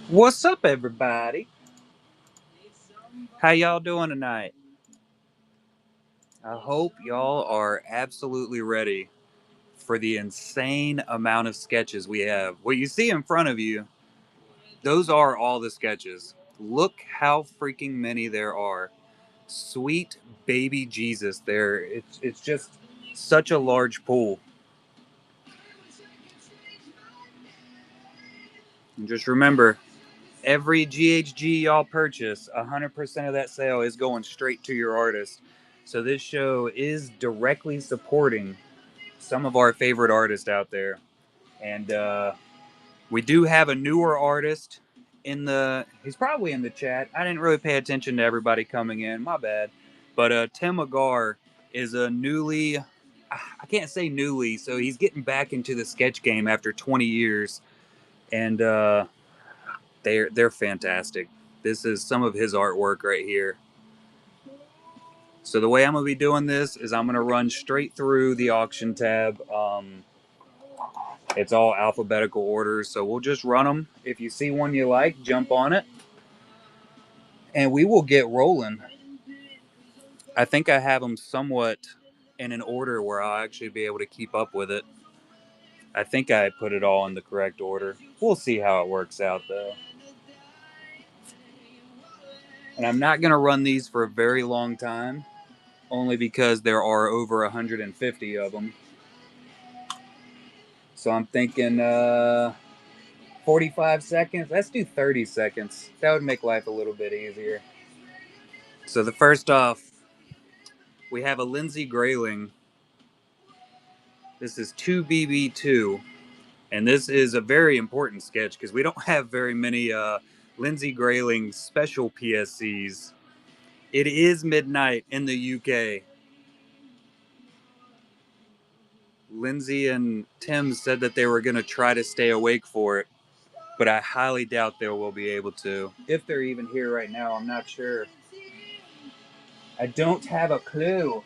What's up, everybody? How y'all doing tonight? I hope y'all are absolutely ready for the insane amount of sketches we have. What you see in front of you, those are all the sketches. Look how freaking many there are. Sweet baby Jesus, it's just such a large pool. And just remember, every GHG y'all purchase, 100% of that sale is going straight to your artist. So this show is directly supporting some of our favorite artists out there. And we do have a newer artist he's probably in the chat. I didn't really pay attention to everybody coming in. My bad. But Tim Agar is a I can't say newly, so he's getting back into the sketch game after 20 years. And they're fantastic. This is some of his artwork right here. So the way I'm going to be doing this is I'm going to run straight through the auction tab. It's all alphabetical order, so we'll just run them. If you see one you like, jump on it, and we will get rolling. I think I have them somewhat in an order where I'll actually be able to keep up with it. I think I put it all in the correct order. We'll see how it works out, though. And I'm not going to run these for a very long time, only because there are over 150 of them. So I'm thinking 45 seconds. Let's do 30 seconds. That would make life a little bit easier. So the first off, we have a Lindsay Grayling. This is 2BB2. And this is a very important sketch because we don't have very many Lindsay Grayling special PSCs. It is midnight in the UK. Lindsay and Tim said that they were going to try to stay awake for it, but I highly doubt they will be able to. If they're even here right now, I'm not sure. I don't have a clue.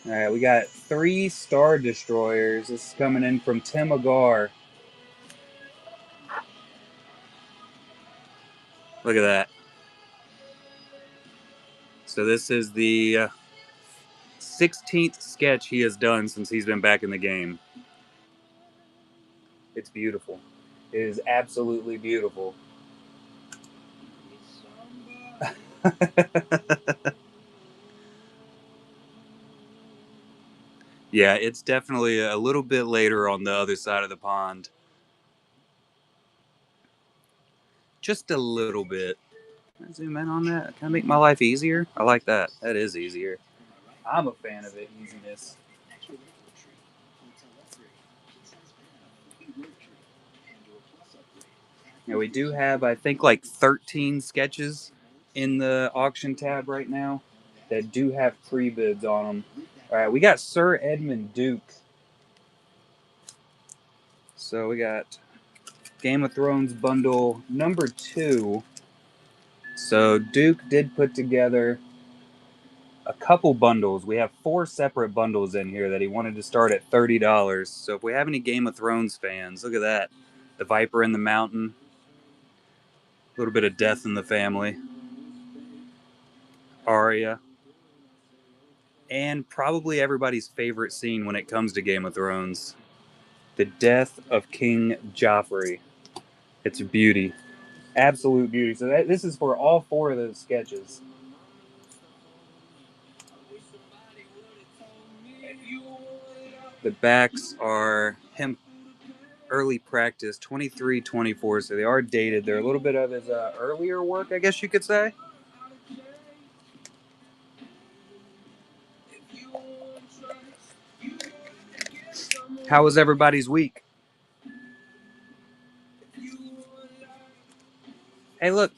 All right, we got 3 Star Destroyers. This is coming in from Tim Agar. Look at that. So this is the 16th sketch he has done since he's been back in the game. It's beautiful. It is absolutely beautiful. Yeah, it's definitely a little bit later on the other side of the pond. Just a little bit. Can I zoom in on that? Can I make my life easier? I like that. That is easier. I'm a fan of it, easiness. Yeah, we do have, I think, like 13 sketches in the auction tab right now that do have pre-bids on them. All right, we got Sir Edmund Duke. So we got Game of Thrones bundle number 2. So Duke did put together a couple bundles. We have 4 separate bundles in here that he wanted to start at $30. So if we have any Game of Thrones fans, look at that. The Viper in the Mountain. A little bit of death in the family. Arya. And probably everybody's favorite scene when it comes to Game of Thrones. The death of King Joffrey. It's a beauty. Absolute beauty. So this is for all 4 of those sketches. The backs are him early practice, 23, 24, so they are dated. They're a little bit of his earlier work, I guess you could say. How was everybody's week? Hey, look.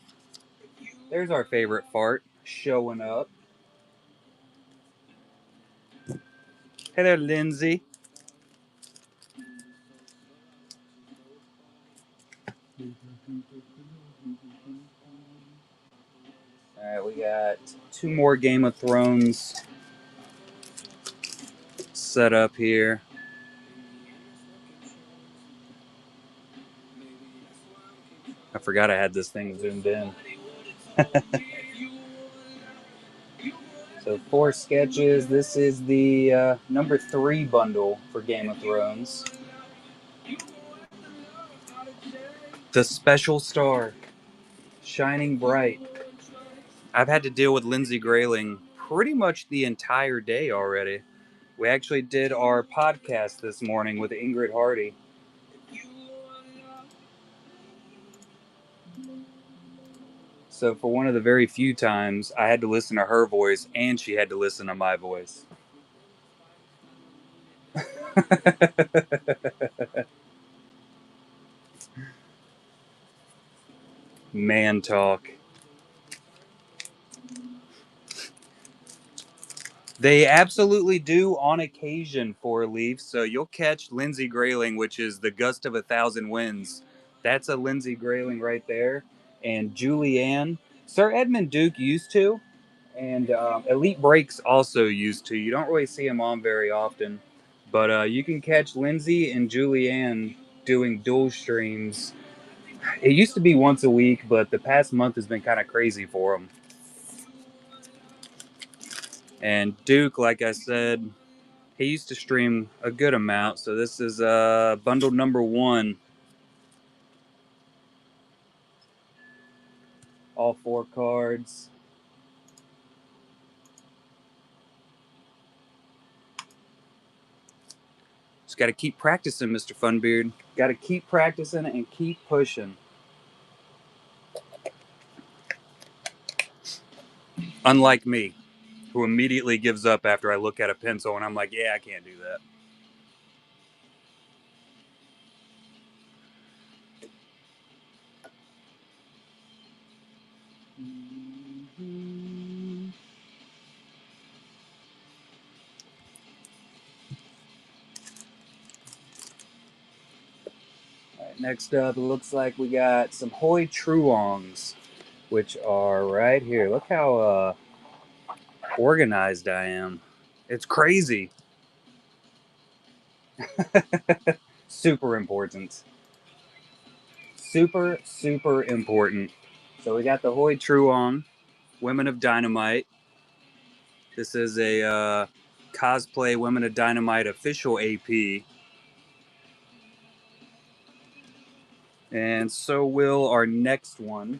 There's our favorite fart showing up. Hey there, Lindsay. All right, we got 2 more Game of Thrones set up here. I forgot I had this thing zoomed in. So 4 sketches. This is the number 3 bundle for Game of Thrones. The Special Star, shining bright. I've had to deal with Lindsay Grayling pretty much the entire day already. We actually did our podcast this morning with Ingrid Hardy. So for one of the very few times I had to listen to her voice and she had to listen to my voice. Man talk. They absolutely do on occasion for Leafs. So you'll catch Lindsay Grayling, which is the gust of 1,000 winds. That's a Lindsay Grayling right there. And Julianne. Sir Edmund Duke used to. And Elite Breaks also used to. You don't really see him on very often. But you can catch Lindsay and Julianne doing dual streams. It used to be once a week, but the past month has been kind of crazy for them. And Duke, like I said, he used to stream a good amount. So this is bundle number 1. All 4 cards. Just got to keep practicing, Mr. Funbeard. Got to keep practicing and keep pushing. Unlike me, who immediately gives up after I look at a pencil and I'm like, yeah, I can't do that. All right, next up, it looks like we got some Hoi Truongs, which are right here. Look how organized I am. It's crazy. Super important. Super, super important. So we got the Hoi Truong, Women of Dynamite. This is a cosplay Women of Dynamite official AP. And so will our next one.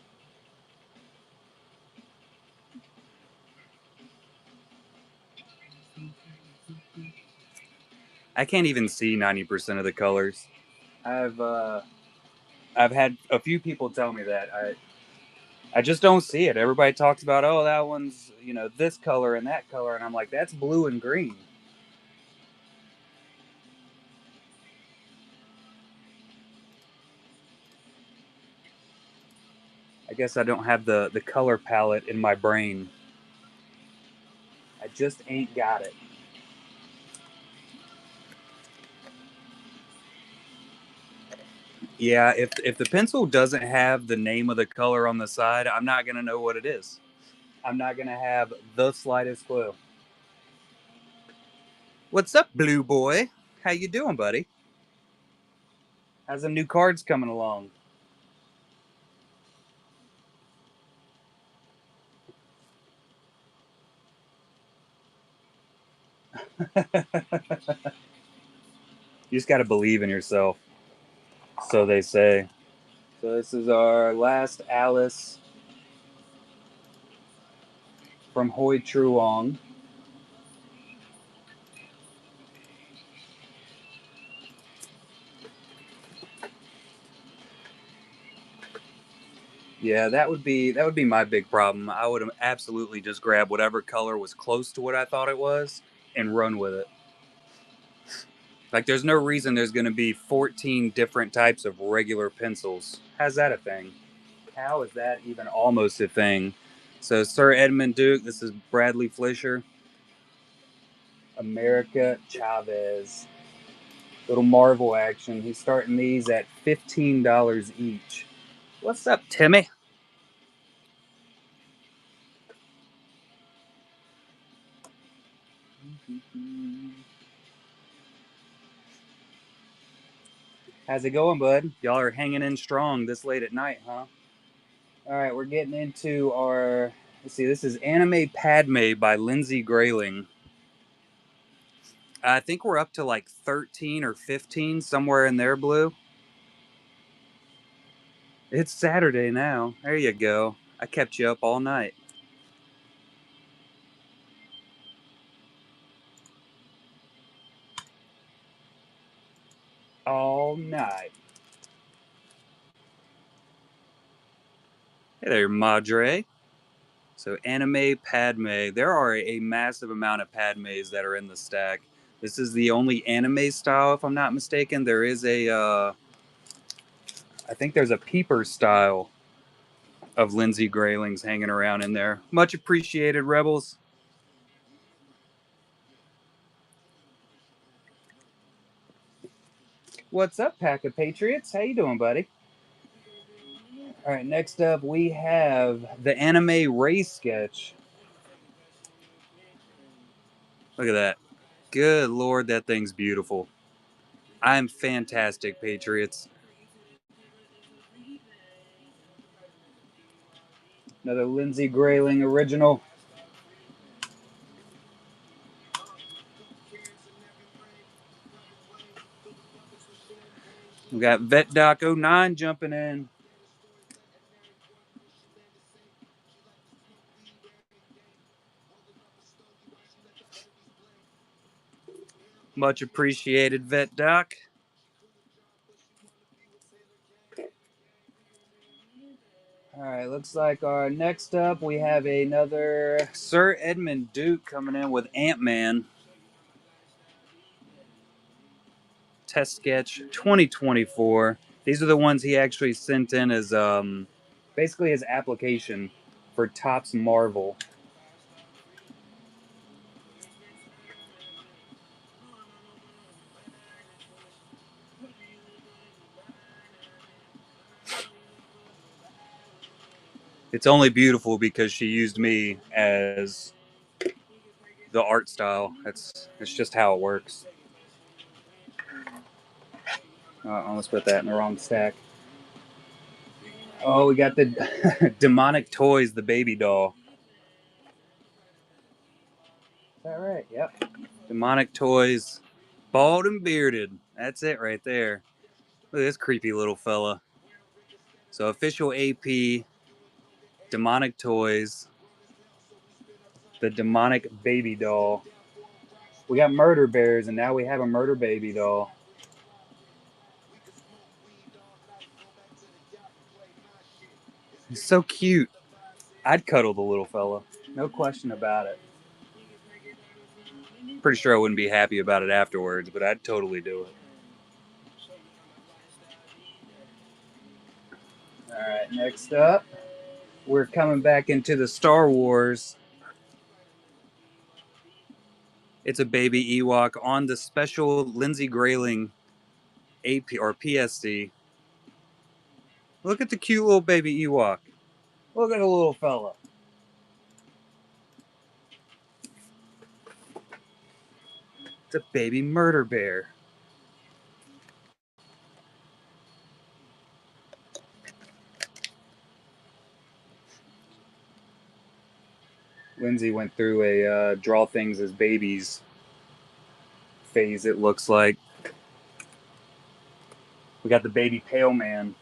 I can't even see 90% of the colors. I've uh, I've had a few people tell me that. I just don't see it. Everybody talks about, oh, that one's, this color and that color. And I'm like, that's blue and green. I guess I don't have the color palette in my brain. I just ain't got it. Yeah, if the pencil doesn't have the name of the color on the side, I'm not gonna know what it is. I'm not gonna have the slightest clue. What's up, blue boy? How you doing, buddy? How's the new cards coming along? You just gotta believe in yourself. So they say. So this is our last Alice from Hoi Truong. Yeah, that would be my big problem. I would absolutely just grab whatever color was close to what I thought it was and run with it. Like, there's no reason there's going to be 14 different types of regular pencils. How's that a thing? How is that even almost a thing? So, Sir Edmund Duke, this is Bradley Flisher, America Chavez. Little Marvel action. He's starting these at $15 each. What's up, Timmy? How's it going, bud? Y'all are hanging in strong this late at night, huh? All right, we're getting into our. Let's see, this is Anime Padme by Lindsay Grayling. I think we're up to like 13 or 15, somewhere in there, Blue. It's Saturday now. There you go. I kept you up all night. All night. Hey there, Madre. So, Anime Padme. There are a massive amount of Padmes that are in the stack. This is the only anime style, if I'm not mistaken. There is I think there's a peeper style of Lindsay Graylings hanging around in there. Much appreciated, Rebels. What's up, Pack of Patriots? How you doing, buddy? All right, next up we have the anime Ray sketch. Look at that. Good Lord, that thing's beautiful. I'm fantastic, Patriots. Another Lindsay Grayling original. We got Vet Doc 09 jumping in. Much appreciated, Vet Doc. All right, looks like our next up we have another Sir Edmund Duke coming in with Ant-Man. Test sketch 2024. These are the ones he actually sent in as basically his application for Topps Marvel. It's only beautiful because she used me as the art style. It's just how it works. I almost put that in the wrong stack. Oh, we got the Demonic Toys, the baby doll. Is that right? Yep. Demonic Toys, bald and bearded. That's it right there. Look at this creepy little fella. So official AP, Demonic Toys, the Demonic Baby doll. We got Murder Bears, and now we have a Murder Baby doll. He's so cute. I'd cuddle the little fella. No question about it. Pretty sure I wouldn't be happy about it afterwards, but I'd totally do it. Alright, next up, we're coming back into the Star Wars. It's a baby Ewok on the special Lindsay Grayling AP or PSC. Look at the cute little baby Ewok. Look at the little fella. It's a baby murder bear. Lindsay went through a draw things as babies phase, it looks like. We got the baby pale man.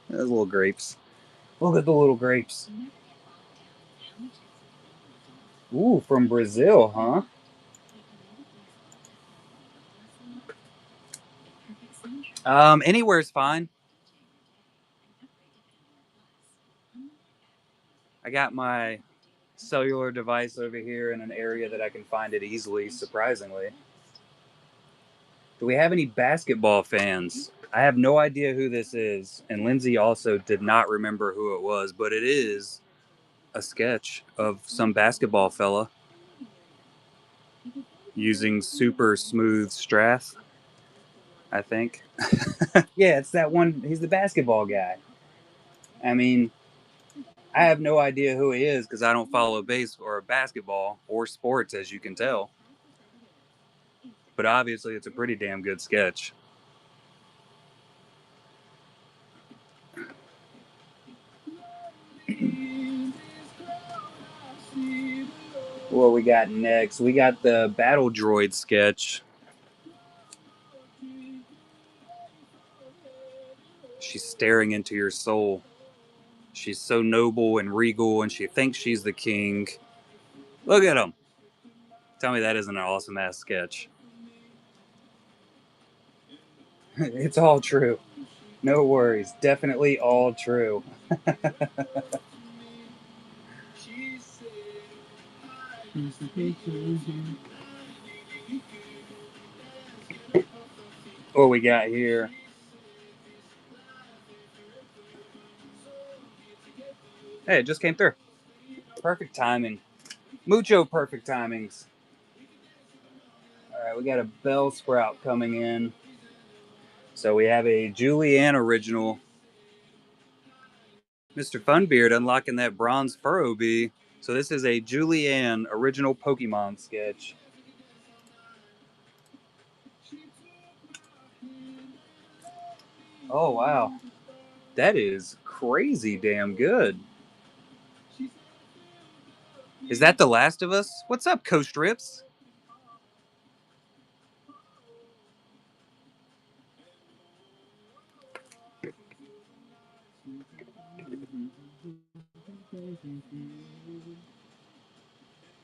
Those little grapes. Look at the little grapes. Ooh, from Brazil, huh? Anywhere's fine. I got my cellular device over here in an area that I can find it easily, surprisingly. Do we have any basketball fans? I have no idea who this is, and Lindsay also did not remember who it was, but it is a sketch of some basketball fella using super smooth strath, I think. Yeah, it's that one. He's the basketball guy. I mean, I have no idea who he is because I don't follow base or basketball or sports, as you can tell. but obviously it's a pretty damn good sketch. What we got next? We got the Battle Droid sketch. She's staring into your soul. She's so noble and regal, and she thinks she's the king. Look at him. Tell me that isn't an awesome ass sketch. It's all true. No worries. Definitely all true. What we got here? Hey, it just came through. Perfect timing. Mucho perfect timings. All right, we got a Bell Sprout coming in. So we have a Julianne original. Mr. Funbeard unlocking that bronze furrow bee. So this is a Julianne original Pokemon sketch. Oh, wow. That is crazy damn good. Is that The Last of Us? What's up, Coast Rips?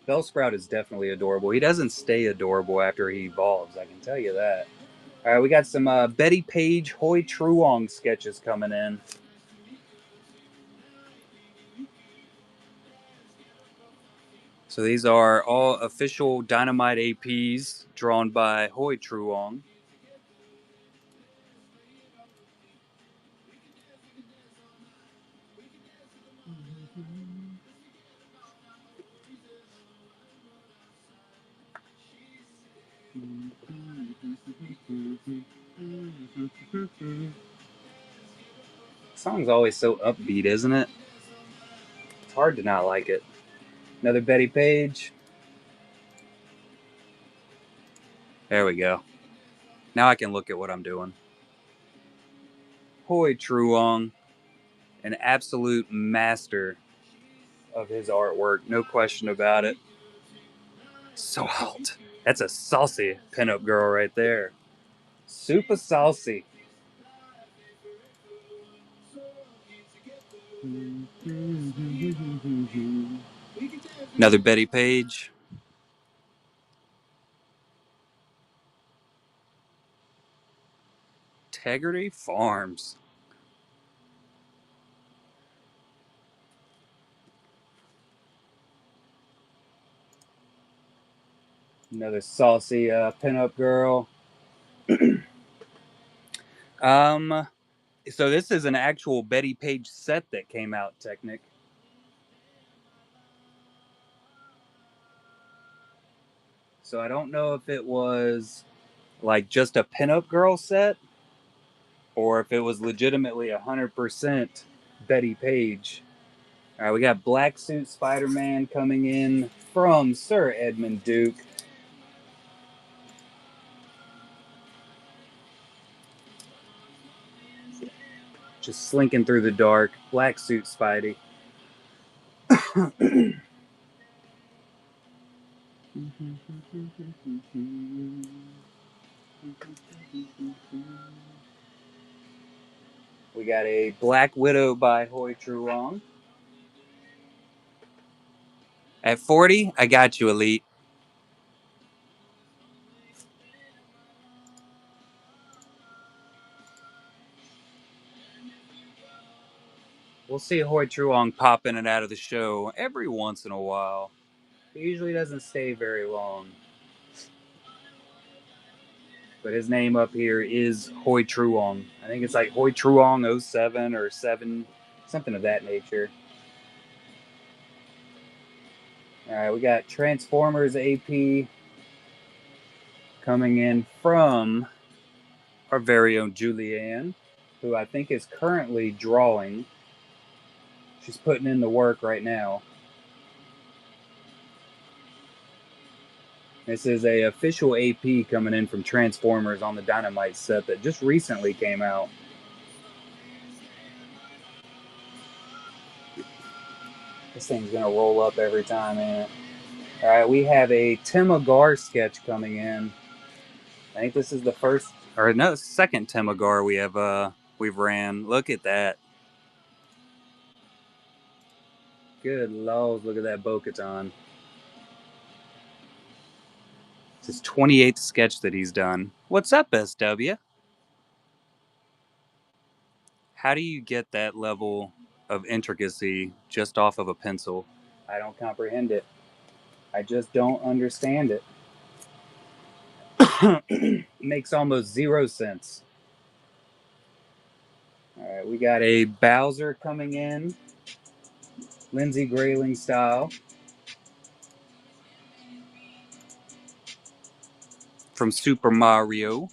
Bellsprout is definitely adorable. He doesn't stay adorable after he evolves, I can tell you that. All right, we got some Betty Page Hoi Truong sketches coming in. So these are all official Dynamite APs drawn by Hoi Truong. Song's always so upbeat, isn't it? It's hard to not like it. Another Betty Page. There we go. Now I can look at what I'm doing. Hoi Truong, an absolute master of his artwork, no question about it. So hot. That's a saucy pinup girl right there. Super saucy. Another Betty Page. Integrity Farms. Another saucy pinup girl. um, so this is an actual Betty Page set that came out, Technic. So I don't know if it was like just a pinup girl set or if it was legitimately 100% Betty Page. All right, we got Black Suit Spider-Man coming in from Sir Edmund Duke. Just slinking through the dark. Black Suit Spidey. We got a Black Widow by Hoi Truong. At 40, I got you, Elite. We'll see Hoi Truong pop in and out of the show every once in a while. He usually doesn't stay very long. But his name up here is Hoi Truong. I think it's like Hoi Truong 07 or 7, something of that nature. All right, we got Transformers AP coming in from our very own Julianne, who I think is currently drawing. She's putting in the work right now. This is a official AP coming in from Transformers on the Dynamite set that just recently came out. This thing's gonna roll up every time, ain't it? All right, we have a Tim Agar sketch coming in. I think this is the first or no second Tim Agar we've ran. Look at that. Good lord, look at that Bo-Katan. It's his 28th sketch that he's done. What's up, SW? How do you get that level of intricacy just off of a pencil? I don't comprehend it. I just don't understand it. It makes almost zero sense. All right, we got a Bowser coming in, Lindsay Grayling style, from Super Mario.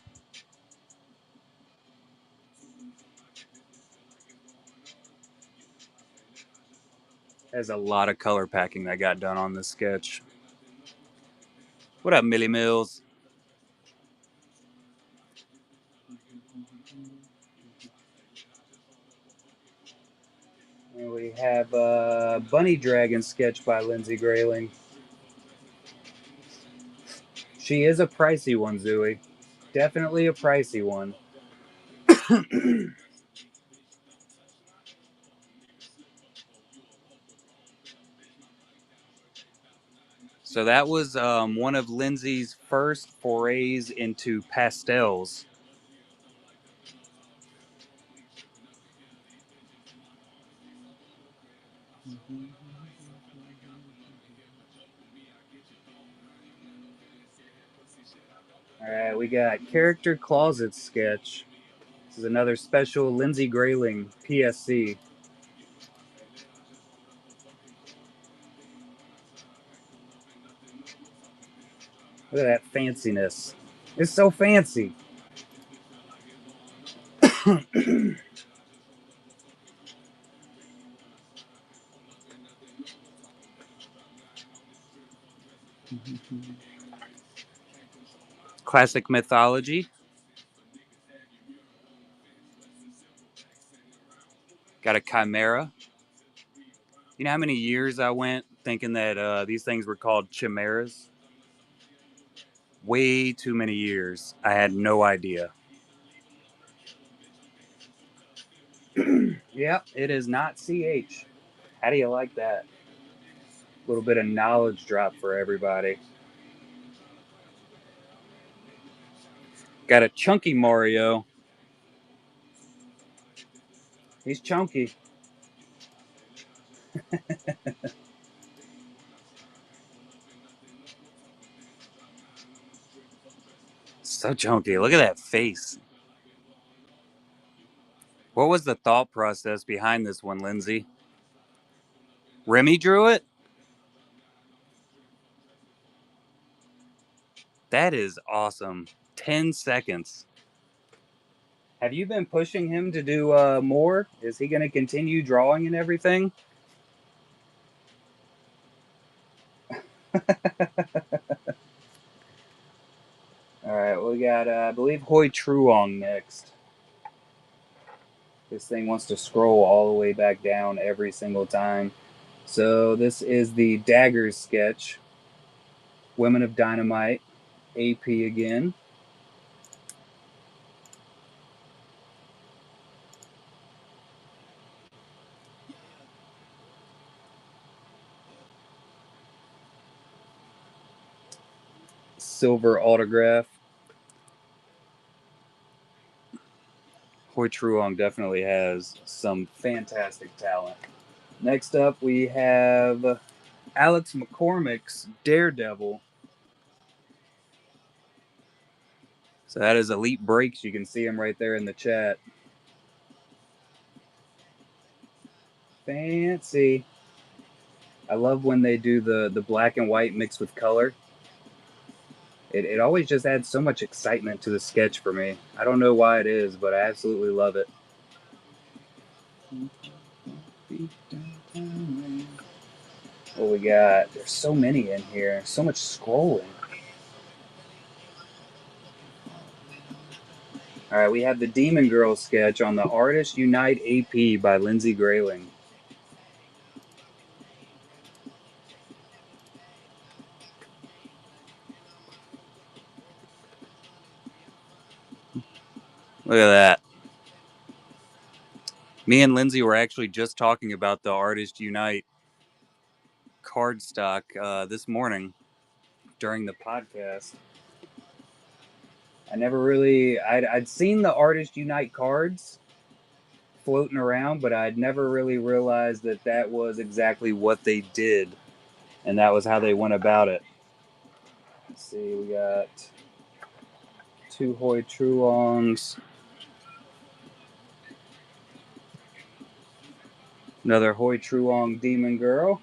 There's a lot of color packing that got done on this sketch. What up, Millie Mills? And we have a Bunny Dragon sketch by Lindsay Grayling. She is a pricey one, Zooey. Definitely a pricey one. So that was one of Lindsay's first forays into pastels. All right, we got Character Closet sketch. This is another special Lindsay Grayling PSC. Look at that fanciness. It's so fancy. Classic mythology. Got a chimera. You know how many years I went thinking that these things were called chimeras? Way too many years. I had no idea. Yep, it is not CH. How do you like that? A little bit of knowledge drop for everybody. Got a chunky Mario. He's chunky. So chunky. Look at that face. What was the thought process behind this one, Lindsay? Remy drew it? That is awesome. 10 seconds. Have you been pushing him to do more? Is he going to continue drawing and everything? All right, we got, I believe, Hoi Truong next. This thing wants to scroll all the way back down every single time. So this is the Daggers sketch. Women of Dynamite, AP again. Silver autograph. Hoi Truong definitely has some fantastic talent. Next up, we have Alex McCormick's Daredevil. So that is Elite Breaks. You can see him right there in the chat. Fancy. I love when they do the black and white mixed with color. It always just adds so much excitement to the sketch for me. I don't know why it is, but I absolutely love it. What we got? There's so many in here. So much scrolling. All right, we have the Demon Girl sketch on the Artist Unite AP by Lindsay Grayling. Look at that. Me and Lindsay were actually just talking about the Artist Unite cardstock this morning during the podcast. I'd seen the Artist Unite cards floating around, but I'd never really realized that that was exactly what they did, and that was how they went about it. Let's see, we got two Hoi Truongs, another Hoi Truong Demon Girl,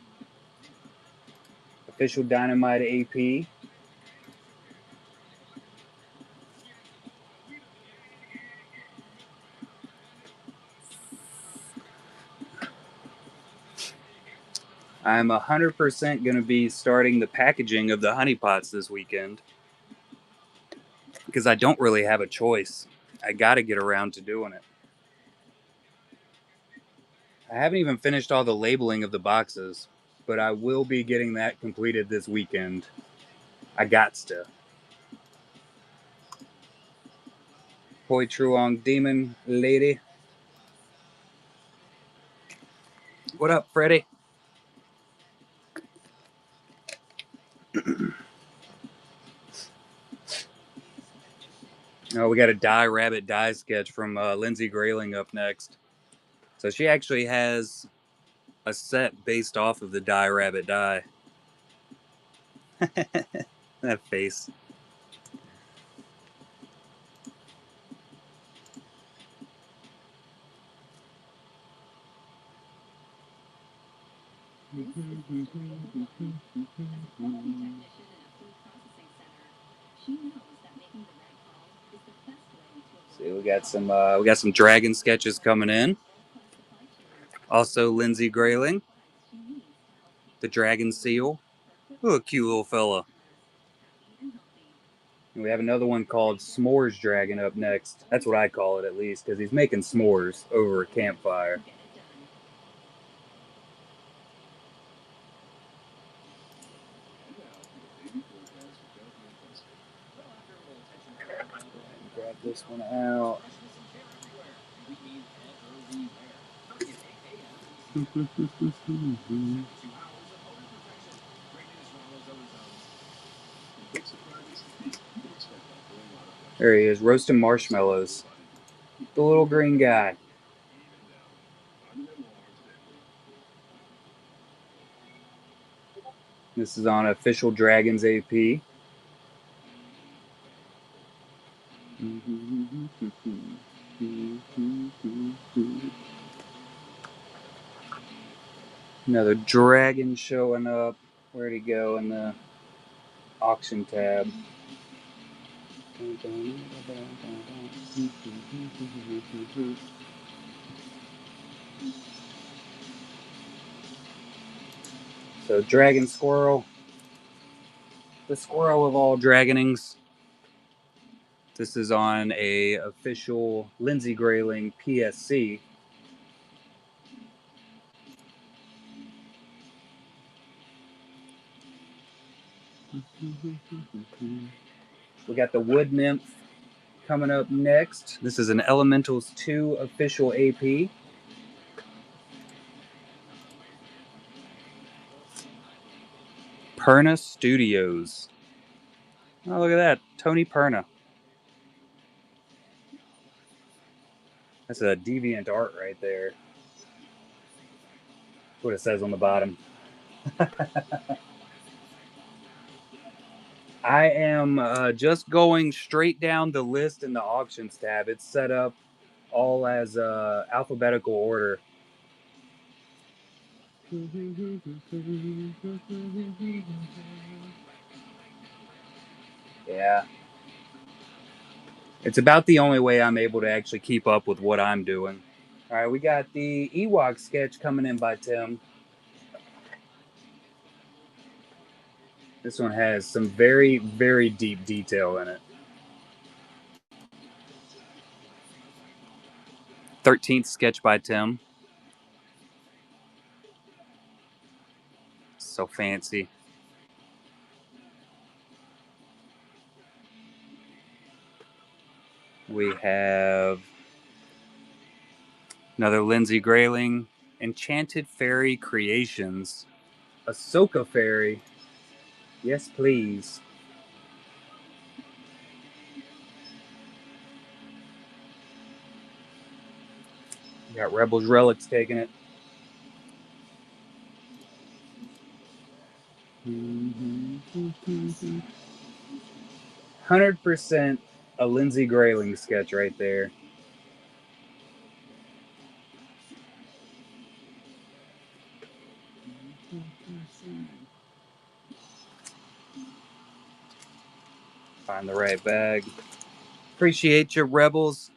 official Dynamite AP. I'm 100% going to be starting the packaging of the honey pots this weekend because I don't really have a choice. I got to get around to doing it. I haven't even finished all the labeling of the boxes, but I will be getting that completed this weekend. I gots to. Hoi Truong Demon Lady. What up, Freddy? Oh, we got a Die Rabbit Die sketch from Lindsay Grayling up next. So she actually has a set based off of the Die Rabbit Die. That face. See, we got some dragon sketches coming in. Also, Lindsay Grayling, the dragon seal. Ooh, a cute little fella. And we have another one called S'mores Dragon up next. That's what I call it, at least, because he's making s'mores over a campfire. Grab this one out. There he is, roasting marshmallows. The little green guy. This is on Official Dragons AP. Another dragon showing up. Where'd he go in the auction tab? So Dragon Squirrel, the squirrel of all dragonings. This is on a official Lindsay Grayling PSC. We got the Wood Nymph coming up next. This is an Elementals 2 official AP. Perna Studios. Oh, look at that. Tony Perna. That's a deviant art right there. That's what it says on the bottom. I am just going straight down the list in the auctions tab. It's set up all as alphabetical order. Yeah. It's about the only way I'm able to actually keep up with what I'm doing. All right, we got the Ewok sketch coming in by Tim. This one has some very, very deep detail in it. 13th sketch by Tim. So fancy. We have another Lindsay Grayling, Enchanted Fairy Creations. Ahsoka Fairy. Yes, please. We got Rebels Relics taking it. 100% a Lindsay Grayling sketch right there. Find the right bag. Appreciate you, Rebels.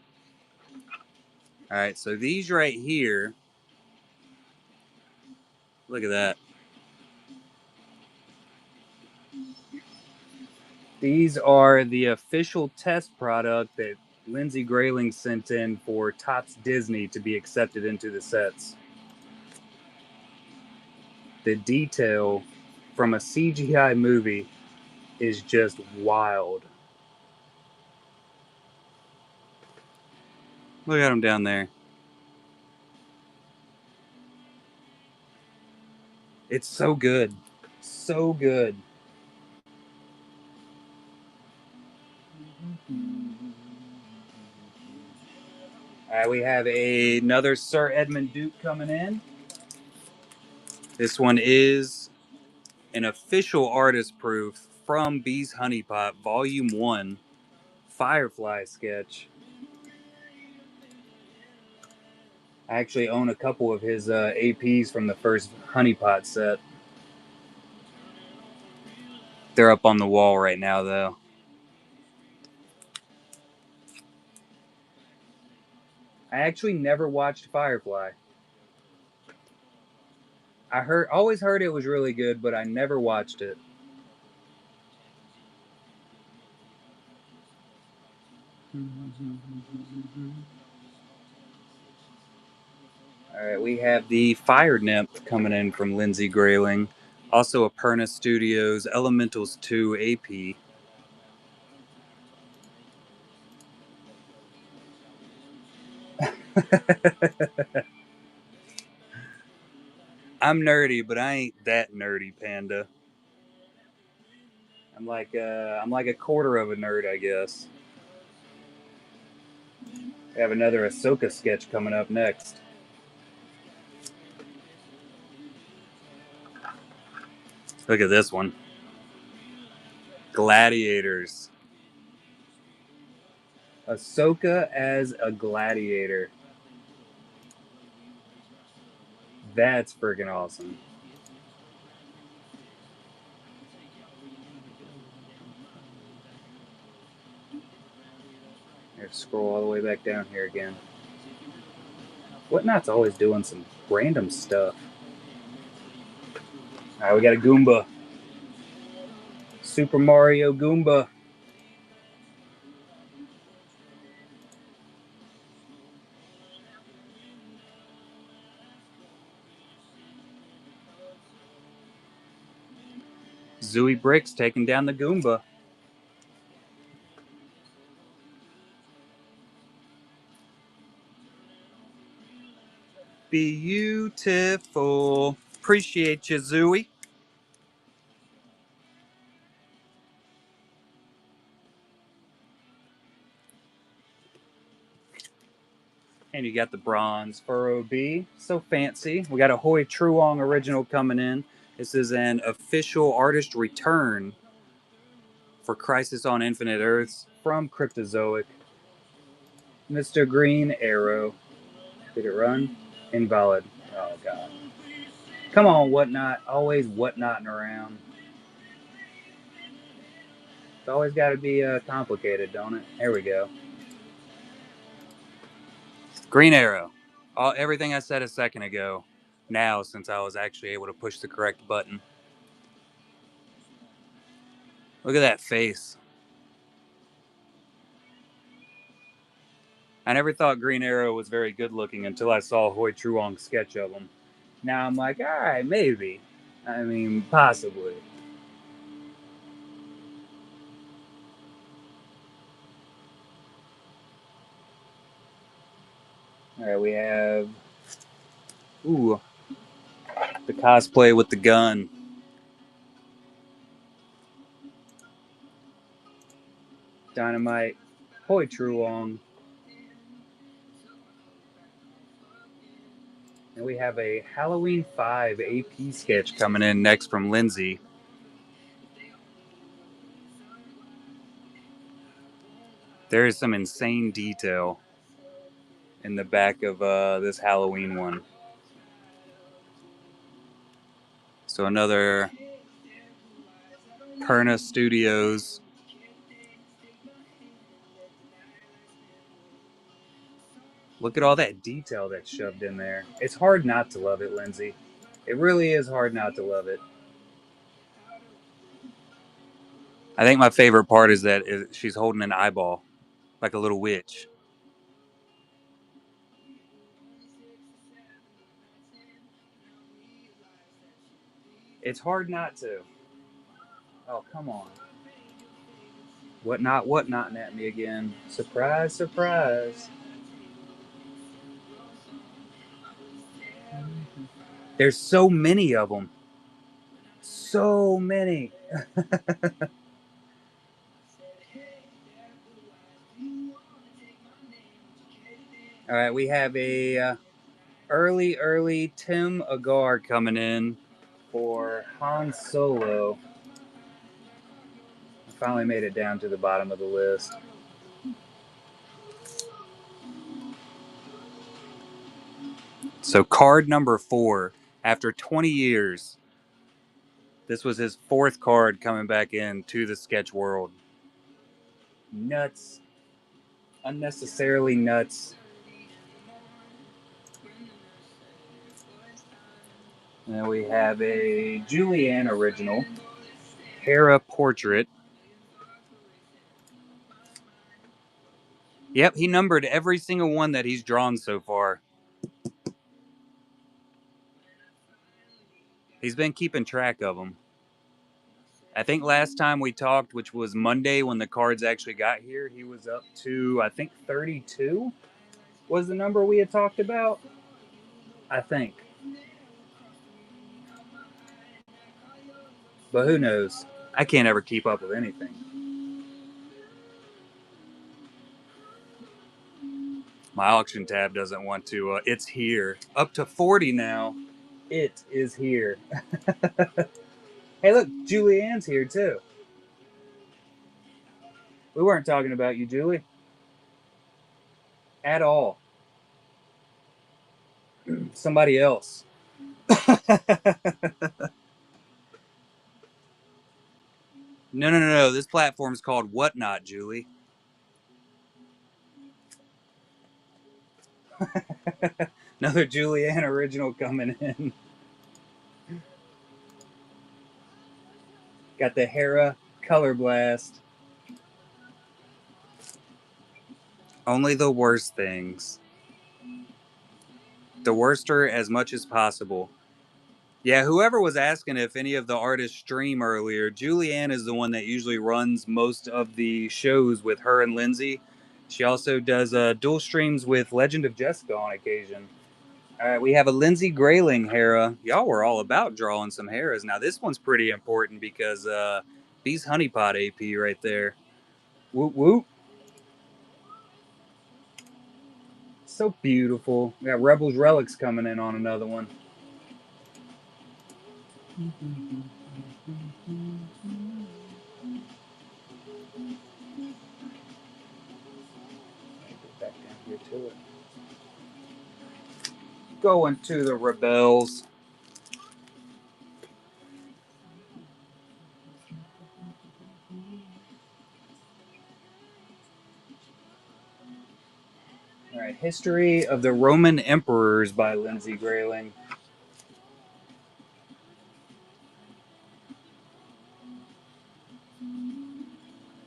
All right, so these right here, look at that. These are the official test product that Lindsay Grayling sent in for Topps Disney to be accepted into the sets. The detail from a CGI movie is just wild. Look at him down there. It's so good. So good. All right, we have another Sir Edmund Duke coming in. This one is an official artist proof from Bee's Honeypot, Volume 1, Firefly sketch. I actually own a couple of his APs from the first Honeypot set. They're up on the wall right now, though. I actually never watched Firefly. Always heard it was really good, but I never watched it. All right, we have the Fire Nymph coming in from Lindsay Grayling. Also a Perna Studios Elementals 2 AP. I'm nerdy, but I ain't that nerdy, Panda. I'm like a quarter of a nerd, I guess. We have another Ahsoka sketch coming up next. Look at this one. Gladiators. Ahsoka as a gladiator. That's freaking awesome. Here, scroll all the way back down here again. Whatnot's always doing some random stuff. All right, we got a Goomba. Super Mario Goomba. Zooey Bricks taking down the Goomba. Beautiful. Appreciate you, Zooey. And you got the bronze Furrow B. So fancy. We got a Hoi Truong original coming in. This is an official artist return for Crisis on Infinite Earths from Cryptozoic. Mr. Green Arrow. Did it run? Invalid. Oh, God. Come on, Whatnot. Always Whatnotting around. It's always got to be complicated, don't it? There we go. Green Arrow. Everything I said a second ago, now since I was actually able to push the correct button. Look at that face. I never thought Green Arrow was very good looking until I saw Hoi Truong's sketch of him. Now I'm like, all right, maybe. I mean, possibly. All right, we have ooh the cosplay with the gun. Dynamite, Hoi Truong, and we have a Halloween 5 AP sketch coming in next from Lindsay. There is some insane detail in the back of this Halloween one. So another Perna Studios. Look at all that detail that's shoved in there. It's hard not to love it, Lindsay. It really is hard not to love it. I think my favorite part is that she's holding an eyeball, like a little witch. It's hard not to. Oh, come on. Whatnot at me again. Surprise, surprise. There's so many of them. So many. All right, we have a early Tim Agar coming in for Han Solo. I finally made it down to the bottom of the list. So card number 4, after 20 years, this was his 4th card coming back in to the sketch world. Nuts. Unnecessarily nuts. And then we have a Julianne original, Hera portrait. Yep, he numbered every single one that he's drawn so far. He's been keeping track of them. I think last time we talked, which was Monday when the cards actually got here, he was up to, I think, 32 was the number we had talked about. I think. But who knows? I can't ever keep up with anything. My auction tab doesn't want to. It's here. Up to 40 now. It is here. Hey, look, Julianne's here too. We weren't talking about you, Julie. At all. Somebody else. No. This platform's called Whatnot, Julie. Another Julianne original coming in. Got the Hera Color Blast. Only the worst things. The worster as much as possible. Yeah, whoever was asking if any of the artists stream earlier, Julianne is the one that usually runs most of the shows with her and Lindsay. She also does dual streams with Legend of Jessica on occasion. All right, we have a Lindsay Grayling Hera. Y'all were all about drawing some Heras. Now this one's pretty important because Bee's Honeypot AP right there. Whoop whoop. So beautiful. We got Rebels Relics coming in on another one. Get back down here to it. Going to the Rebels. All right, History of the Roman Emperors by Lindsay Grayling.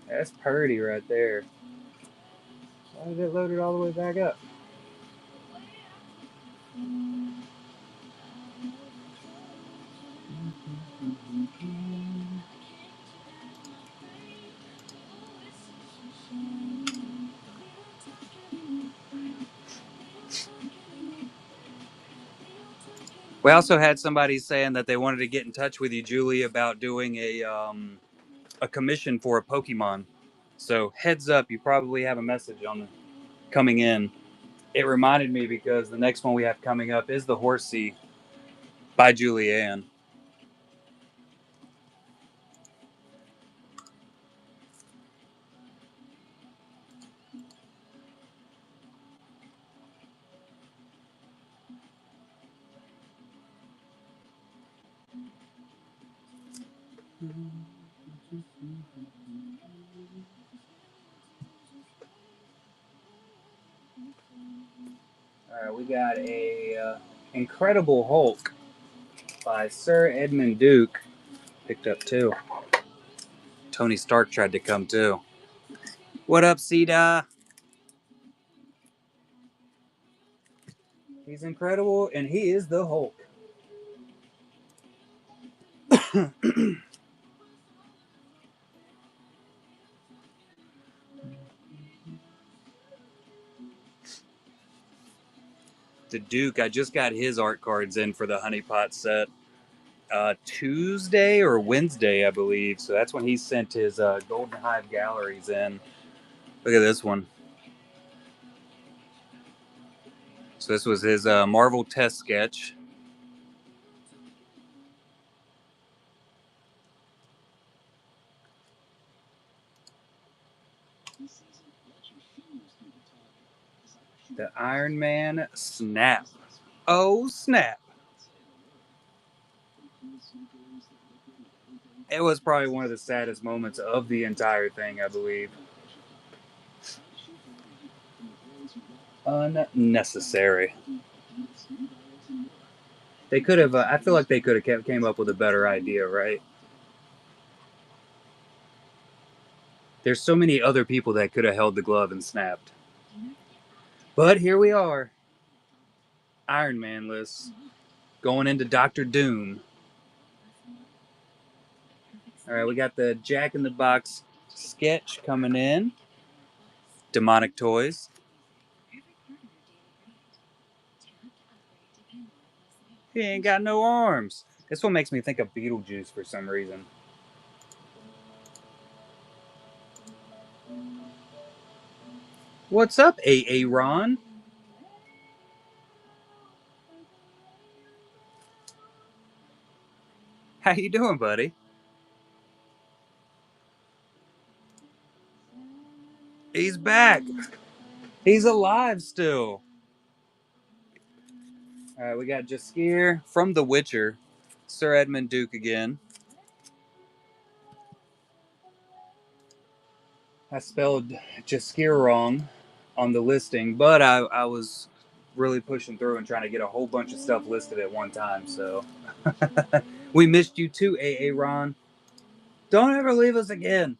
That's purdy right there. Why did it load it all the way back up? We also had somebody saying that they wanted to get in touch with you, Julie, about doing a commission for a Pokemon. So heads up, you probably have a message on the, coming in. It reminded me because the next one we have coming up is the Horsey by Julianne. All right, we got a Incredible Hulk by Sir Edmund Duke. Picked up too. Tony Stark tried to come too. What up, Ceda? He's incredible, and he is the Hulk. The Duke, I just got his art cards in for the Honeypot set Tuesday or Wednesday, I believe. So that's when he sent his Golden Hive galleries in. Look at this one. So this was his Marvel test sketch. The Iron Man snap. Oh, snap. It was probably one of the saddest moments of the entire thing, I believe. Unnecessary. They could have. I feel like they could have came up with a better idea, right? There's so many other people that could have held the glove and snapped. But here we are, Iron Man-less, going into Doctor Doom. All right, we got the Jack in the Box sketch coming in. Demonic Toys. He ain't got no arms. This one makes me think of Beetlejuice for some reason. What's up, AA Ron? How you doing, buddy? He's back. He's alive still. All right, we got Jaskier from The Witcher. Sir Edmund Duke again. I spelled Jaskier wrong on the listing, but I was really pushing through and trying to get a whole bunch of stuff listed at one time. So we missed you too, AA Ron. Don't ever leave us again.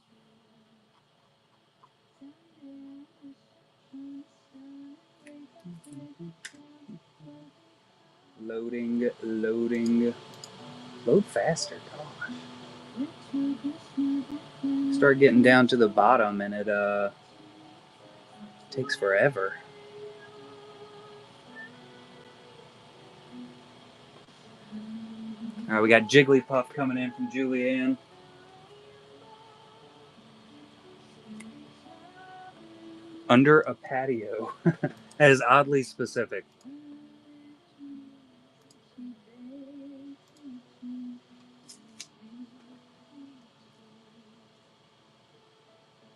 Loading, loading. Load faster, gosh. Start getting down to the bottom and it takes forever. All right, we got Jigglypuff coming in from Julianne. Under a patio. That is oddly specific.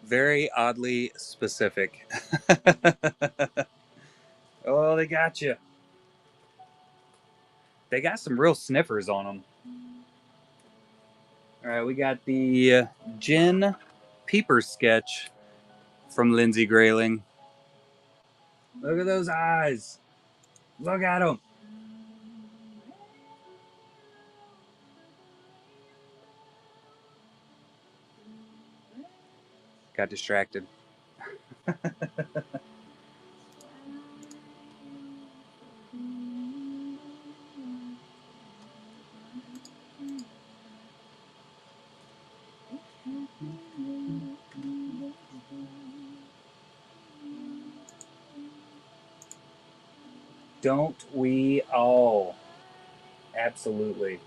Very oddly specific. Oh, they got you. They got some real sniffers on them. All right, we got the Gin Peeper sketch from Lindsay Grayling. Look at those eyes. Look at them. Got distracted. Don't we all? Absolutely.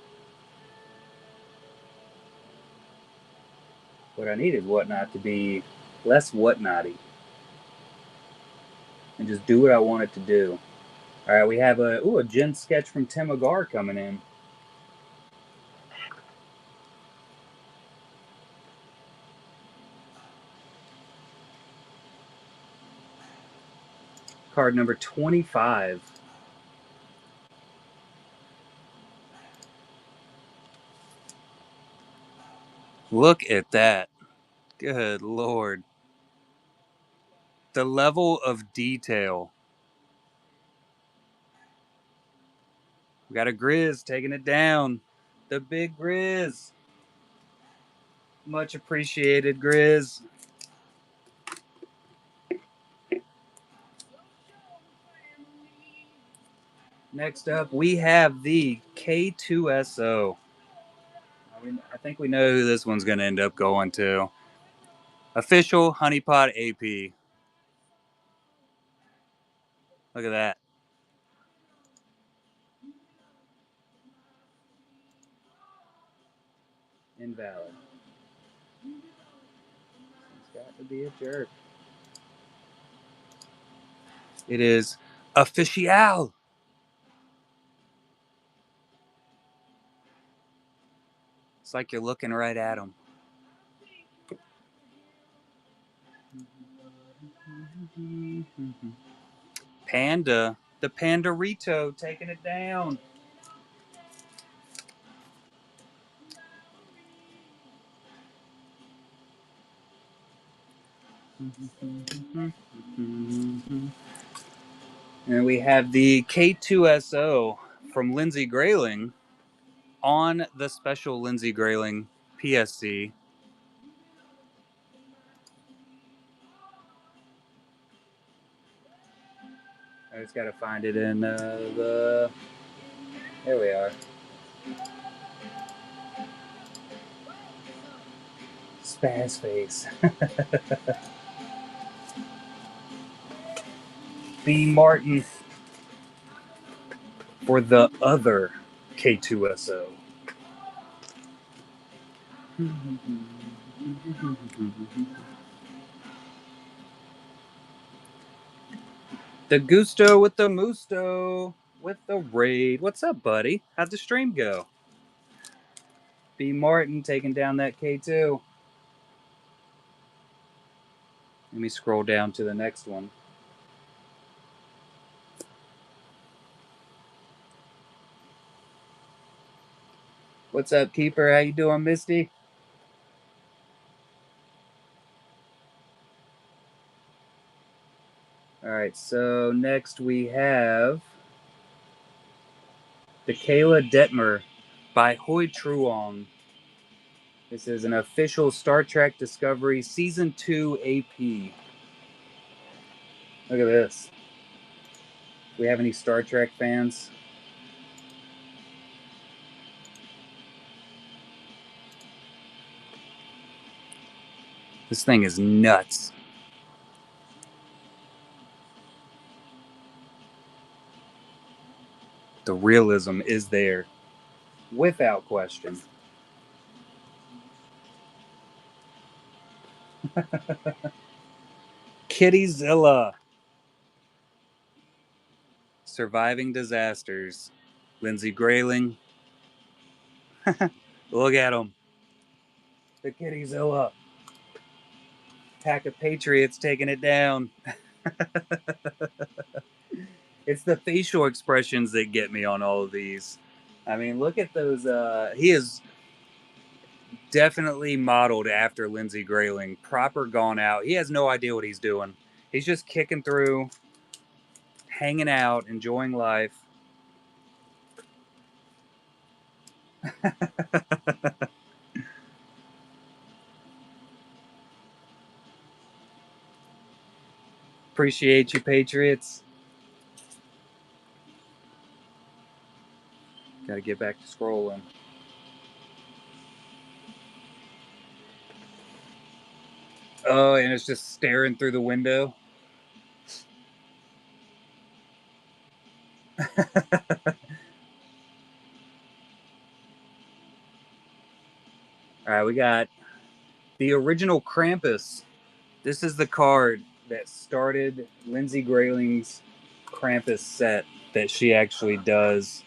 What I need is whatnot to be less whatnotty and just do what I want it to do. All right, we have a gin sketch from Tim Agar coming in. Card number 25. Look at that. Good Lord. The level of detail. We got a Grizz taking it down. The big Grizz. Much appreciated, Grizz. Next up, we have the K2SO. I think we know who this one's going to end up going to. Official Honeypot AP. Look at that. Invalid. He's got to be a jerk. It is official. It's like you're looking right at him. Panda. The Pandarito taking it down. And we have the K2SO from Lindsey Grayling on the special Lindsey Grayling PSC. I just got to find it in the. There we are. Spaz face. B. Martin for the other K2SO. The Gusto with the Musto with the raid. What's up, buddy? How'd the stream go? B. Martin taking down that K2. Let me scroll down to the next one. What's up, Keeper? How you doing, Misty? All right, so next we have the Kayla Detmer by Hoi Truong. This is an official Star Trek Discovery Season 2 AP. Look at this. Do we have any Star Trek fans? This thing is nuts. The realism is there, without question. Kittyzilla. Surviving disasters. Lindsey Grayling. Look at him. The Kittyzilla. Pack of Patriots taking it down. It's the facial expressions that get me on all of these. I mean, look at those. He is definitely modeled after Lindsey Grayling. Proper gone out. He has no idea what he's doing. He's just kicking through, hanging out, enjoying life. Appreciate you, Patriots. Got to get back to scrolling. Oh, and it's just staring through the window. All right, we got the original Krampus. This is the card that started Lindsay Grayling's Krampus set that she actually does.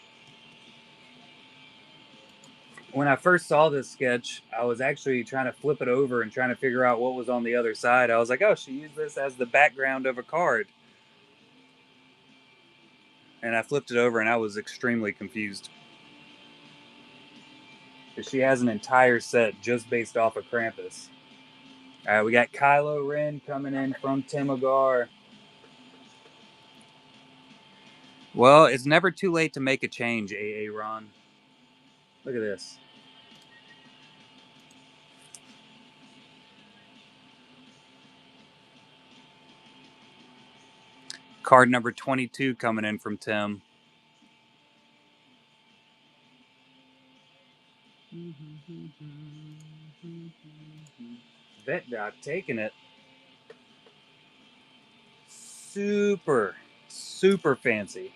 When I first saw this sketch, I was actually trying to flip it over and trying to figure out what was on the other side. I was like, oh, she used this as the background of a card. And I flipped it over and I was extremely confused. She has an entire set just based off of Krampus. All right, we got Kylo Ren coming in from Tim Agar. Well, it's never too late to make a change, AA Ron. Look at this. Card number 22 coming in from Tim. Vet Doc taking it. Super, super fancy.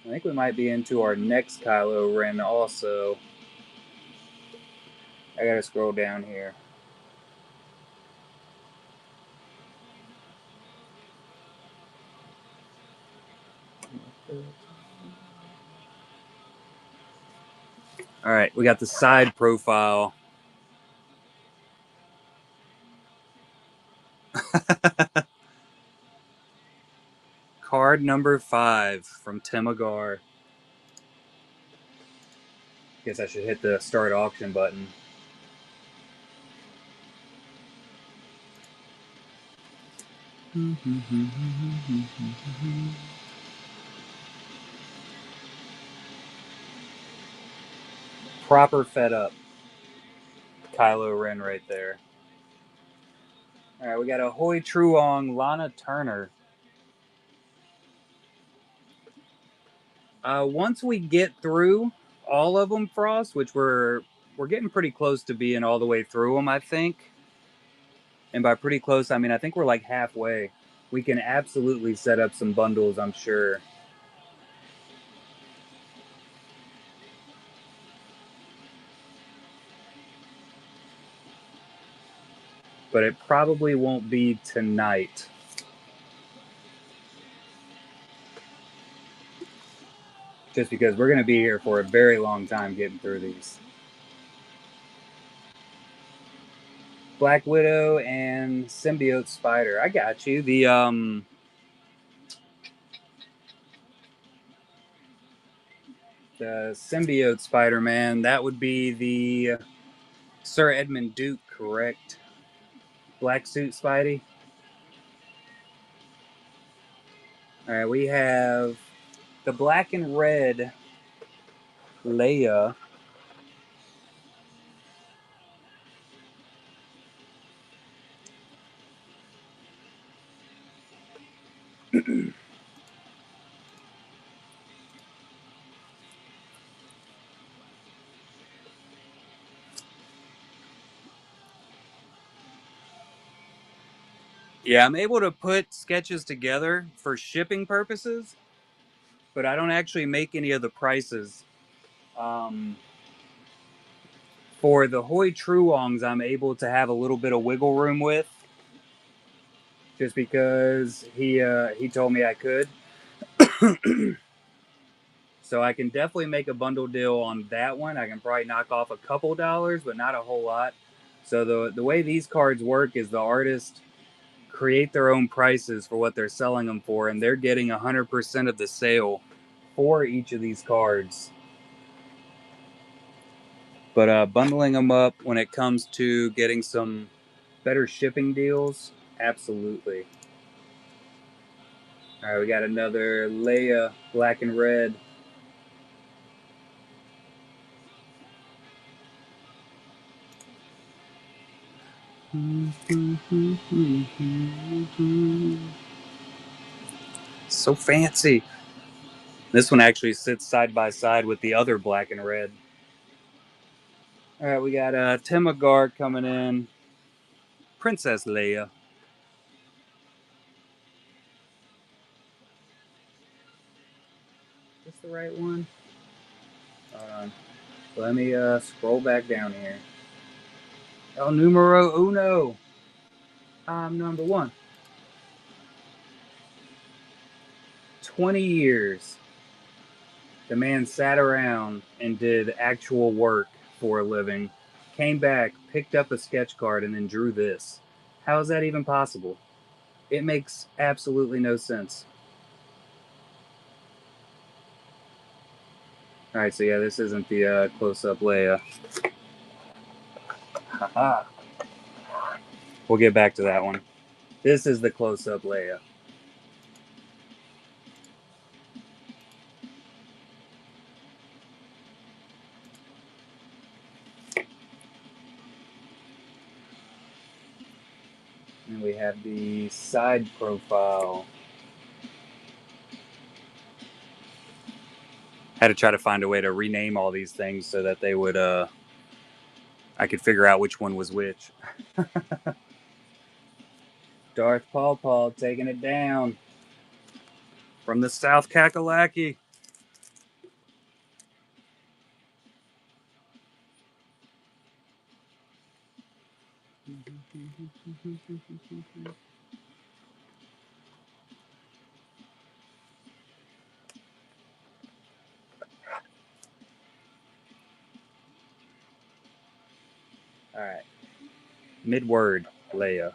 I think we might be into our next Kylo Ren also. I gotta scroll down here. All right, we got the side profile. Card number 5 from Tim Agar. Guess I should hit the start auction button. Proper fed up Kylo Ren right there. All right, we got a Hoi Truong Lana Turner. Once we get through all of them, Frost, which we're getting pretty close to being all the way through them, I think. And by pretty close, I mean I think we're like halfway. We can absolutely set up some bundles, I'm sure. But it probably won't be tonight. Just because we're going to be here for a very long time getting through these. Black Widow and Symbiote Spider. I got you. The Symbiote Spider-Man, that would be the Sir Edmund Duke, correct? Black suit Spidey. All right, we have the black and red Leia. Yeah, I'm able to put sketches together for shipping purposes, but I don't actually make any of the prices. Um, for the Hoi Truongs, I'm able to have a little bit of wiggle room with, just because he told me I could. So I can definitely make a bundle deal on that one. I can probably knock off a couple dollars, but not a whole lot. So the way these cards work is the artist create their own prices for what they're selling them for, and they're getting 100% of the sale for each of these cards. But bundling them up when it comes to getting some better shipping deals, absolutely. All right, we got another Leia black and red. So fancy. This one actually sits side by side with the other black and red. All right, we got Tim Agard coming in. Princess Leia. the right one? Hold on. Let me scroll back down here. El numero uno. I'm number one. 20 years. The man sat around and did actual work for a living, came back, picked up a sketch card, and then drew this. How is that even possible? It makes absolutely no sense. Alright, so yeah, this isn't the close-up Leia. Haha. We'll get back to that one. This is the close-up Leia. And we have the side profile. Had to try to find a way to rename all these things so that they would I could figure out which one was which. Darth Paw Paw taking it down from the South Kakalaki. All right. Mid-word, Leia.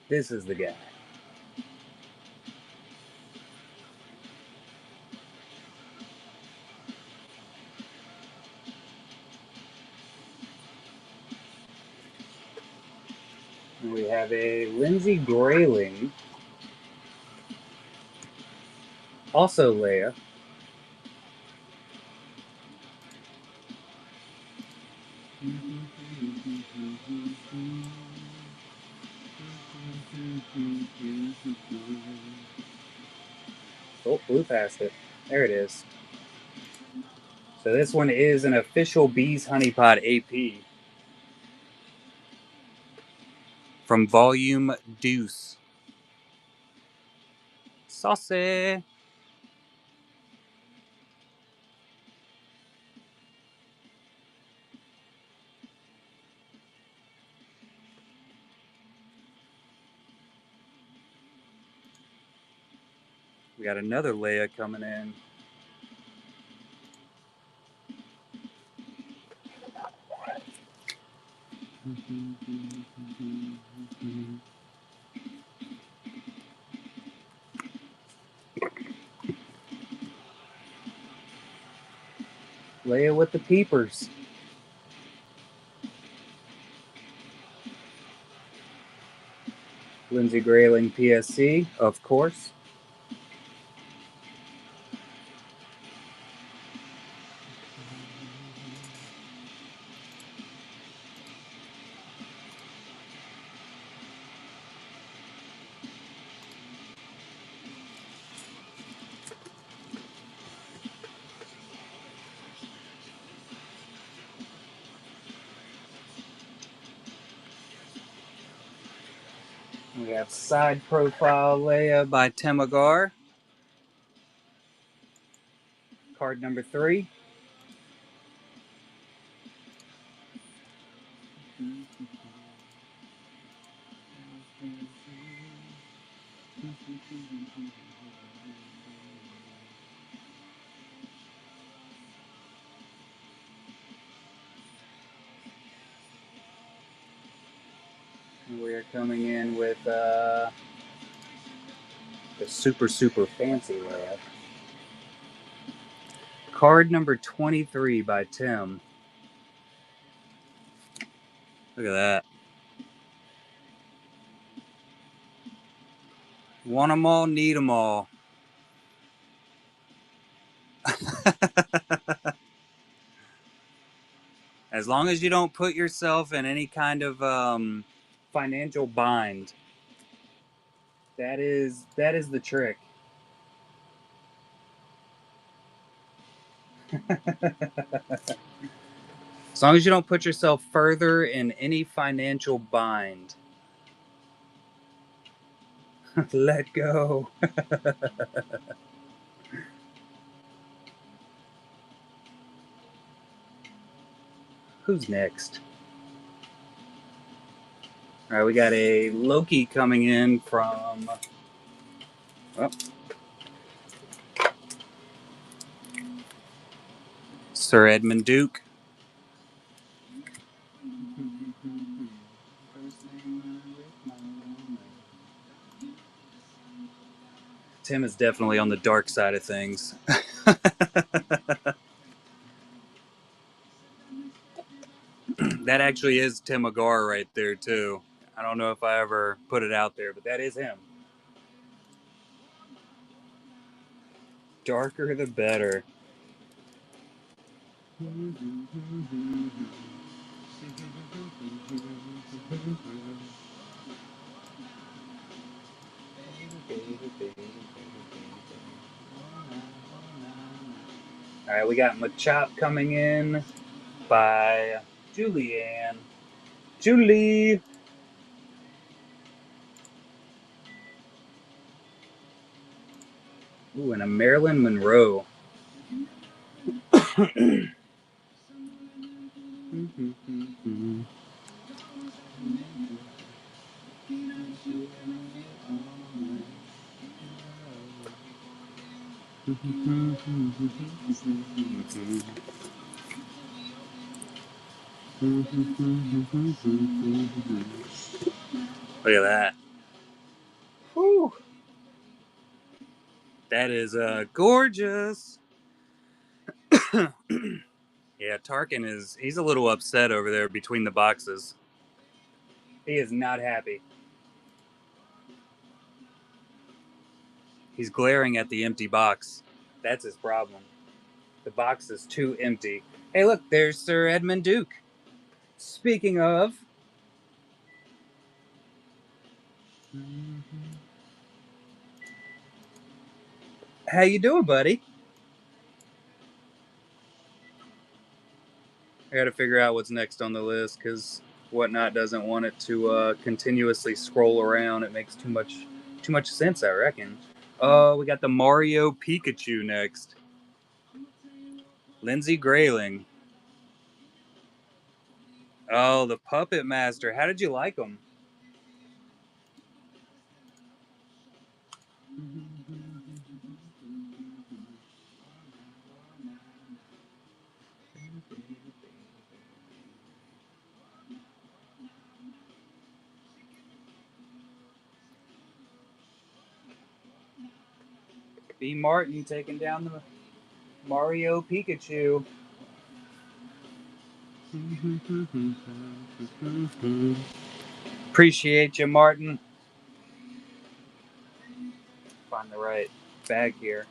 This is the guy. And we have a Lindsay Grayling, also Leia. Oh, blew past it. There it is. So this one is an official Bees Honeypot AP from Volume Deuce. Saucy. We got another Leia coming in. Leia with the peepers. Lindsay Grayling PSC, of course. We have Side Profile Leia by Temagar. Card number 3. We are coming in with the super fancy Leia. Card number 23 by Tim. Look at that. Want 'em all, need 'em all. As long as you don't put yourself in any kind of financial bind, that is the trick. As long as you don't put yourself further in any financial bind. Let go. Who's next? All right, we got a Loki coming in from... Oh. Sir Edmund Duke. Tim is definitely on the dark side of things. That actually is Tim Agar right there, too. I don't know if I ever put it out there, but that is him. Darker the better. All right, we got Machop coming in by Julianne. Julie! Ooh, and a Marilyn Monroe. Look at that. Whew. That is gorgeous. Yeah, Tarkin he's a little upset over there between the boxes. He is not happy. He's glaring at the empty box. That's his problem. The box is too empty. Hey, look, there's Sir Edmund Duke. Speaking of... How you doing, buddy? I gotta figure out what's next on the list, because Whatnot doesn't want it to continuously scroll around. It makes too much sense, I reckon. Oh, we got the Mario Pikachu next. Lindsay Grayling. Oh, the Puppet Master. How did you like him? B. Martin taking down the Mario Pikachu. Appreciate you, Martin. Find the right bag here.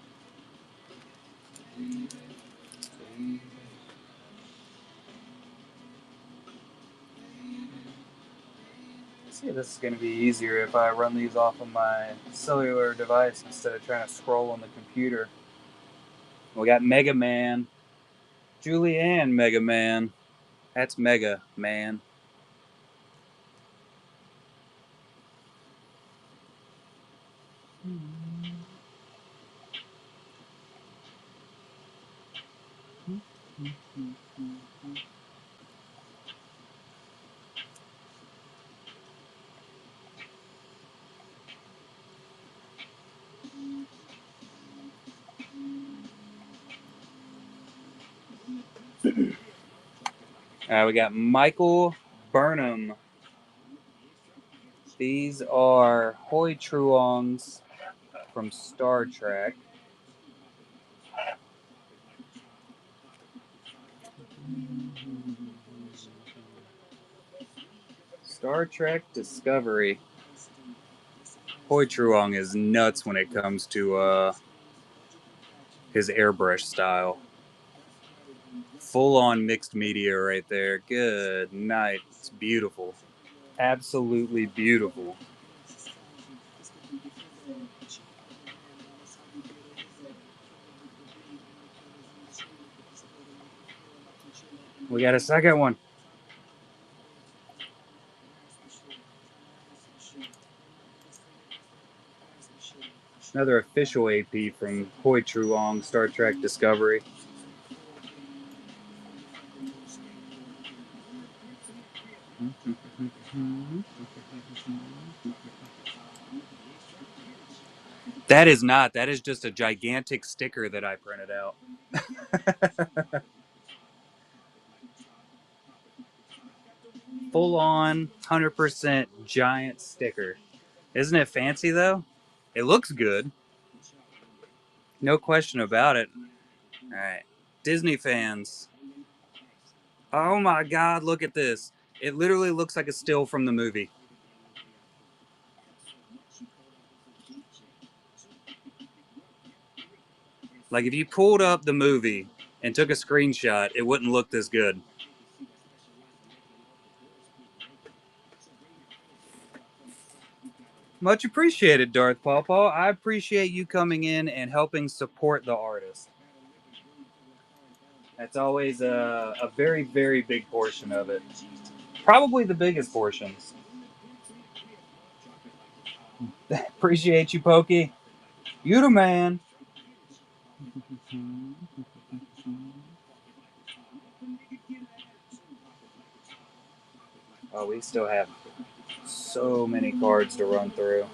See, this is going to be easier if I run these off of my cellular device instead of trying to scroll on the computer. We got Mega Man. Julianne Mega Man. That's Mega Man. We got Michael Burnham. These are Hoi Truongs from Star Trek. Star Trek Discovery. Hoi Truong is nuts when it comes to his airbrush style. Full-on mixed media right there. Good night. It's beautiful. Absolutely beautiful. We got a second one. Another official AP from Hoi Truong, Star Trek Discovery. That is not. That is just a gigantic sticker that I printed out. Full on, 100% giant sticker. Isn't it fancy though? It looks good. No question about it. All right. Disney fans. Oh my God, look at this. It literally looks like a still from the movie. Like if you pulled up the movie and took a screenshot, it wouldn't look this good. Much appreciated, Darth Pawpaw. I appreciate you coming in and helping support the artist. That's always a very, very big portion of it. Probably the biggest portion. Appreciate you, Pokey. You the man. Oh, we still have so many cards to run through.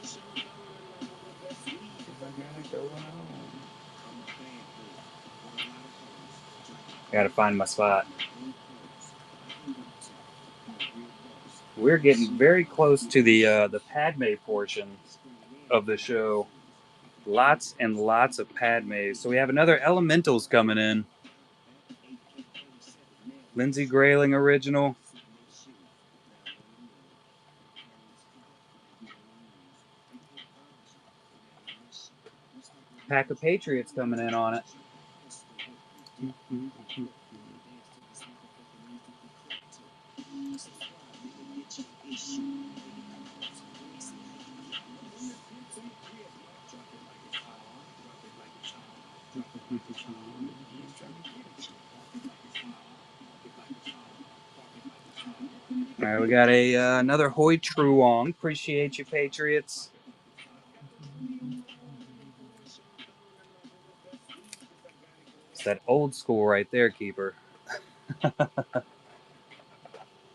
Gotta find my spot. We're getting very close to the Padme portion of the show. Lots and lots of Padmes. So we have another Elementals coming in. Lindsay Grayling original. Pack of Patriots coming in on it. All right, we got another Hoi Truong. Appreciate you, Patriots. It's that old school right there, Keeper. All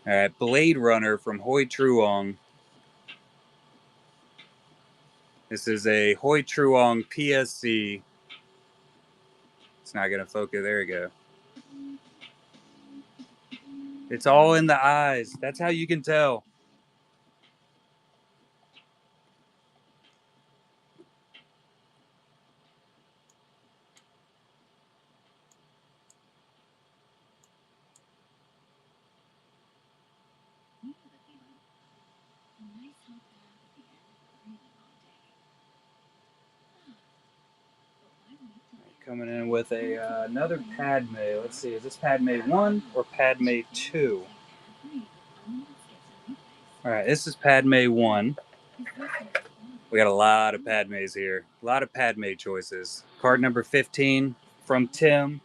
right, Blade Runner from Hoi Truong. This is a Hoi Truong PSC. It's not gonna focus. There we go. It's all in the eyes. That's how you can tell. Coming in with another Padme. Let's see, is this Padme 1 or Padme 2? All right, this is Padme 1. We got a lot of Padmes here. A lot of Padme choices. Card number 15 from Tim.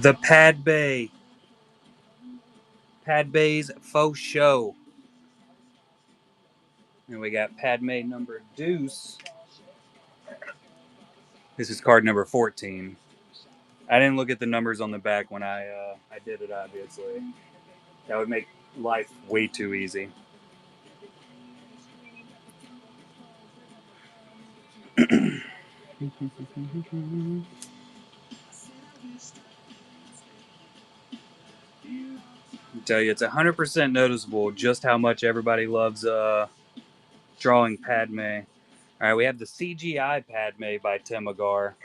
The Padme. Padme's faux show. And we got Padme number Deuce. This is card number 14. I didn't look at the numbers on the back when I did it, obviously. That would make life way too easy. I tell you, it's 100% noticeable just how much everybody loves drawing Padme. All right, we have the CGI Padme by Tim Agar.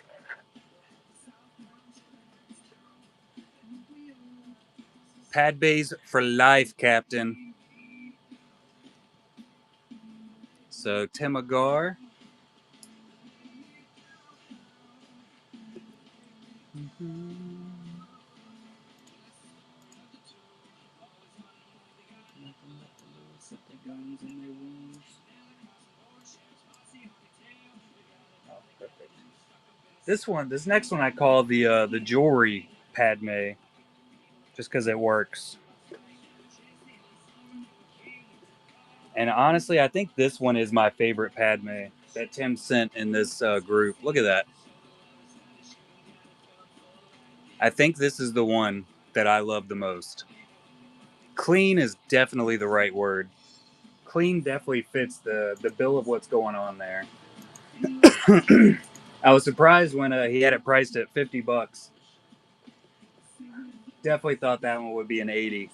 Pad bays for life, Captain. So Tim Agar. Oh, perfect. This next one I call the jewelry Padme, just because it works. And honestly, I think this one is my favorite Padme that Tim sent in this group. Look at that. I think this is the one that I love the most. Clean is definitely the right word. Clean definitely fits the bill of what's going on there. I was surprised when he had it priced at $50. Definitely thought that one would be an 80.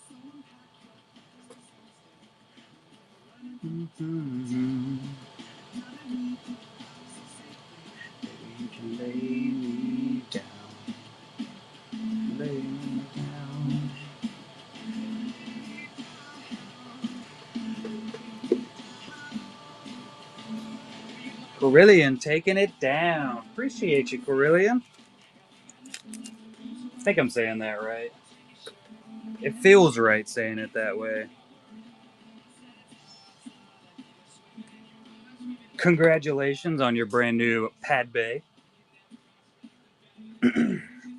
Mm-hmm. You can lay me down. Lay me down. Corillian taking it down. Appreciate you, Corillian. I think I'm saying that right. It feels right saying it that way. Congratulations on your brand new Pad Bay.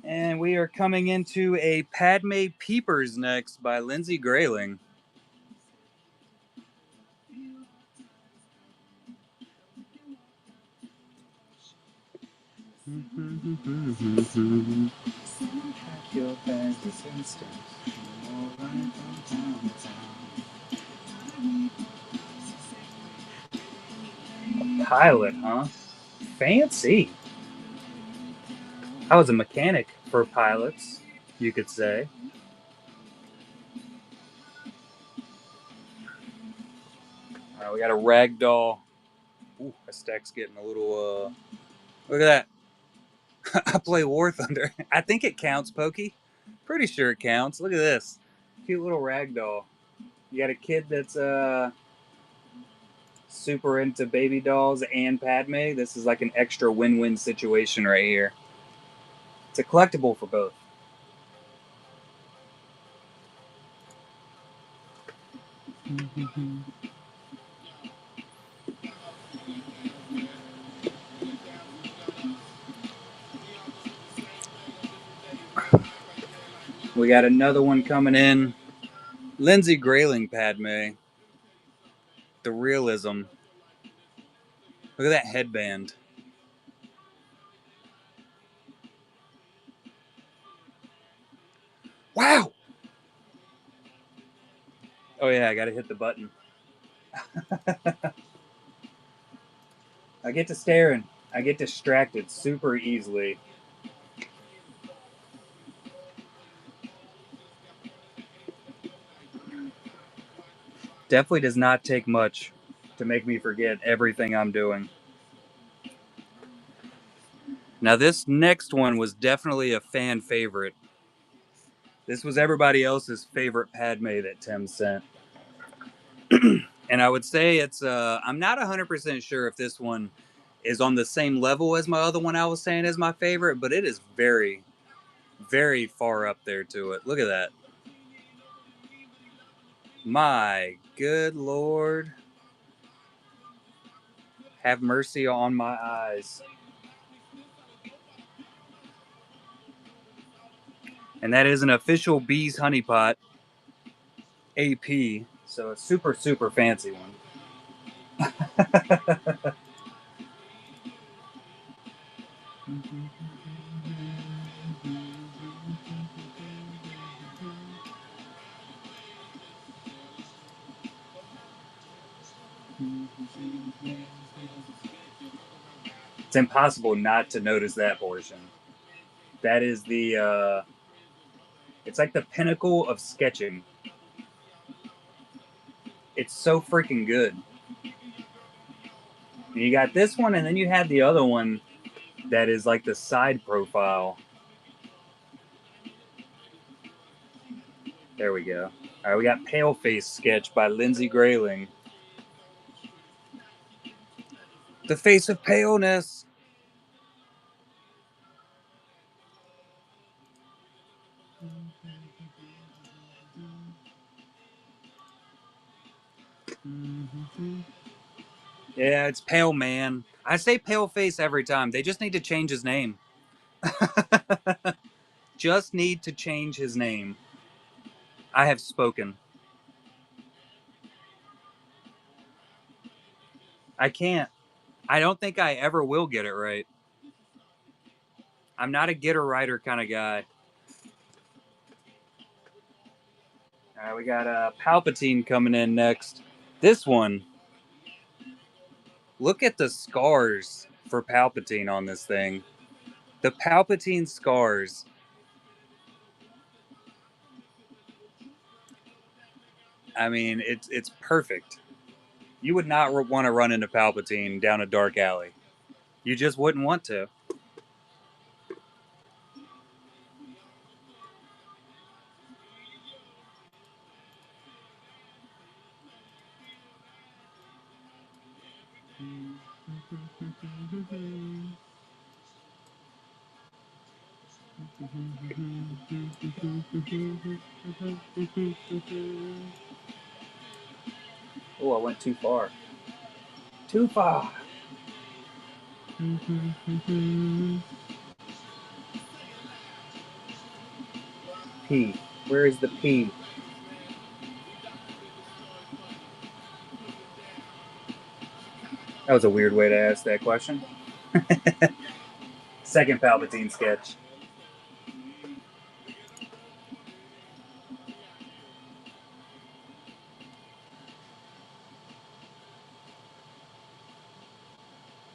And we are coming into a Padme Peepers next by Lindsay Grayling. A pilot, huh? Fancy. I was a mechanic for pilots, you could say. All right, we got a ragdoll. Ooh, my stack's getting a little. Look at that. I play War Thunder. I think it counts, Pokey. Pretty sure it counts. Look at this. Cute little ragdoll. You got a kid that's super into baby dolls and Padme. This is like an extra win-win situation right here. It's a collectible for both. We got another one coming in. Lindsay Grayling Padme. The realism. Look at that headband. Wow! Oh yeah, I gotta hit the button. I get to staring. I get distracted super easily. Definitely does not take much to make me forget everything I'm doing. Now, this next one was definitely a fan favorite. This was everybody else's favorite Padme that Tim sent. And I would say it's, I'm not 100% sure if this one is on the same level as my other one I was saying is my favorite, but it is very, very far up there to it. Look at that. My good Lord. Have mercy on my eyes. And that is an official Bees Honeypot AP. So a super, super fancy one. It's impossible not to notice that portion. That is it's like the pinnacle of sketching. It's so freaking good. You got this one, and then you had the other one that is like the side profile. There we go. All right, we got Paleface sketch by Lindsay Grayling. The face of paleness. Yeah, it's Pale Man. I say Paleface every time. They just need to change his name. Just need to change his name. I have spoken. I can't. I don't think I ever will get it right. I'm not a getter writer kind of guy. All right, we got Palpatine coming in next. This one, look at the scars for Palpatine on this thing. The Palpatine scars. I mean, it's perfect. You would not want to run into Palpatine down a dark alley. You just wouldn't want to. Oh, I went too far. Too far. P. Where is the P? That was a weird way to ask that question. Second Palpatine sketch.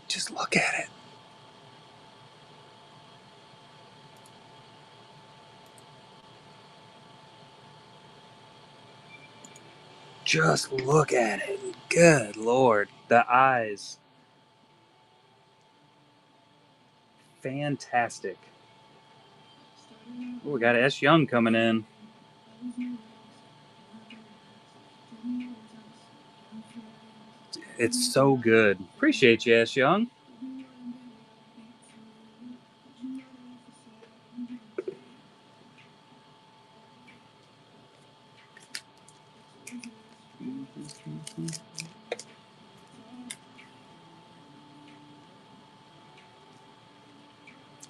Just look at it. Just look at it. Good Lord. The eyes. Fantastic. Ooh, we got S. Young coming in. It's so good. Appreciate you, S. Young.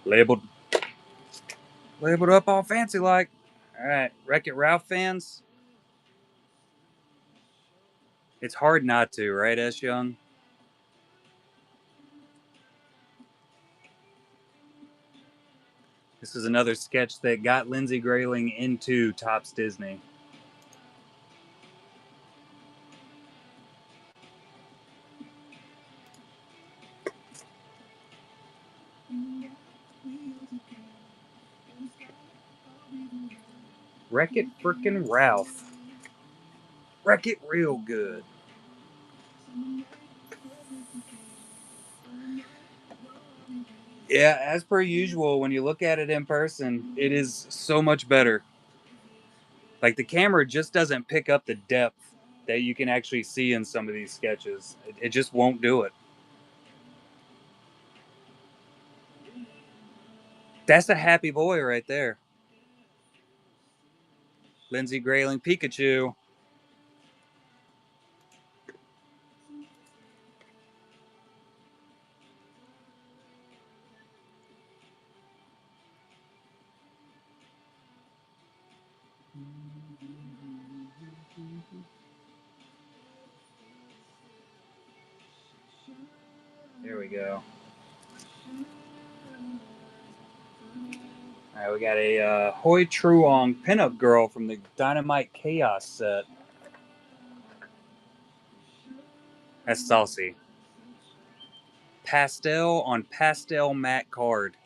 Labeled. Labeled up all fancy like. All right, Wreck-It Ralph fans. It's hard not to, right, S. Young? This is another sketch that got Lindsay Grayling into Topps Disney. Wreck-It frickin' Ralph. Wreck it real good. Yeah, as per usual, when you look at it in person, it is so much better. Like the camera just doesn't pick up the depth that you can actually see in some of these sketches. It just won't do it. That's a happy boy right there. Lindsay Grayling Pikachu. There we go. All right, we got a Hoi Truong pinup girl from the Dynamite Chaos set. That's saucy. Pastel on pastel matte card.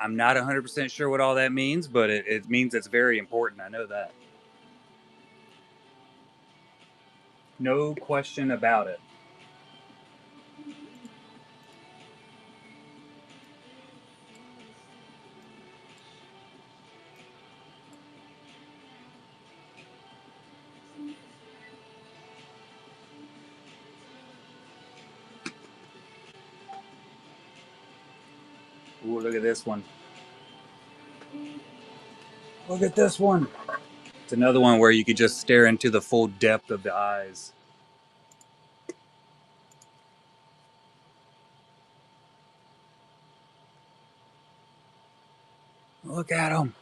I'm not 100% sure what all that means, but it means it's very important. I know that. No question about it. Ooh, look at this one. Look at this one. It's another one where you could just stare into the full depth of the eyes. Look at him.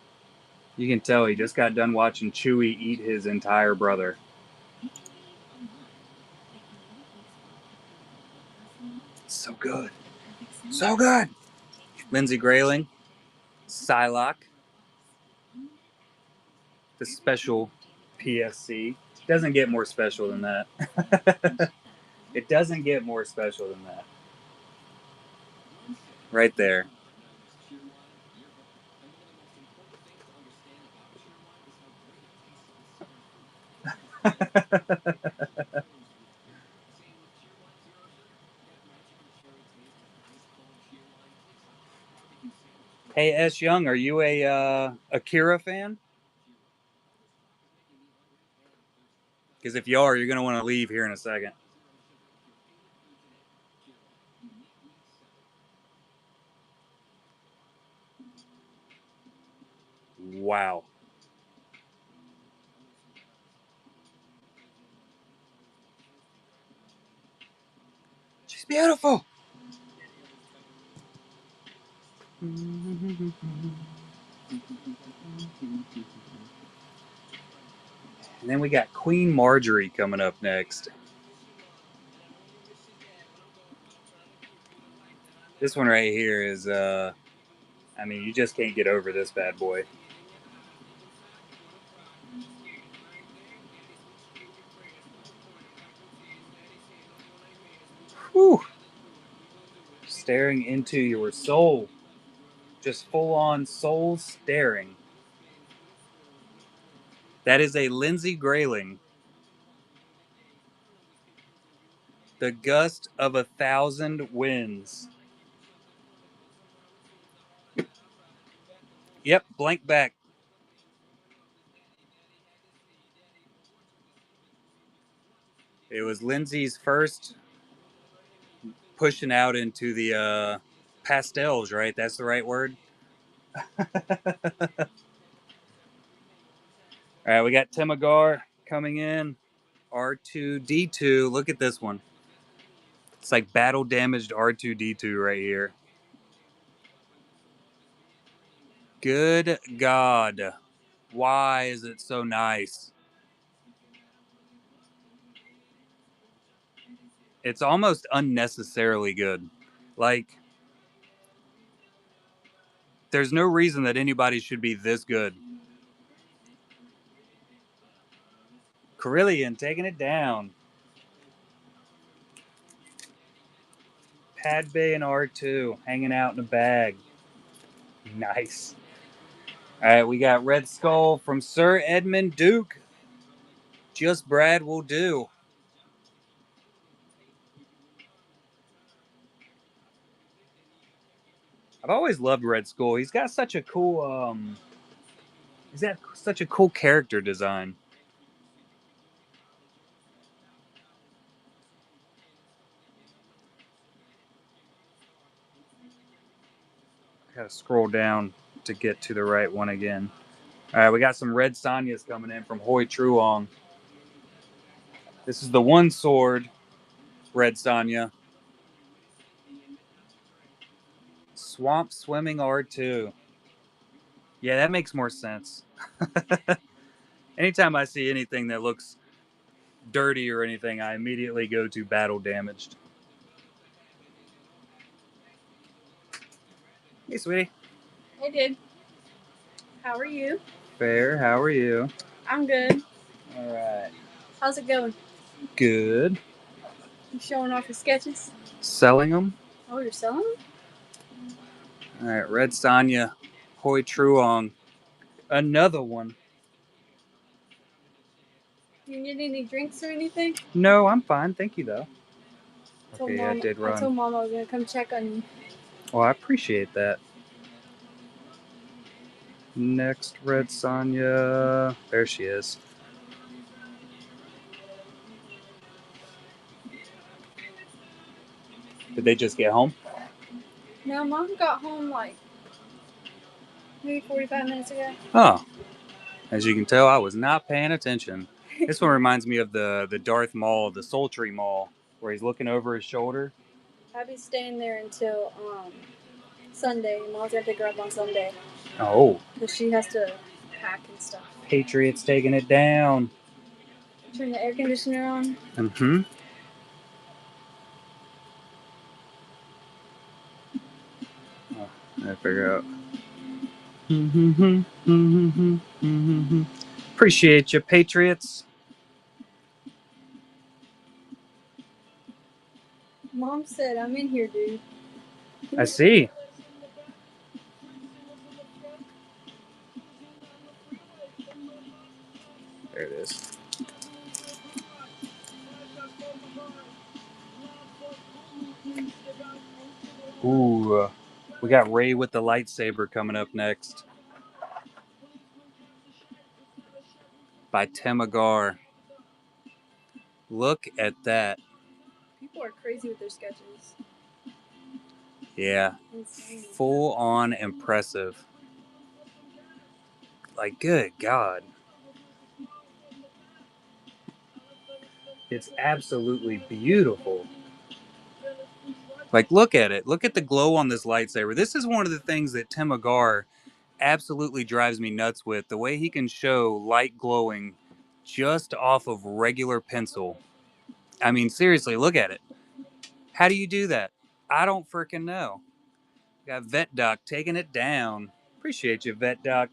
You can tell he just got done watching Chewie eat his entire brother. So good. So good. Lindsay Grayling, Psylocke, the special PSC. Doesn't get more special than that. It doesn't get more special than that. Right there. Hey, S. Young, are you a Akira fan? Because if you are, you're going to want to leave here in a second. Wow. She's beautiful. And then we got Queen Marjorie coming up next. This one right here is, I mean, you just can't get over this bad boy. Whew. Staring into your soul. Just full on soul staring. That is a Lindsay Grayling. The gust of 1,000 winds. Yep, blank back. It was Lindsay's first pushing out into the pastels, right? That's the right word. All right, we got Temagar coming in. R2D2. Look at this one. It's like battle damaged R2D2 right here. Good God. Why is it so nice? It's almost unnecessarily good. Like, there's no reason that anybody should be this good. Carillion taking it down. Pad Bay and R2 hanging out in a bag. Nice. All right, we got Red Skull from Sir Edmund Duke. Just Brad will do. I've always loved Red Skull. He's got such a cool he's got such a cool character design. I gotta scroll down to get to the right one again. All right, we got some Red Sanyas coming in from Hoi Truong. This is the one sword Red Sanya. Swamp Swimming R2. Yeah, that makes more sense. Anytime I see anything that looks dirty or anything, I immediately go to battle damaged. Hey, sweetie. Hey, dude. How are you? Fair. How are you? I'm good. All right. How's it going? Good. You showing off your sketches? Selling them. Oh, you're selling them? All right. Red Sanya, Hoi Truong. Another one. You need any drinks or anything? No, I'm fine. Thank you, though. Okay, I did run. I told Mom I was going to come check on you. Well, I appreciate that. Next, Red Sanya. There she is. Did they just get home? No, Mom got home like maybe 45 minutes ago. Oh, as you can tell, I was not paying attention. This one reminds me of the Darth Maul, the Sultry Maul, where he's looking over his shoulder. I'll be staying there until Sunday. Mom's gonna pick her up on Sunday. Oh. Because she has to pack and stuff. Patriots taking it down. Turn the air conditioner on. Mm-hmm. Oh, I figure out. Appreciate you, Patriots. Mom said, I'm in here, dude. I see. There it is. Ooh, we got Ray with the lightsaber coming up next. By Tim Agar. Look at that. People are crazy with their sketches. Yeah. Insane. Full on impressive. Like, good God. It's absolutely beautiful. Like, look at it. Look at the glow on this lightsaber. This is one of the things that Tim Agar absolutely drives me nuts with. The way he can show light glowing just off of regular pencil. I mean, seriously, look at it. How do you do that? I don't freaking know. Got Vet Doc taking it down. Appreciate you, Vet Doc.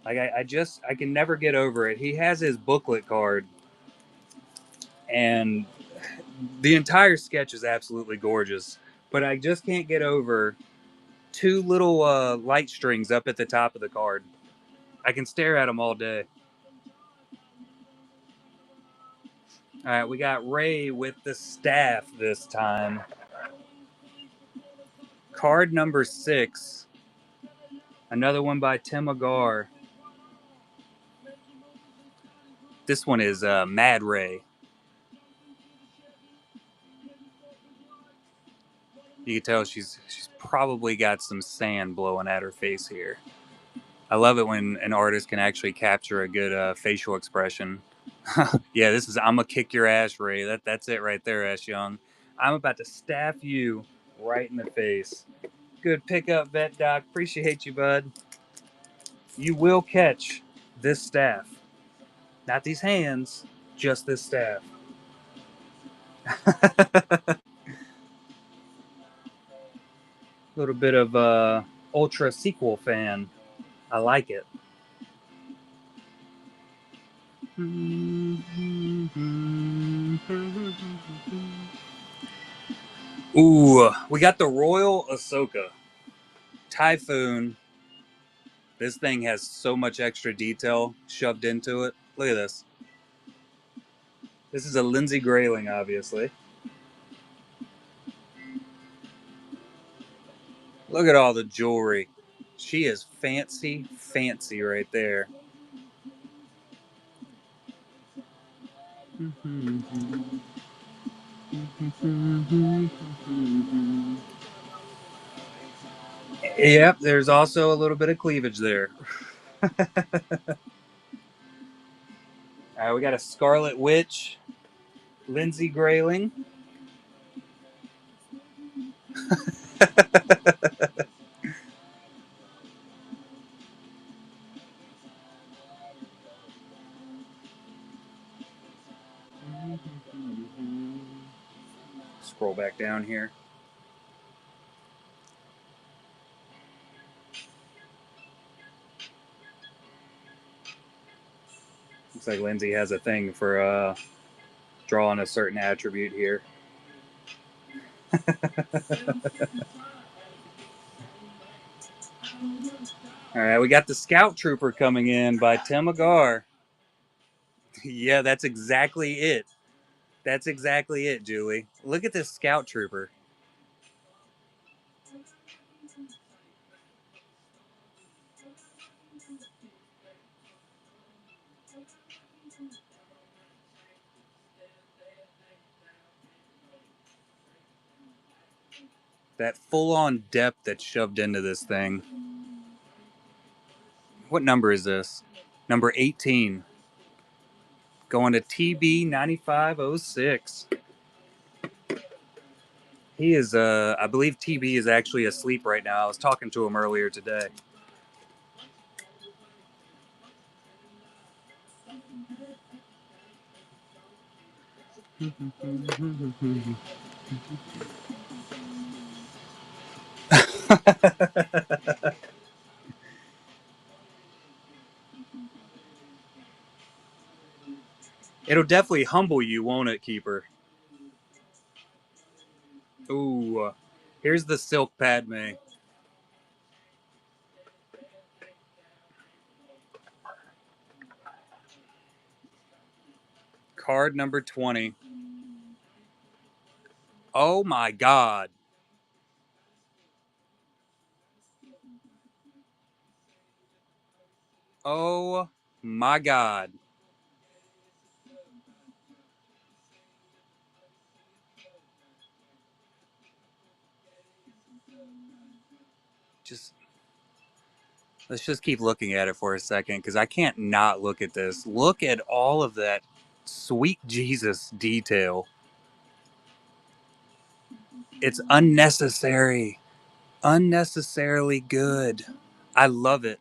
Like, I can never get over it. He has his booklet card, and the entire sketch is absolutely gorgeous. But I just can't get over two little light strings up at the top of the card. I can stare at them all day. All right, we got Ray with the staff this time. Card number 6. Another one by Tim Agar. This one is Mad Ray. You can tell she's probably got some sand blowing at her face here. I love it when an artist can actually capture a good facial expression. Yeah, this is I'm gonna kick your ass, Ray. That's it right there, Ash Young. I'm about to staff you right in the face. Good pickup, Vet Doc. Appreciate you, bud. You will catch this staff. Not these hands, just this staff. A little bit of Ultra sequel fan. I like it. Ooh, we got the Royal Ahsoka. Typhoon. This thing has so much extra detail shoved into it. Look at this. This is a Lindsay Grayling, obviously. Look at all the jewelry. She is fancy, fancy right there. Yep, there's also a little bit of cleavage there. All right, we got a Scarlet Witch, Lindsay Grayling. Scroll back down here. Looks like Lindsay has a thing for drawing a certain attribute here. All right, we got the Scout Trooper coming in by Tim Agar. Yeah, that's exactly it. That's exactly it, Julie. Look at this Scout Trooper. That full-on depth that's shoved into this thing. What number is this? Number 18. Going to TB 9506. He is, I believe TB is actually asleep right now. I was talking to him earlier today. It'll definitely humble you, won't it, Keeper? Ooh, here's the Silk Padme. Card number 20. Oh my god. Oh my god. Just let's just keep looking at it for a second because I can't not look at this. Look at all of that sweet Jesus detail. It's unnecessary. Unnecessarily good. I love it.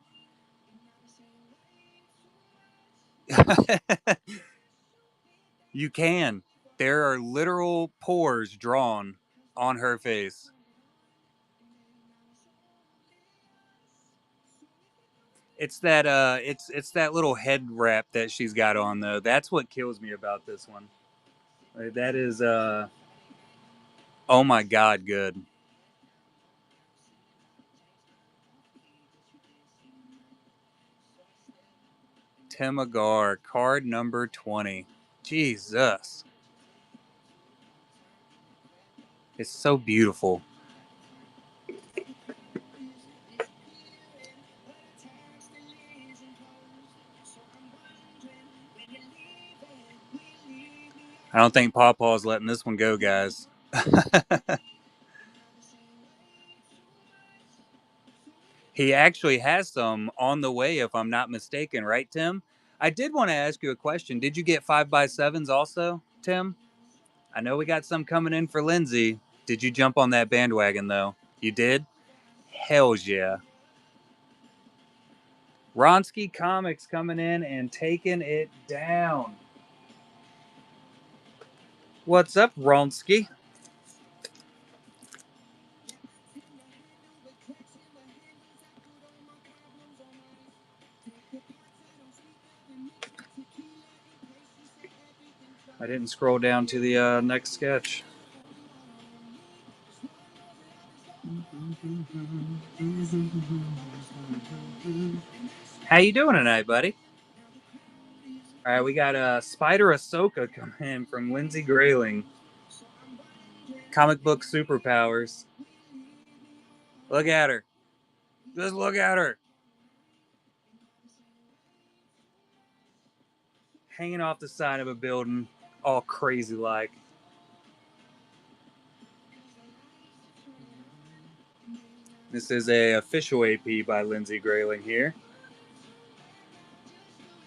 You can. There are literal pores drawn on her face. It's that it's that little head wrap that she's got on though. That's what kills me about this one. That is oh my god, good. Temagar, card number 20. Jesus. It's so beautiful. I don't think Pawpaw's letting this one go, guys. He actually has some on the way, if I'm not mistaken, right, Tim? I did want to ask you a question. Did you get 5x7s also, Tim? I know we got some coming in for Lindsay. Did you jump on that bandwagon, though? You did? Hells yeah. Ronsky Comics coming in and taking it down. What's up, Ronsky? I didn't scroll down to the next sketch. How you doing tonight, buddy? All right, we got Spider Ahsoka coming in from Lindsay Grayling. Comic book superpowers. Look at her. Just look at her. Hanging off the side of a building, all crazy like. This is a official AP by Lindsay Grayling here.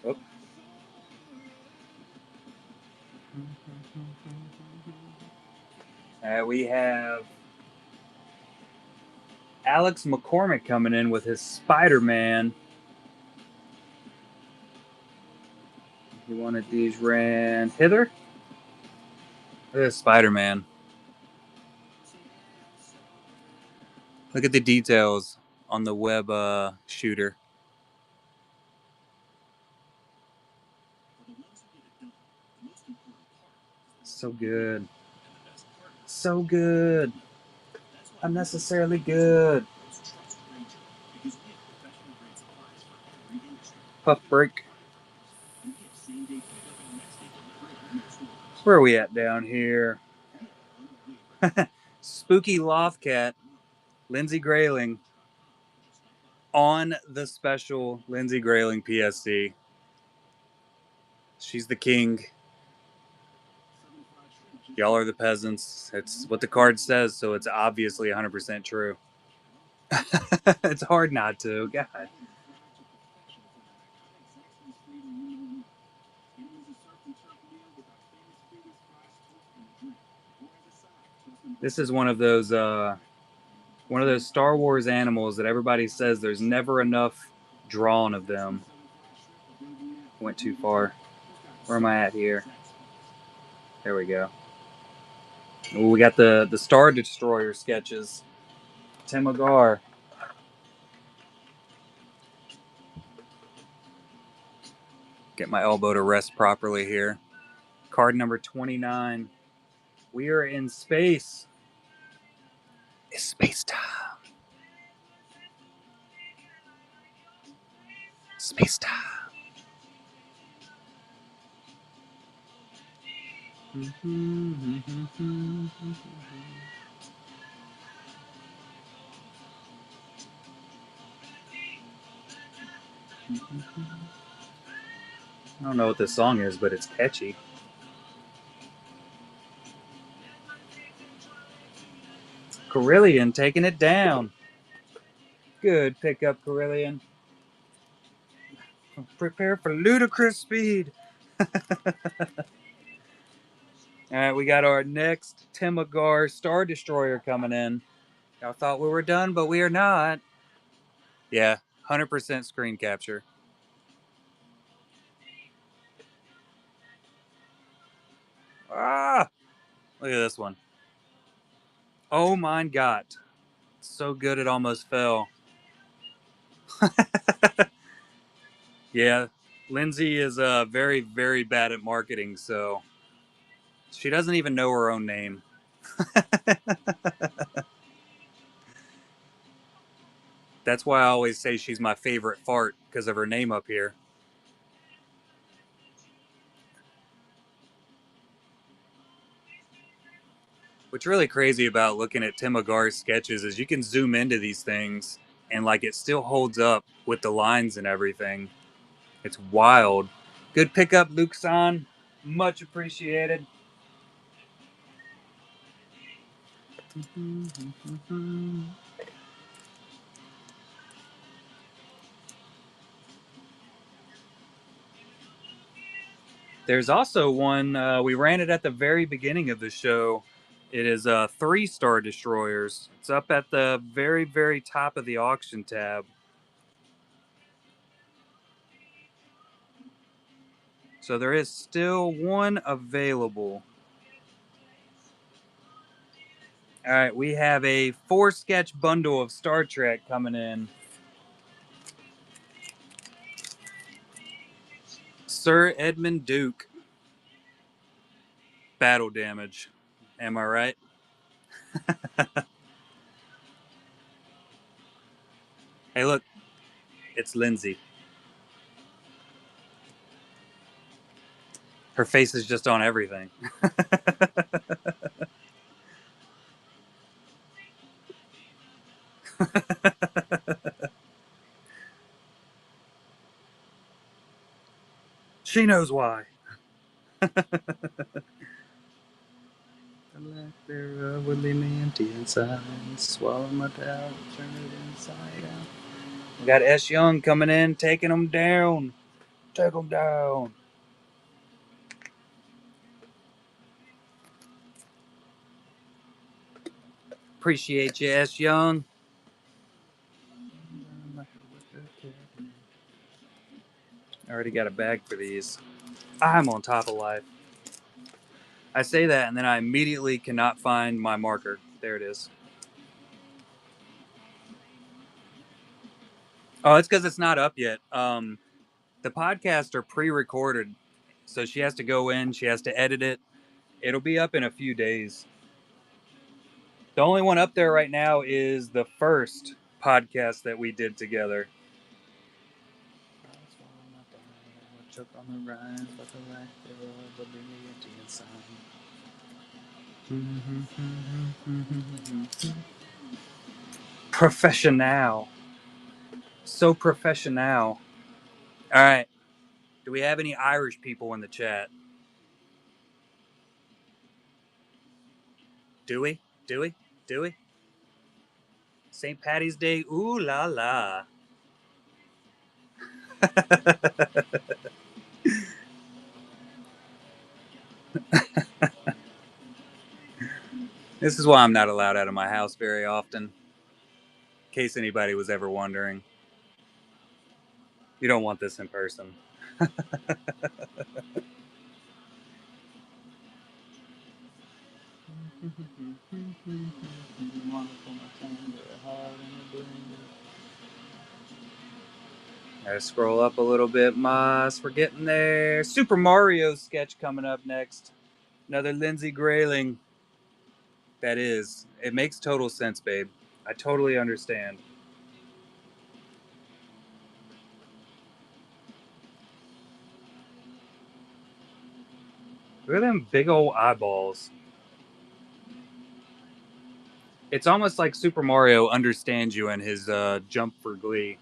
Oh. We have Alex McCormick coming in with his Spider-Man. He wanted these ran hither. Look at Spider-Man. Look at the details on the web shooter. So good. So good. Unnecessarily good. Puff break. Where are we at down here? Spooky Loft Cat, Lindsay Grayling, on the special Lindsay Grayling PSC. She's the king. Y'all are the peasants. It's what the card says, so it's obviously 100% true. It's hard not to. God. This is one of those Star Wars animals that everybody says there's never enough drawn of them. Went too far. Where am I at here? There we go. Ooh, we got the Star Destroyer sketches. Tim Agar. Get my elbow to rest properly here. Card number 29. We are in space. It's space time. Space time. I don't know what this song is, but it's catchy. Carillion taking it down. Good pickup, Carillion. Prepare for ludicrous speed. All right, we got our next Tim Agar Star Destroyer coming in. Y'all thought we were done, but we are not. Yeah, 100% screen capture. Ah! Look at this one. Oh my god. So good it almost fell. Yeah, Lindsay is very, very bad at marketing, so she doesn't even know her own name. That's why I always say she's my favorite fart, because of her name up here. What's really crazy about looking at Tim Agar's sketches is you can zoom into these things and like it still holds up with the lines and everything. It's wild. Good pickup, Luke-san. Much appreciated. There's also one, we ran it at the very beginning of the show. It is 3-star destroyers. It's up at the very, very top of the auction tab. So there is still one available. All right, we have a 4-sketch bundle of Star Trek coming in. Sir Edmund Duke. Battle damage. Am I right? Hey, look, it's Lindsay. Her face is just on everything. She knows why. The lack thereof would leave me empty inside. Swallow my doubt, turn it inside out. We got S. Young coming in, taking them down. Take them down. Appreciate you, S. Young. I already got a bag for these. I'm on top of life. I say that and then I immediately cannot find my marker. There it is. Oh, it's because it's not up yet. The podcasts are pre-recorded, so she has to go in. She has to edit it. It'll be up in a few days. The only one up there right now is the first podcast that we did together. Professional. So professional. All right. Do we have any Irish people in the chat? Do we? Do we? Do we? St. Patty's Day, ooh la la. This is why I'm not allowed out of my house very often. In case anybody was ever wondering. You don't want this in person. Gotta scroll up a little bit, Moss. We're getting there. Super Mario sketch coming up next. Another Lindsay Grayling. That is. It makes total sense, babe. I totally understand. Look at them big old eyeballs. It's almost like Super Mario understands you in his jump for glee.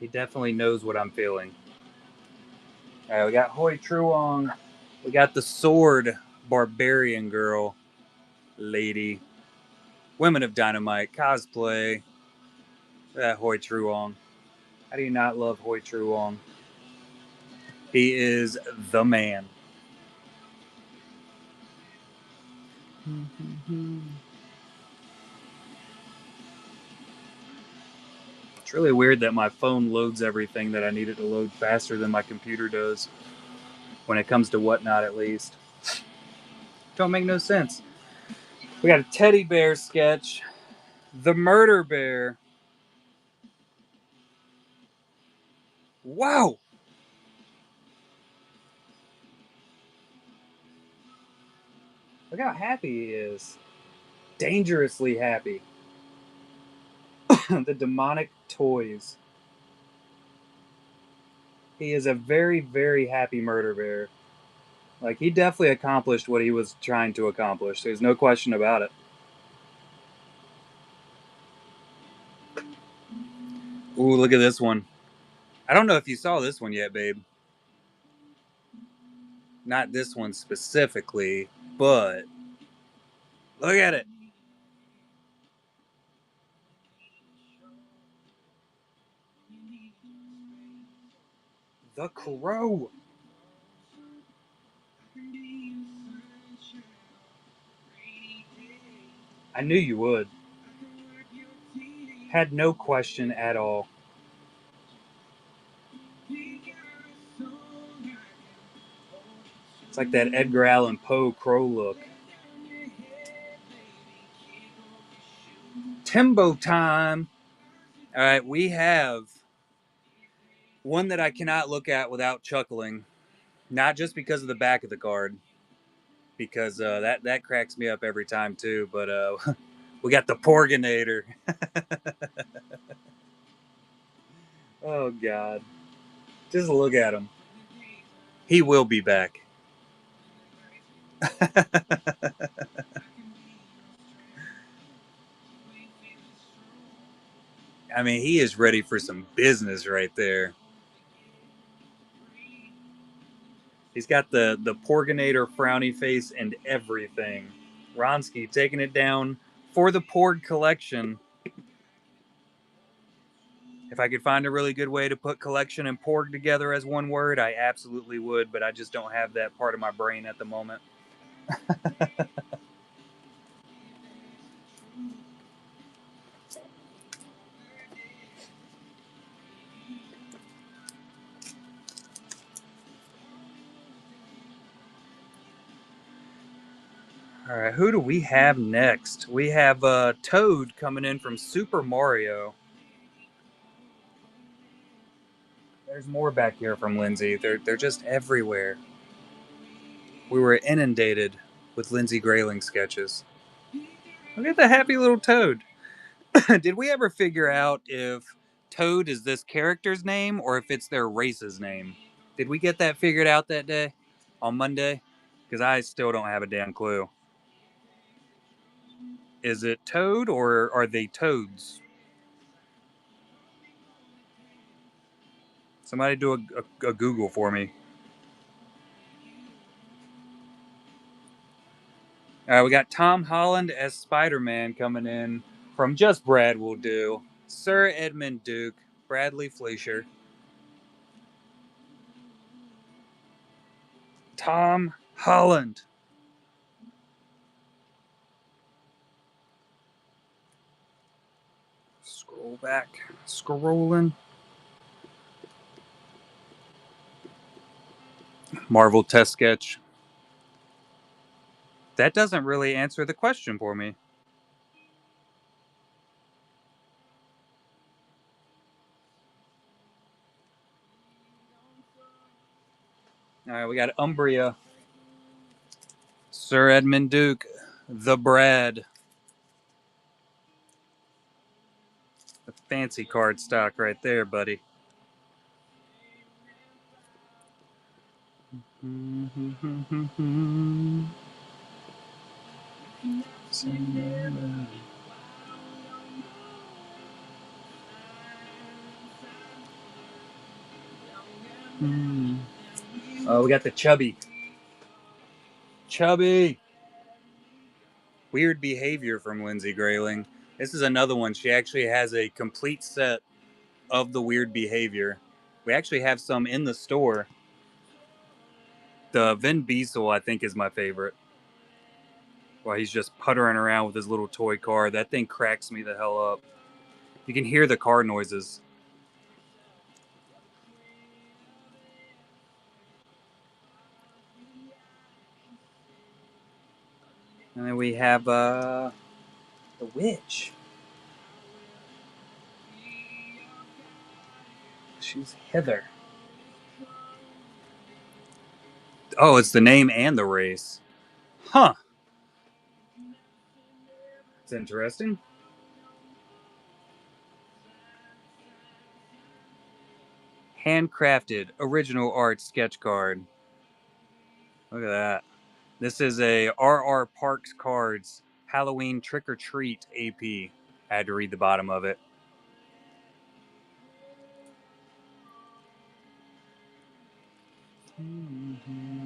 He definitely knows what I'm feeling. All right, we got Hoi Truong. We got the sword barbarian girl, lady. Women of Dynamite cosplay. That Hoi Truong. How do you not love Hoi Truong? He is the man. It's really weird that my phone loads everything that I need it to load faster than my computer does. When it comes to Whatnot, at least. Don't make no sense. We got a teddy bear sketch. The murder bear. Wow! Look how happy he is. Dangerously happy. The demonic toys. He is a very, very happy murder bear. Like, he definitely accomplished what he was trying to accomplish. There's no question about it. Ooh, look at this one. I don't know if you saw this one yet, babe. Not this one specifically, but look at it. The Crow. I knew you would. Had no question at all. It's like that Edgar Allan Poe crow look. Timbo time. All right, we have one that I cannot look at without chuckling. Not just because of the back of the card, because that cracks me up every time too. But we got the Porginator. Oh God, just look at him. He will be back. I mean, he is ready for some business right there. He's got the Porginator frowny face and everything. Ronsky taking it down for the Porg collection. If I could find a really good way to put collection and Porg together as one word, I absolutely would, but I just don't have that part of my brain at the moment. All right, who do we have next? We have Toad coming in from Super Mario. There's more back here from Lindsay. They're just everywhere. We were inundated with Lindsay Grayling sketches. Look at the happy little Toad. Did we ever figure out if Toad is this character's name or if it's their race's name? Did we get that figured out that day on Monday? Because I still don't have a damn clue. Is it Toad or are they Toads? Somebody do a Google for me. We got Tom Holland as Spider-Man coming in from Just Brad Will Do. Sir Edmund Duke, Bradley Fleischer. Tom Holland. Scroll back. Scrolling. Marvel test sketch. That doesn't really answer the question for me. All right, we got Umbria. Sir Edmund Duke. The Brad. The fancy card stock right there, buddy. Oh, we got the Chubby. Chubby. Weird Behavior from Lindsay Grayling. This is another one. She actually has a complete set of the Weird Behavior. We actually have some in the store. The Vin Diesel, I think, is my favorite. While he's just puttering around with his little toy car. That thing cracks me the hell up. You can hear the car noises. And then we have the witch. She's Heather. Oh, it's the name and the race. Huh. It's interesting. Handcrafted original art sketch card. Look at that. This is a RR Parks Cards Halloween Trick or Treat AP. I had to read the bottom of it.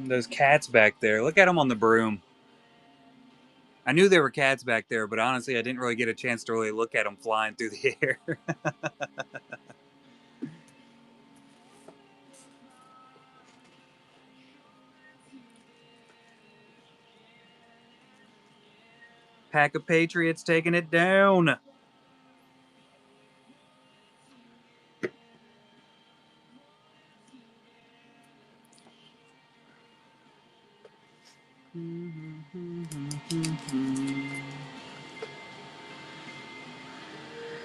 Those cats back there. Look at them on the broom. I knew there were cats back there, but honestly, I didn't really get a chance to really look at them flying through the air. Pack of Patriots taking it down.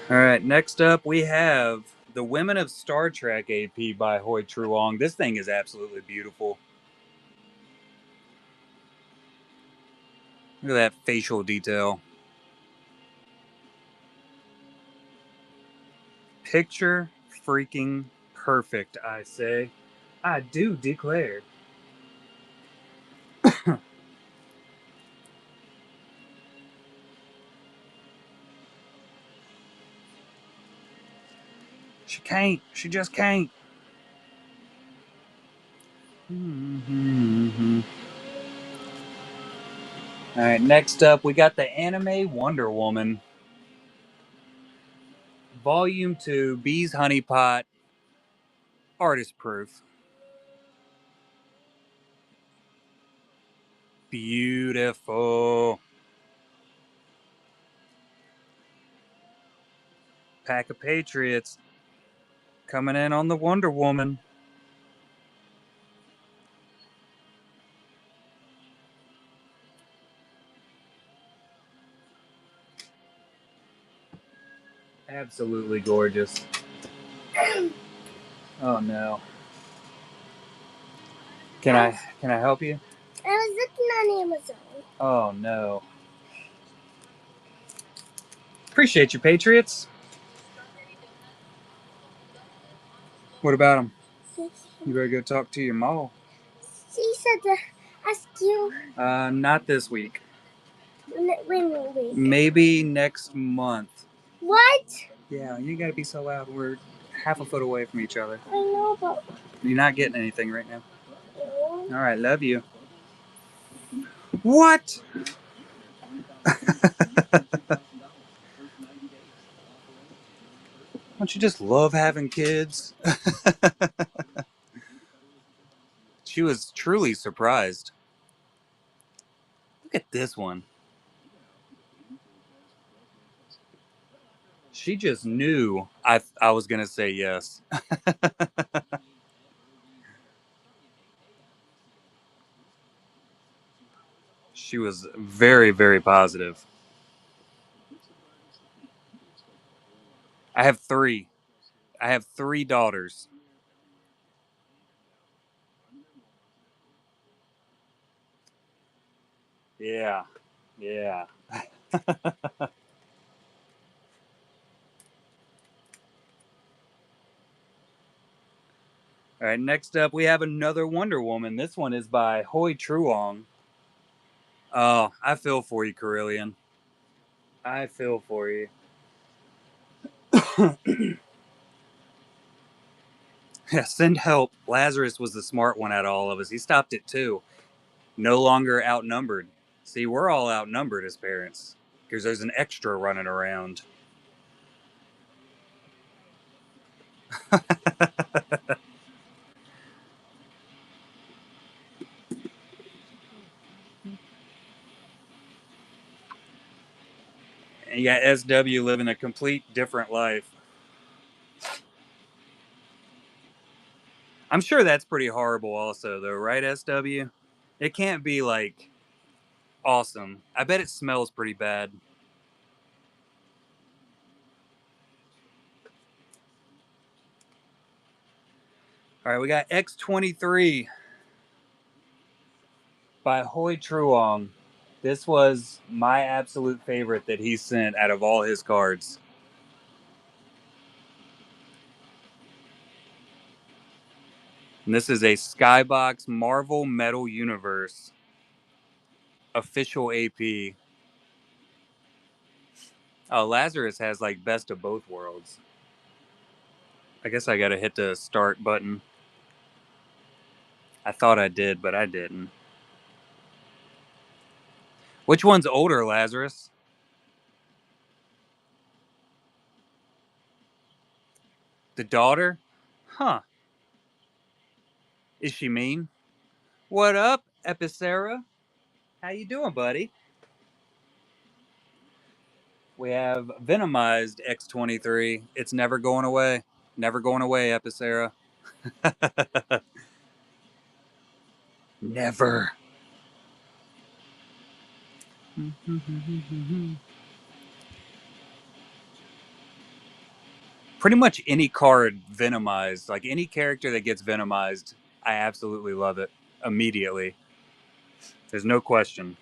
All right, next up we have the Women of Star Trek AP by Hoi Truong. This thing is absolutely beautiful. Look at that facial detail. Picture freaking perfect, I say. I do declare. She can't. She just can't. All right, next up, we got the anime Wonder Woman. Volume 2, Bee's Honeypot. Artist proof. Beautiful. Pack of Patriots coming in on the Wonder Woman. Absolutely gorgeous. Oh no. Can I help you? I was looking on Amazon. Oh no. Appreciate you, Patriots. What about them? You better go talk to your mom. She said to ask you. Not this week. When week? Maybe next month. What? Yeah, you gotta be so loud. We're half a foot away from each other. I know, but You're not getting anything right now. no. All right, love you. What? Don't you just love having kids? She was truly surprised. Look at this one. She just knew I was gonna say yes. She was very, very positive. I have three. I have three daughters. Yeah. Yeah. All right, next up we have another Wonder Woman. This one is by Hoi Truong. Oh, I feel for you, Carillion. I feel for you. Yeah, send help. Lazarus was the smart one out of all of us. He stopped it too. No longer outnumbered. See, we're all outnumbered as parents because there's an extra running around. And you got SW living a complete different life. I'm sure that's pretty horrible, also, though, right, SW? It can't be like awesome. I bet it smells pretty bad. All right, we got X23 by Hoi Truong. This was my absolute favorite that he sent out of all his cards. And this is a Skybox Marvel Metal Universe official AP. Oh, Lazarus has like best of both worlds. I guess I gotta hit the start button. I thought I did, but I didn't. Which one's older, Lazarus? The daughter? Huh. Is she mean? What up, Epicera? How you doing, buddy? We have Venomized X23. It's never going away. Never going away, Epicera. Never. Pretty much any card Venomized, like any character that gets Venomized, I absolutely love it immediately. There's no question.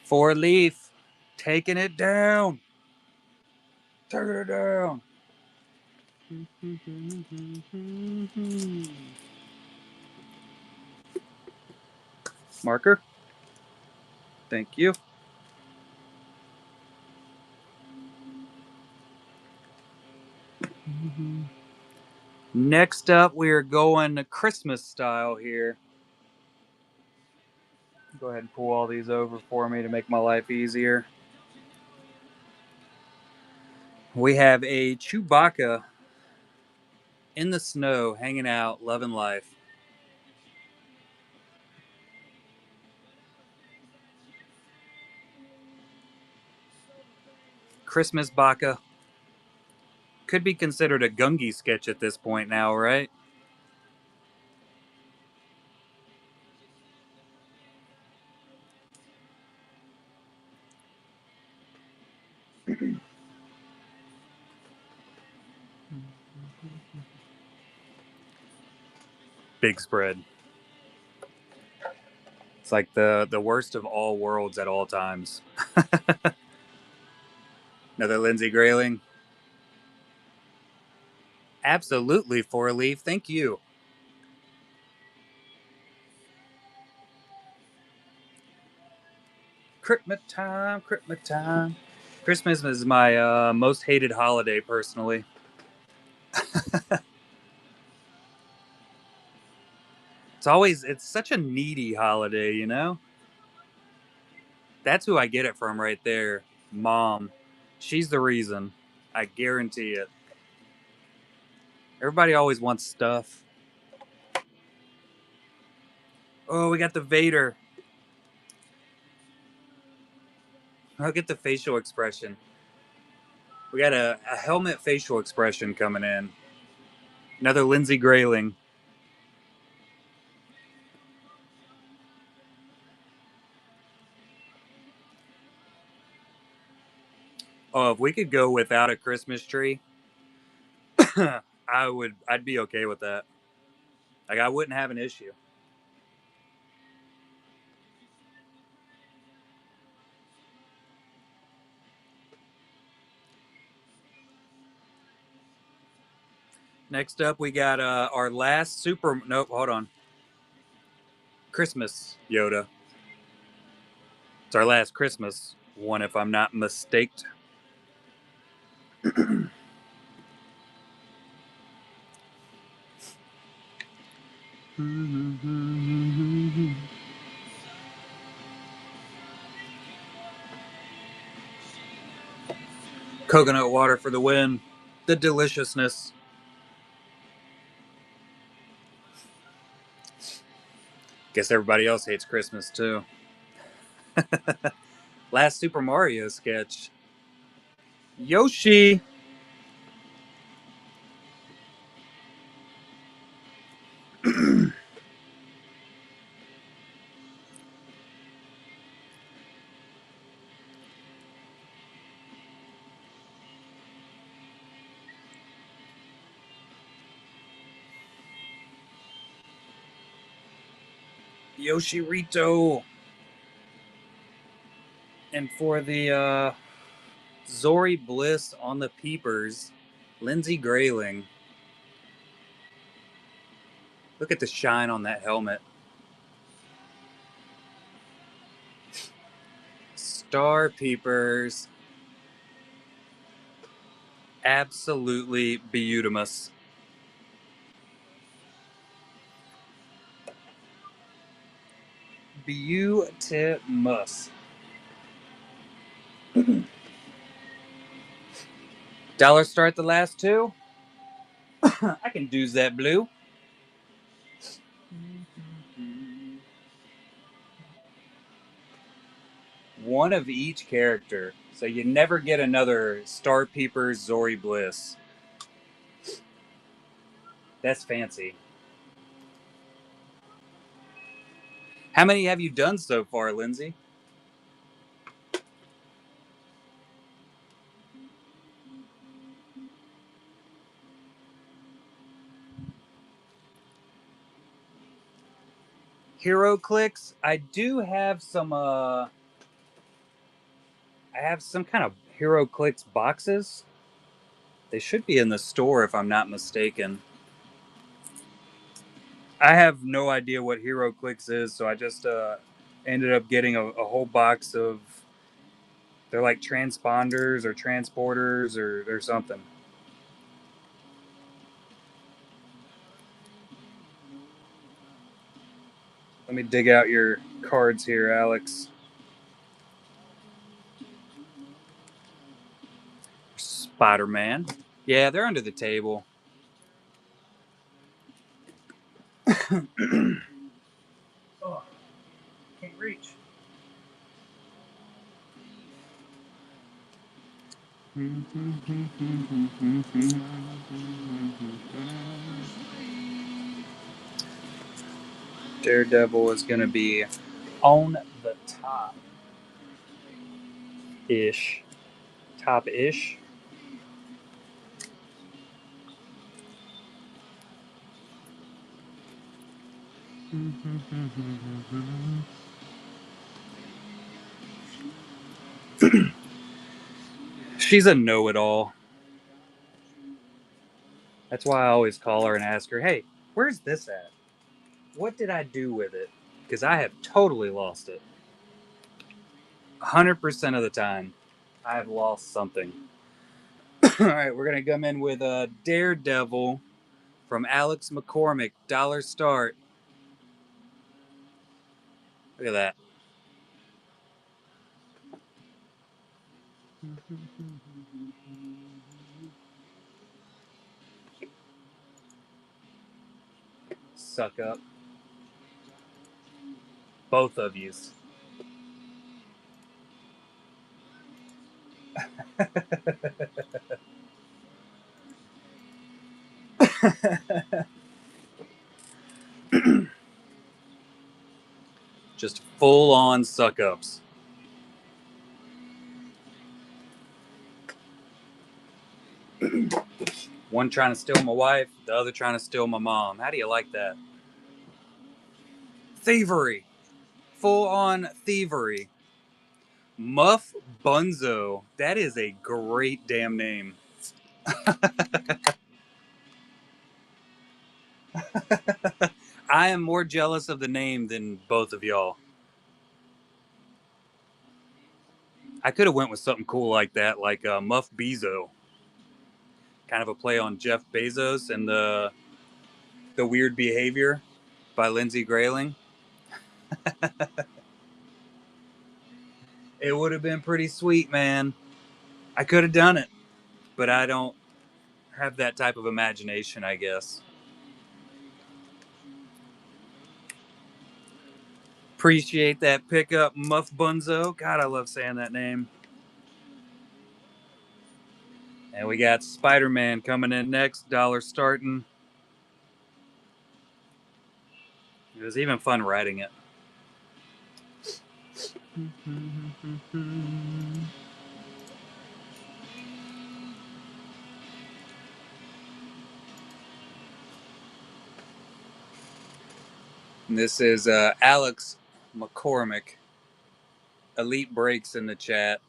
Four Leaf, taking it down. Taking it down. Marker. Thank you. Next up, we are going Christmas style here. Go ahead and pull all these over for me to make my life easier. We have a Chewbacca in the snow, hanging out, loving life. Christmas Baka. Could be considered a Gungi sketch at this point now, right? Big spread. It's like the worst of all worlds at all times. Another Lindsay Grayling. Absolutely, Four Leaf. Thank you. Christmas time, Christmas time. Christmas is my most hated holiday, personally. It's such a needy holiday, you know? That's who I get it from right there. Mom. She's the reason. I guarantee it. Everybody always wants stuff. Oh, we got the Vader. Look at the facial expression. We got a helmet facial expression coming in. Another Lindsay Grayling. Oh, if we could go without a Christmas tree, I'd be okay with that. Like, I wouldn't have an issue. Next up, we got our last super. Nope, hold on. Christmas Yoda. It's our last Christmas one, if I'm not mistaken. Coconut water for the win. The deliciousness. Guess everybody else hates Christmas too. Last Super Mario sketch. Yoshi. Yoshi Rito. And for the Zori Bliss on the peepers, Lindsay Grayling. Look at the shine on that helmet. Star peepers. Absolutely beautimous. Beautimous. Dollar start the last two. I can do that blue. One of each character. So you never get another Star Peepers Zori Bliss. That's fancy. How many have you done so far, Lindsay? Hero clicks. I do have some I have some kind of Hero Clicks boxes. They should be in the store if I'm not mistaken. I have no idea what Hero Clicks is, so I just ended up getting a whole box of. They're like transponders or transporters or something. Let me dig out your cards here, Alex. Spider-Man. Yeah, they're under the table. Oh, can't reach. Daredevil is going to be on the top ish. Top ish. She's a know it all. That's why I always call her and ask her, hey, where's this at? What did I do with it? Because I have totally lost it. 100% of the time, I've lost something. All right, we're gonna come in with a Daredevil from Alex McCormick, dollar start. Look at that. Suck up. Both of yous. Just full on suck ups. One trying to steal my wife, the other trying to steal my mom. How do you like that? Thievery. Full on thievery. Muff Bunzo. That is a great damn name. I am more jealous of the name than both of y'all. I could have went with something cool like that, like Muff Bezo. Kind of a play on Jeff Bezos and the Weird Behavior by Lindsay Grayling. It would have been pretty sweet, man. I could have done it, but I don't have that type of imagination, I guess. Appreciate that pickup, Muff Bunzo. God, I love saying that name. And we got Spider-Man coming in next, dollar starting. It was even fun writing it. And this is Alex McCormick. Elite Breaks in the chat.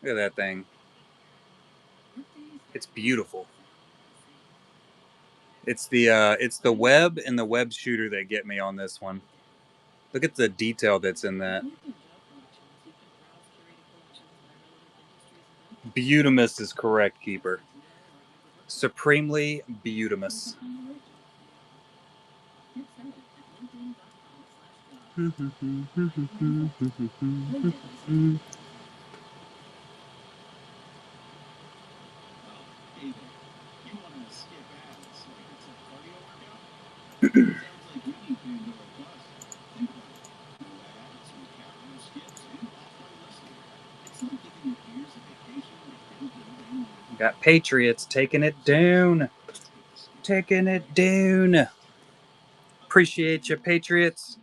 Look at that thing. It's beautiful. It's the web and the web shooter that get me on this one. Look at the detail that's in that. Beautimus is correct, Keeper. Supremely beautimus. Got Patriots taking it down. Taking it down. Appreciate you, Patriots.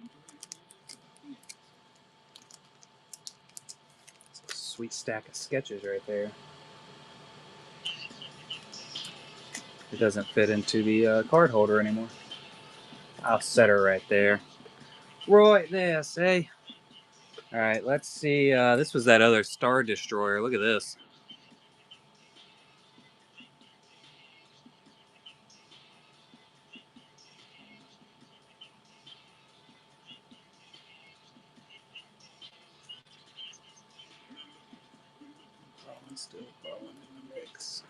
Sweet stack of sketches right there. It doesn't fit into the card holder anymore. I'll set her right there. Right there, see? All right, let's see. This was that other Star Destroyer. Look at this. Still falling in the mix.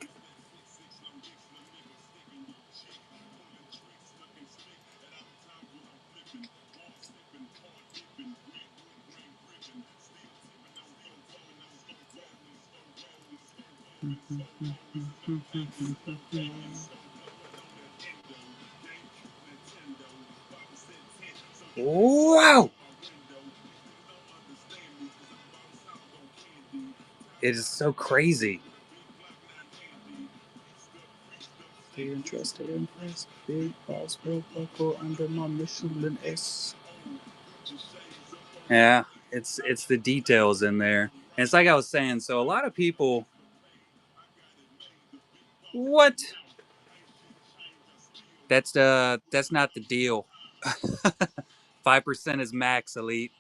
Wow! It is so crazy. Stay interested in first big balls will buckle under my Michelin S. Yeah, it's the details in there. And it's like I was saying, so a lot of people what? That's not the deal. 5% is max, Elite.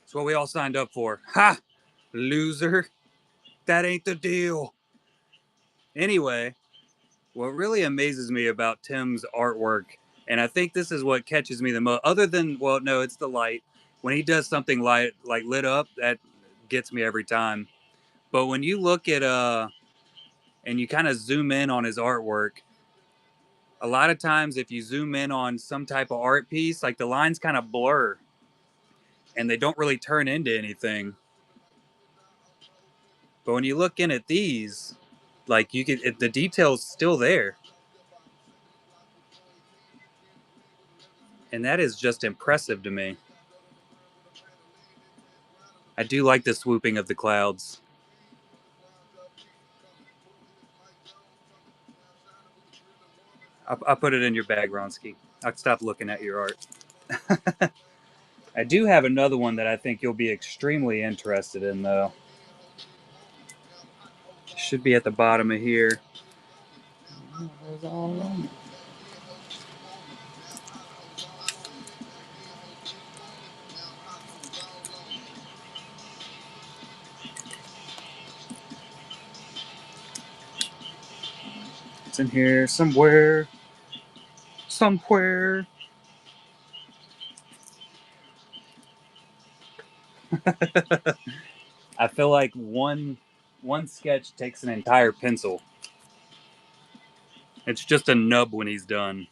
It's what we all signed up for. Ha! Loser. That ain't the deal. Anyway, what really amazes me about Tim's artwork And I think this is what catches me the most. Other than, well, no, it's the light. When he does something light, like lit up, that gets me every time. But when you look at and you kind of zoom in on his artwork, a lot of times if you zoom in on some type of art piece, like the lines kind of blur and they don't really turn into anything. But when you look in at these, like you could, the detail's still there. And that is just impressive to me. I do like the swooping of the clouds. I'll put it in your bag, Ronsky. I'll stop looking at your art. I do have another one that I think you'll be extremely interested in, though. Should be at the bottom of here. It's in here somewhere. Somewhere. I feel like one sketch takes an entire pencil. It's just a nub when he's done.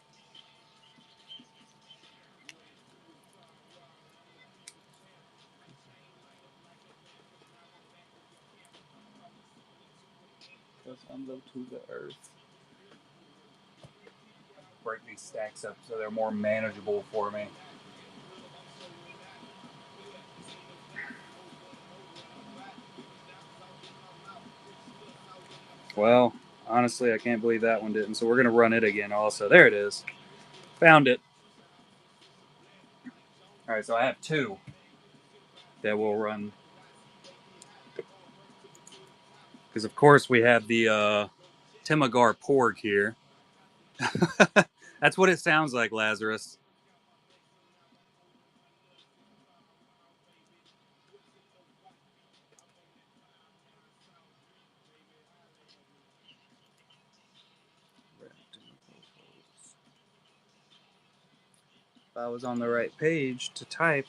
I'm low to the earth. Break these stacks up so they're more manageable for me. Well, honestly, I can't believe that one didn't. So we're gonna run it again. Also, there it is. Found it. All right, so I have two that will run because, of course, we have the Timigar porg here. That's what it sounds like, Lazarus. If I was on the right page to type.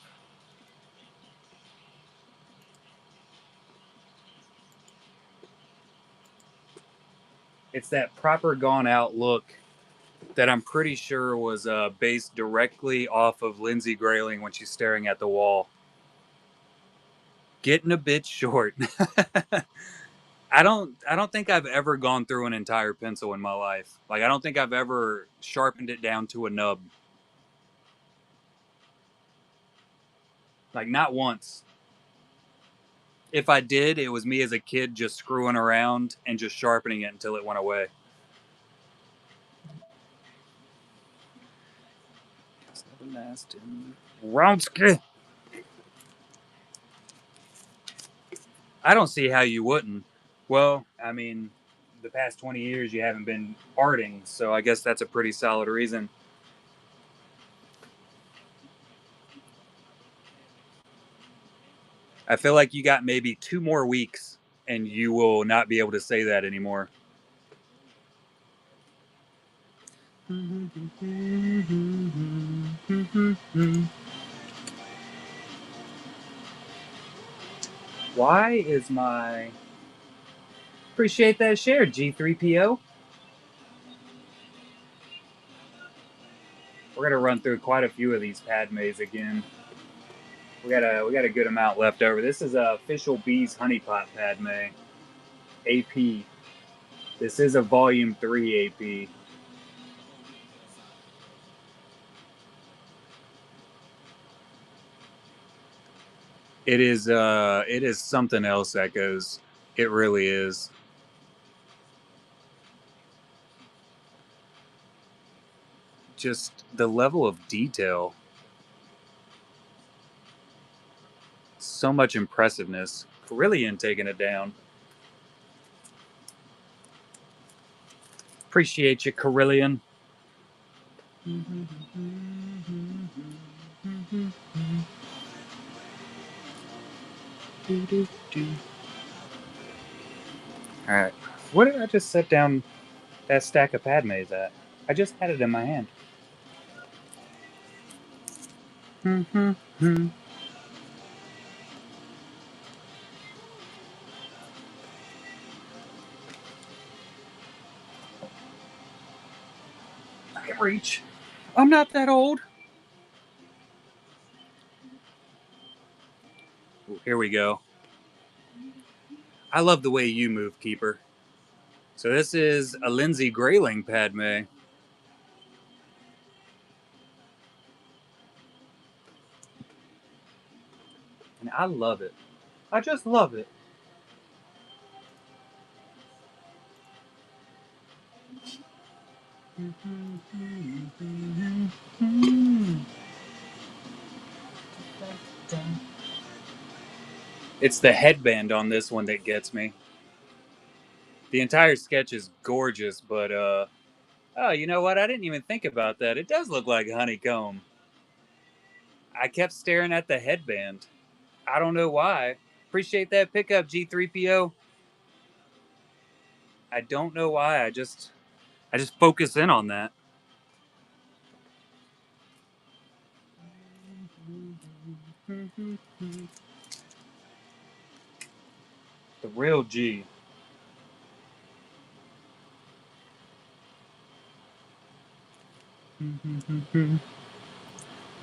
It's that proper gone out look that I'm pretty sure was based directly off of Lindsay Grayling when she's staring at the wall. Getting a bit short. I don't think I've ever gone through an entire pencil in my life. Like I don't think I've ever sharpened it down to a nub. Like not once. If I did, it was me as a kid just screwing around and just sharpening it until it went away. Ronsky. I don't see how you wouldn't. Well, I mean, the past 20 years you haven't been arting, so I guess that's a pretty solid reason. I feel like you got maybe 2 more weeks and you will not be able to say that anymore. Why is my. Appreciate that share, G3PO. We're gonna run through quite a few of these Padmes again. We got a good amount left over. This is a official Bees Honeypot Padme AP. This is a Volume 3 AP. It is something else, Echoes. It really is. Just the level of detail. So much impressiveness. Carillion taking it down. Appreciate you, Carillion. Alright. Where did I just set down that stack of Padmes at? I just had it in my hand. I can reach. I'm not that old. Ooh, here we go. I love the way you move, Keeper. So this is a Lindsay Grayling Padme. And I love it. I just love it. It's the headband on this one that gets me. The entire sketch is gorgeous, but oh, you know what? I didn't even think about that. It does look like honeycomb. I kept staring at the headband. I don't know why. Appreciate that pickup, G3PO. I don't know why. I just focus in on that. The real G. All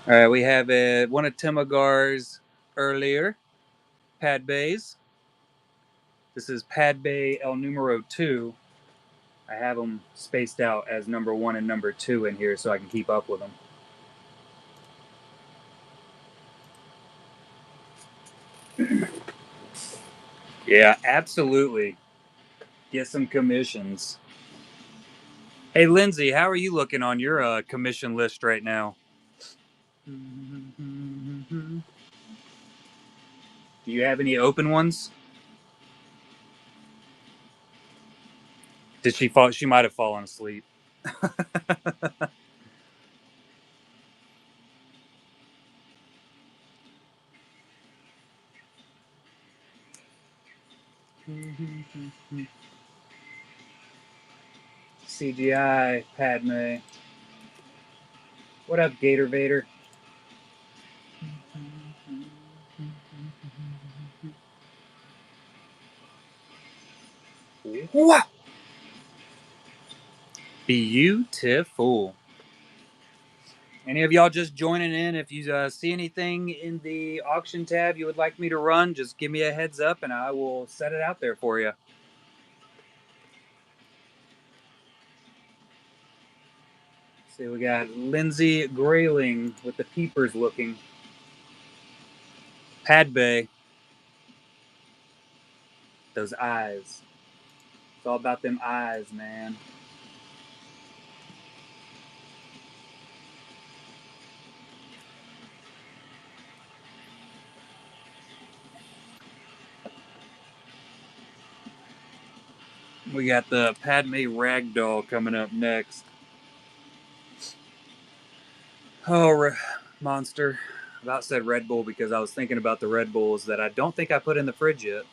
right, we have one of Timagar's earlier pad bays. This is pad bay El Numero 2. I have them spaced out as number 1 and number 2 in here so I can keep up with them. Yeah, absolutely. Get some commissions. Hey, Lindsay, how are you looking on your commission list right now? Do you have any open ones? Did she fall? She might have fallen asleep. CGI Padme. What up, Gator Vader? Wow! Beautiful. Any of y'all just joining in? If you see anything in the auction tab you would like me to run, just give me a heads up and I will set it out there for you. See, we got Lindsay Grayling with the peepers looking. Padme. Those eyes. It's all about them eyes, man. We got the Padme Ragdoll coming up next. Oh, Monster. About said Red Bull because I was thinking about the Red Bulls that I don't think I put in the fridge yet.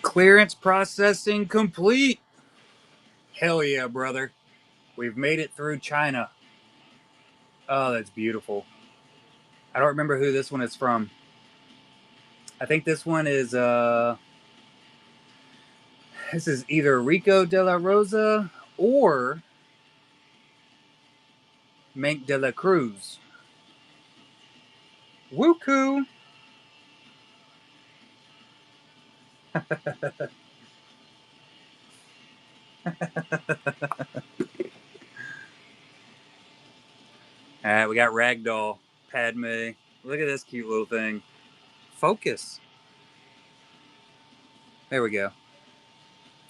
Clearance processing complete. Hell yeah, brother. We've made it through China. Oh, that's beautiful. I don't remember who this one is from. I think this one is this is either Rico de la Rosa or Mank de la Cruz. Wooku! Alright, we got Ragdoll, Padme. Look at this cute little thing. Focus. There we go.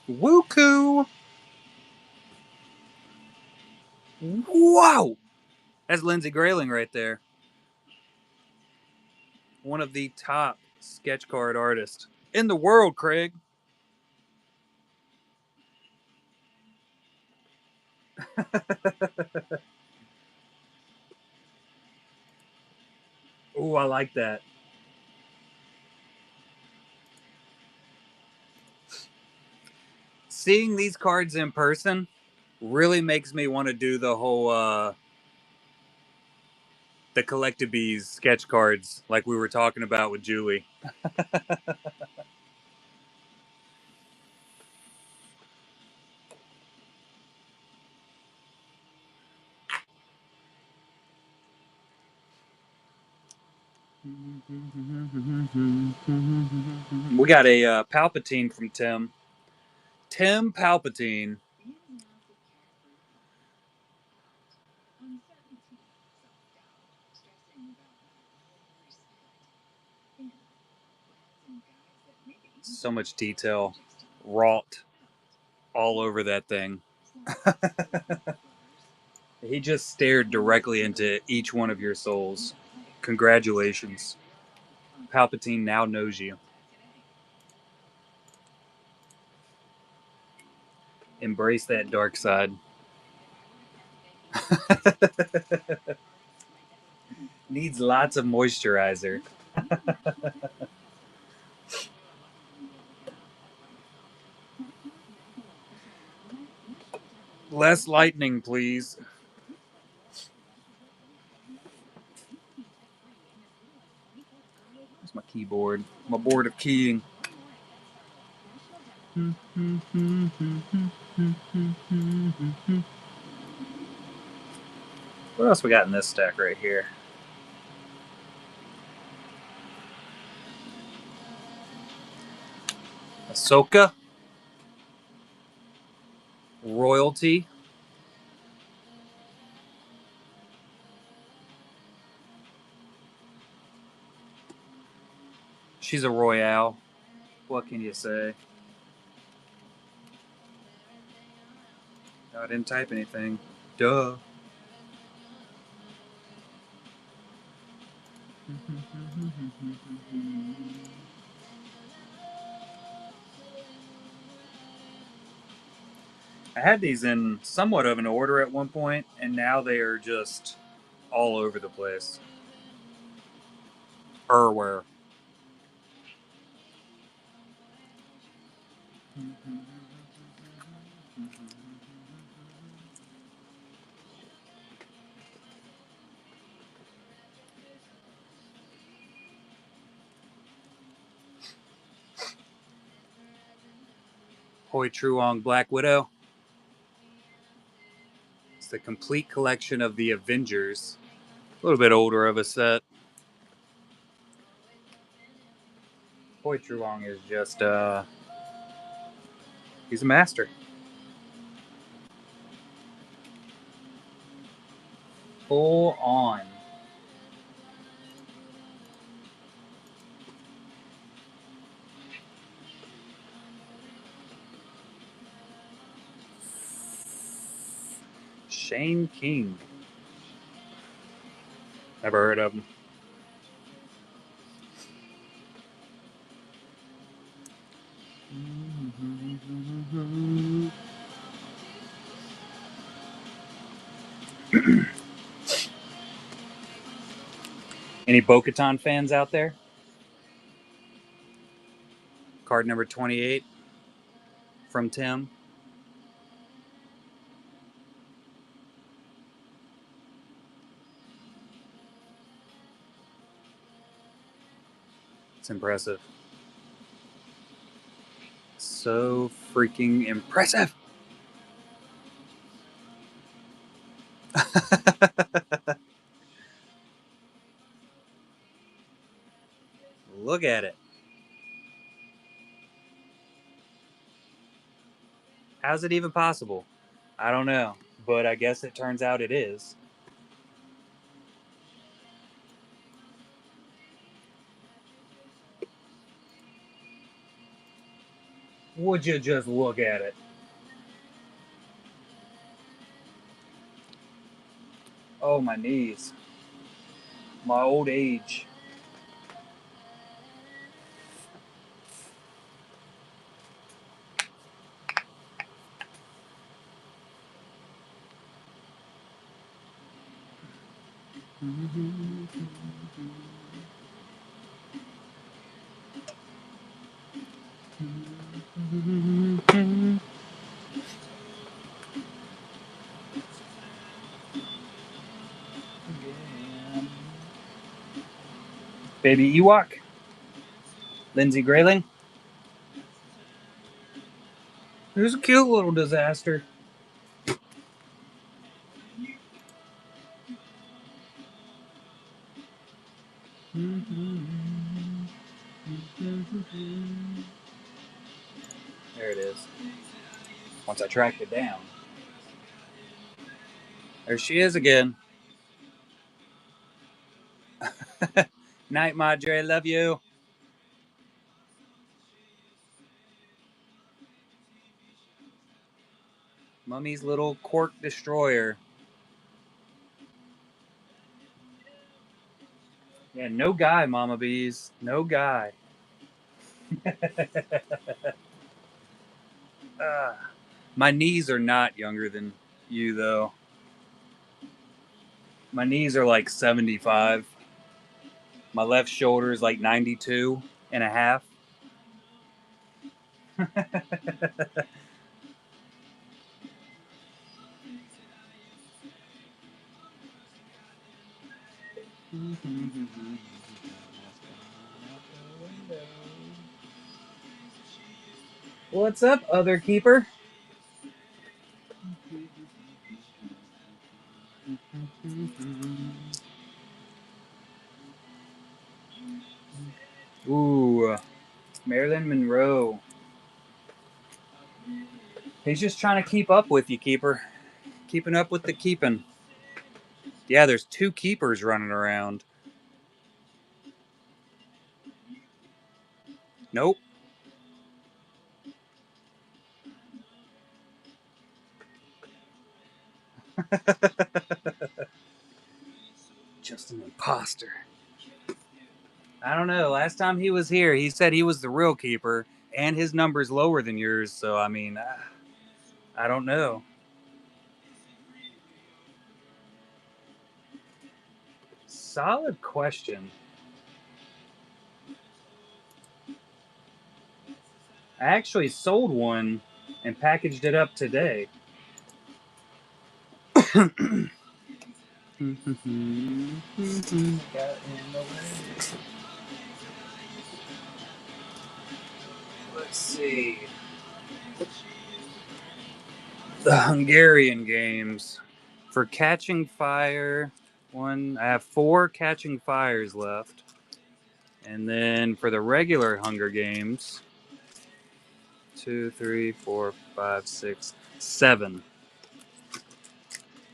Wooku! Wow! That's Lindsay Grayling right there. One of the top sketch card artists in the world, Craig. Ooh, I like that. Seeing these cards in person really makes me want to do the whole the Collectabees sketch cards like we were talking about with Julie. We got a Palpatine from Tim. Tim Palpatine. So much detail wrought all over that thing. He just stared directly into each one of your souls. Congratulations. Palpatine now knows you. Embrace that dark side. Needs lots of moisturizer. Less lightning, please. That's my keyboard. My board of keying. What else we got in this stack right here? Ahsoka. Royalty. She's a royale. What can you say? I didn't type anything. Duh. I had these in somewhat of an order at one point, and now they are just all over the place. Where? Hoi Truong Black Widow. It's the complete collection of the Avengers. A little bit older of a set. Hoi Truong is just, he's a master. Full on. Shane King. Never heard of him. Any Bo-Katan fans out there? Card number 28 from Tim. It's impressive. So freaking impressive. Look at it. How's it even possible? I don't know, but I guess it turns out it is. Would you just look at it? Oh, my knees. My old age. Baby Ewok. Lindsay Grayling. Who's a cute little disaster. There it is. Once I tracked it down. There she is again. Night, Madre. Love you. Mummy's little cork destroyer. Yeah, no guy, Mama Bees. No guy. My knees are not younger than you, though. My knees are like 75. My left shoulder is like 92 and a half. What's up, other keeper? Ooh, Marilyn Monroe. He's just trying to keep up with you, keeper. Keeping up with the keeping. Yeah, there's two keepers running around. Nope. Just an imposter. I don't know. Last time he was here, he said he was the real keeper, and his number's lower than yours. So, I mean, I don't know. Solid question. I actually sold one and packaged it up today. Let's see. The Hungarian games. For catching fire, I have 4 catching fires left. And then for the regular Hunger Games, 2, 3, 4, 5, 6, 7.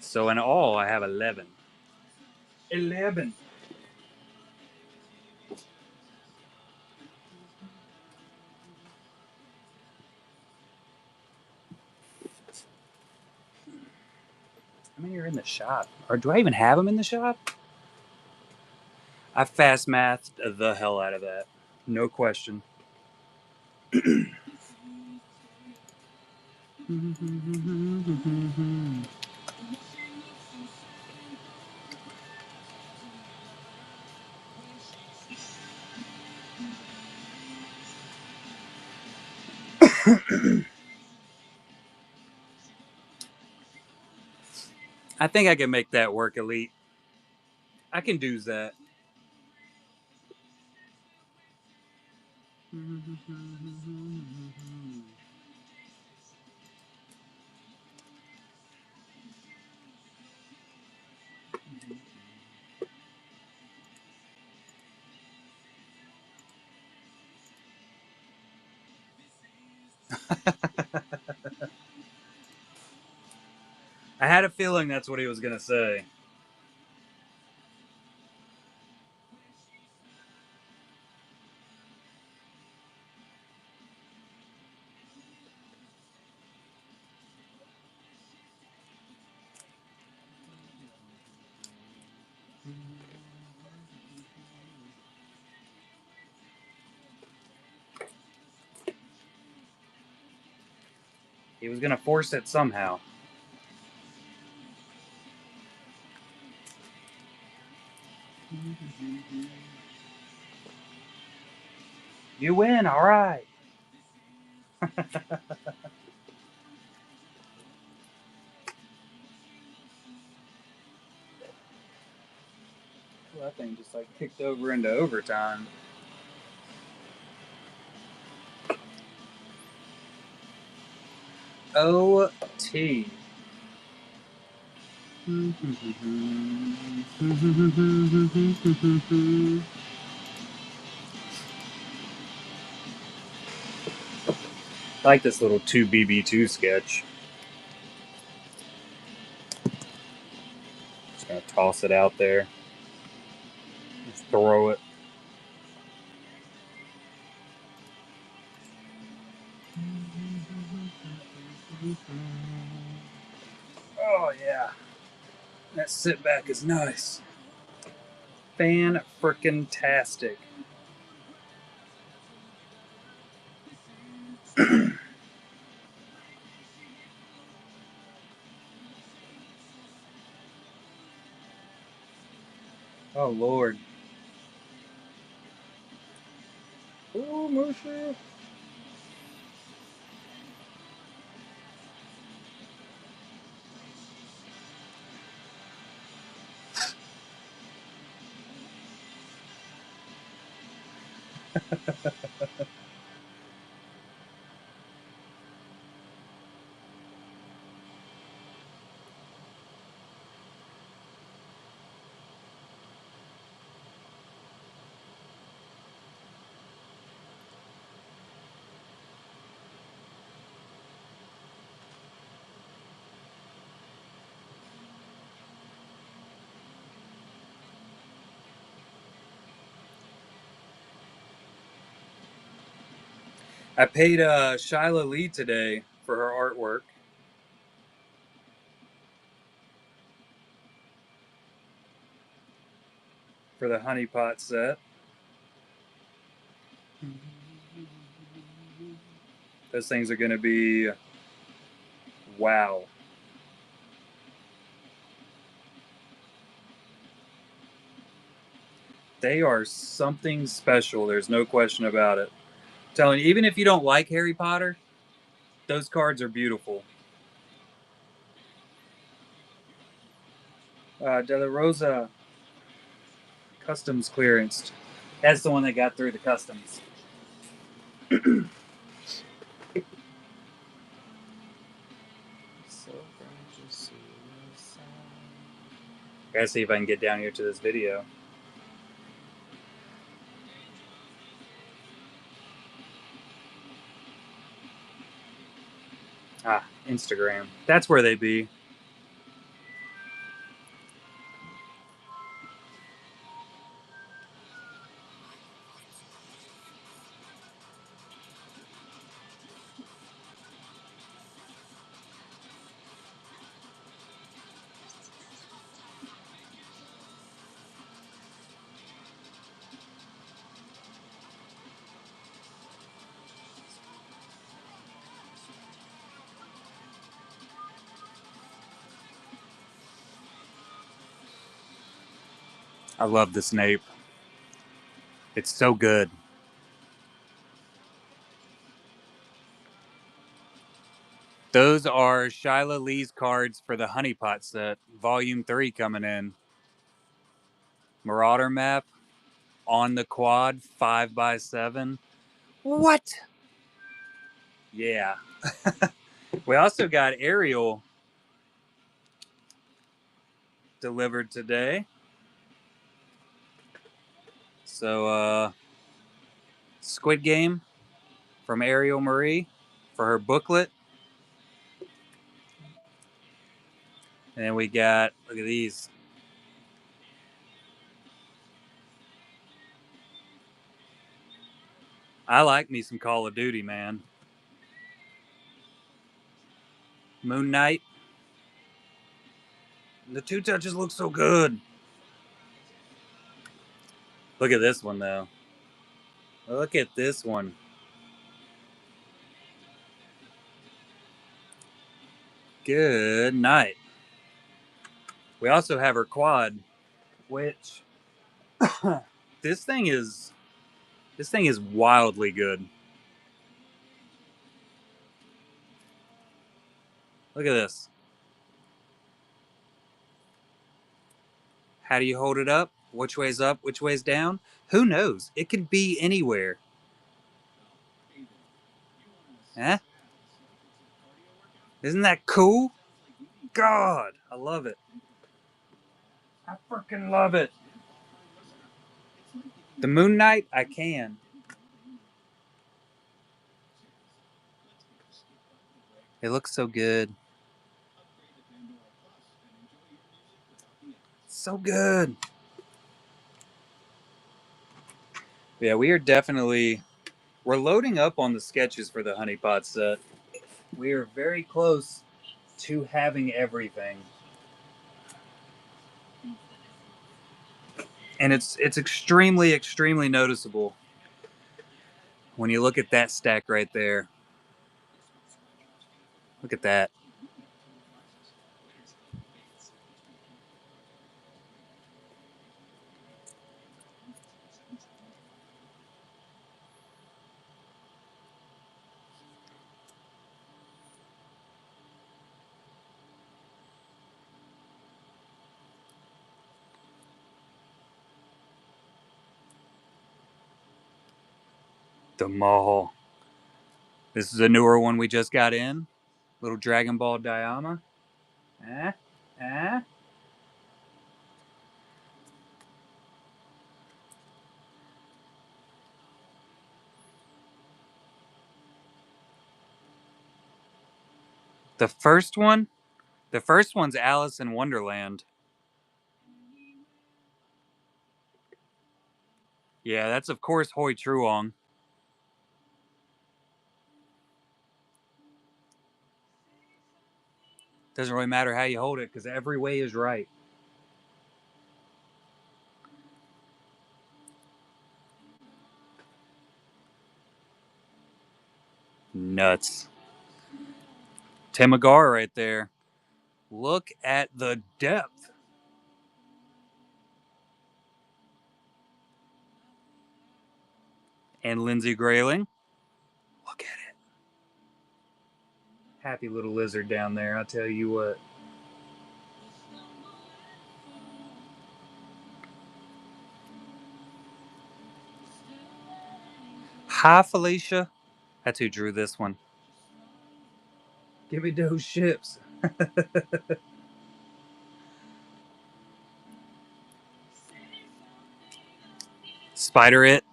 So in all, I have 11. 11. How many are in the shop? Or do I even have them in the shop? I fast mathed the hell out of that. No question. I think I can make that work, Elite. I can do that. I had a feeling that's what he was going to say. He was going to force it somehow. You win, all right. Well, that thing just like kicked over into overtime. OT. I like this little 2BB2 sketch. Just gonna toss it out there. Just throw it. Oh yeah, that sit back is nice. Fan-frickin-tastic. Oh Lord. Oh Musha. I paid Shyla Lee today for her artwork. For the honeypot set. Those things are going to be wow. They are something special. There's no question about it. I'm telling you, even if you don't like Harry Potter, those cards are beautiful. De La Rosa customs clearance. That's the one that got through the customs. Gotta see if I can get down here to this video. Ah, Instagram. That's where they be. I love this nape. It's so good. Those are Shyla Lee's cards for the honeypot set. Volume 3 coming in. Marauder map on the quad 5x7. What? Yeah. We also got Ariel delivered today. So, Squid Game from Ariel Marie for her booklet. And then we got, look at these. I like me some Call of Duty, man. Moon Knight. The two touches look so good. Look at this one, though. Look at this one. Good night. We also have her quad, which This thing is wildly good. Look at this. How do you hold it up? Which way's up? Which way's down? Who knows? It could be anywhere. Eh? Isn't that cool? God, I love it. I freaking love it. The Moon Knight, I can. It looks so good. So good. Yeah, we're loading up on the sketches for the honeypot set. We are very close to having everything. And it's extremely noticeable when you look at that stack right there. Look at that. The Maul. This is a newer one we just got in. Little Dragon Ball Diama. Eh? Eh? The first one? The first one's Alice in Wonderland. Yeah, that's of course Hoi Truong. Doesn't really matter how you hold it because every way is right. Nuts. Temagar right there. Look at the depth. And Lindsay Grayling. Look at it. Happy little lizard down there, I'll tell you what. Hi, Felicia. That's who drew this one. Give me those ships. Spider It.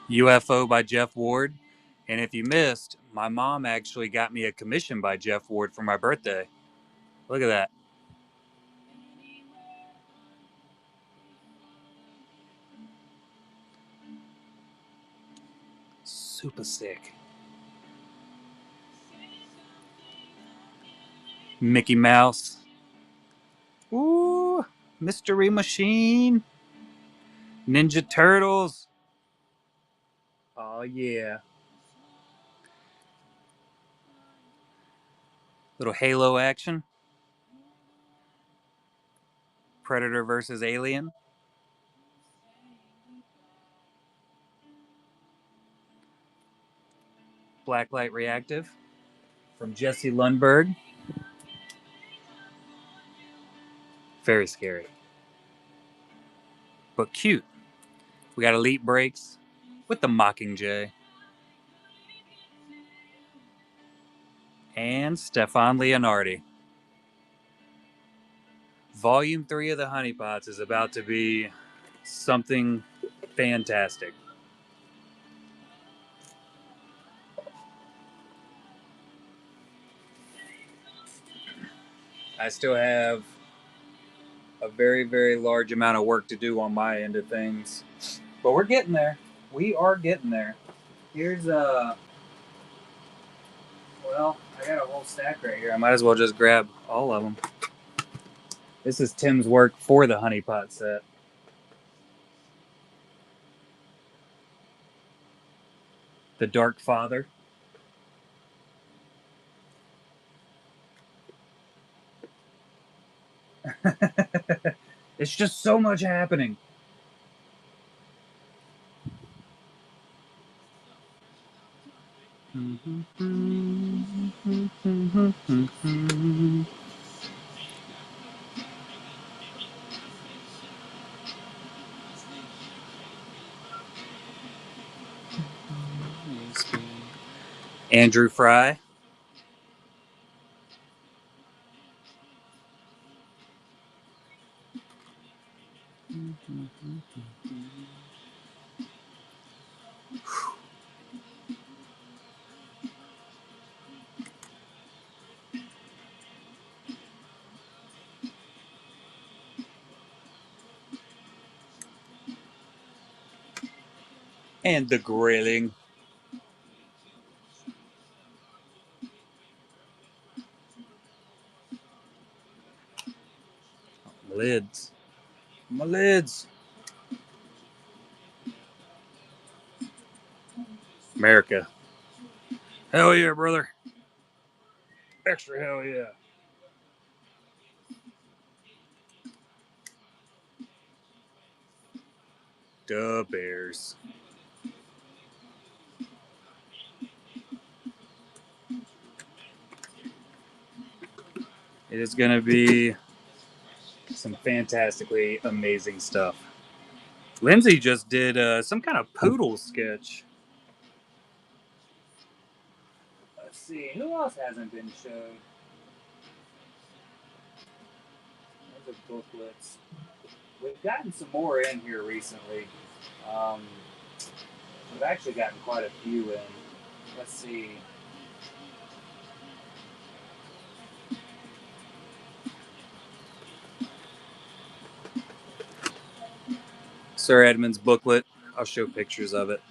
UFO by Jeff Ward. And if you missed, my mom actually got me a commission by Jeff Ward for my birthday. Look at that. Super sick. Mickey Mouse. Ooh, Mystery Machine. Ninja Turtles. Oh, yeah. Little Halo action. Predator versus Alien. Blacklight Reactive from Jesse Lundberg. Very scary, but cute. We got Elite Breaks with the Mockingjay. And Stefan Leonardi. Volume 3 of the Honeypots is about to be something fantastic. I still have a very large amount of work to do on my end of things, but we're getting there. We are getting there. Here's well, I got a whole stack right here. I might as well just grab all of them. This is Tim's work for the Honeypot set. The Dark Father. It's just so much happening. Andrew Fry. And the grilling. Lids. My lids. America. Hell yeah, brother. Extra hell yeah. Duh, Bears. It is going to be some fantastically amazing stuff. Lindsay just did some kind of poodle sketch. Let's see, who else hasn't been shown? Those are booklets. We've gotten some more in here recently. Um, we've actually gotten quite a few in. Let's see. Sir Edmund's booklet. I'll show pictures of it.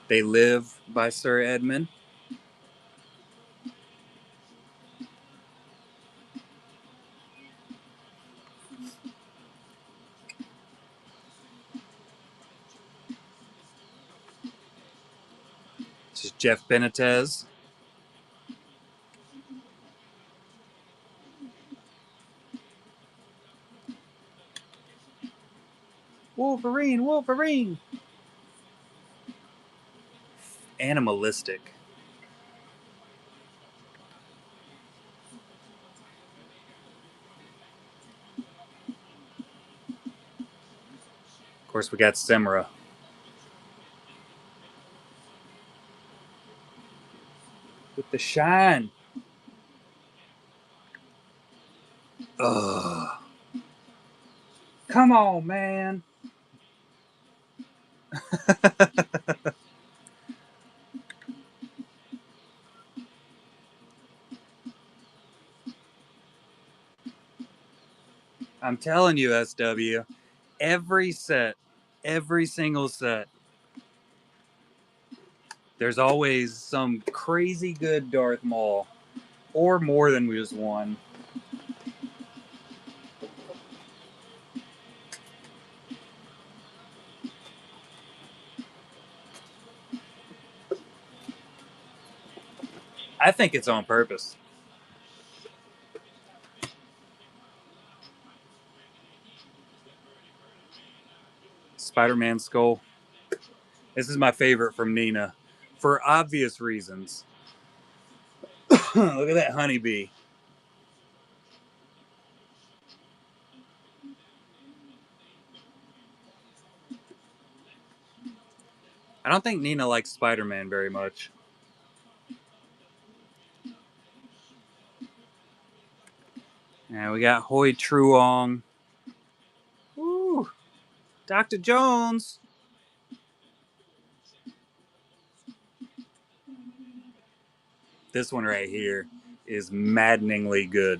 They Live by Sir Edmund. This is Jeff Benitez. Wolverine, Wolverine. Animalistic. Of course, we got Simra. With the shine. Ugh. Come on, man. I'm telling you, SW. Every set, every single set, there's always some crazy good Darth Maul. Or more than just one. I think it's on purpose. Spider-Man skull. This is my favorite from Nina. For obvious reasons. Look at that honeybee. I don't think Nina likes Spider-Man very much. Yeah, we got Hoi Truong. Woo! Dr. Jones. This one right here is maddeningly good.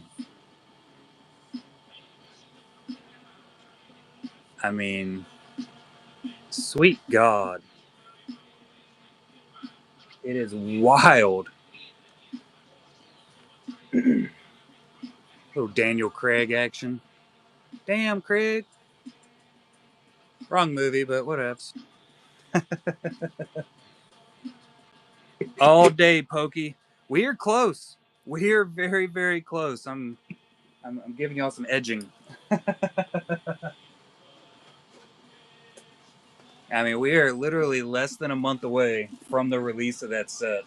I mean, sweet God. It is wild. Little Daniel Craig action. Damn, Craig. Wrong movie, but whatevs. All day, Pokey. We are close. We're very, very close. I'm giving y'all some edging. I mean, we are literally less than a month away from the release of that set.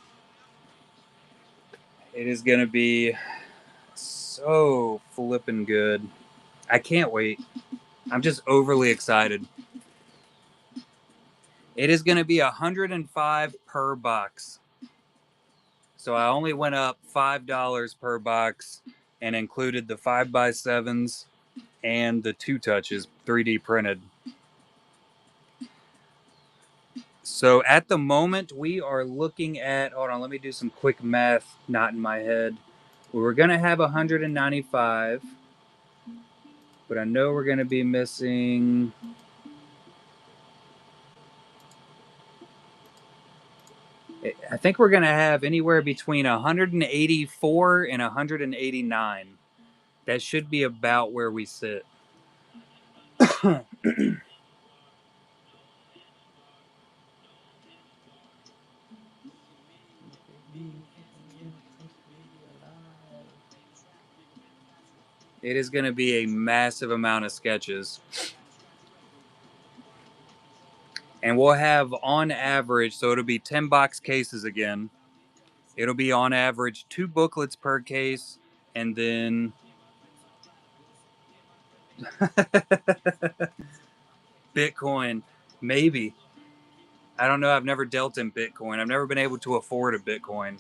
It is going to be so flippin' good. I can't wait. I'm just overly excited. It is going to be $105 per box. So I only went up $5 per box and included the 5x7s and the 2-touches 3D printed. So at the moment, we are looking at, hold on, let me do some quick math, not in my head. We're going to have 195, but I know we're going to be missing. I think we're going to have anywhere between 184 and 189. That should be about where we sit. It is going to be a massive amount of sketches. And we'll have on average, so it'll be 10 box cases again. It'll be on average 2 booklets per case, and then Bitcoin, maybe. I don't know. I've never dealt in Bitcoin. I've never been able to afford a Bitcoin.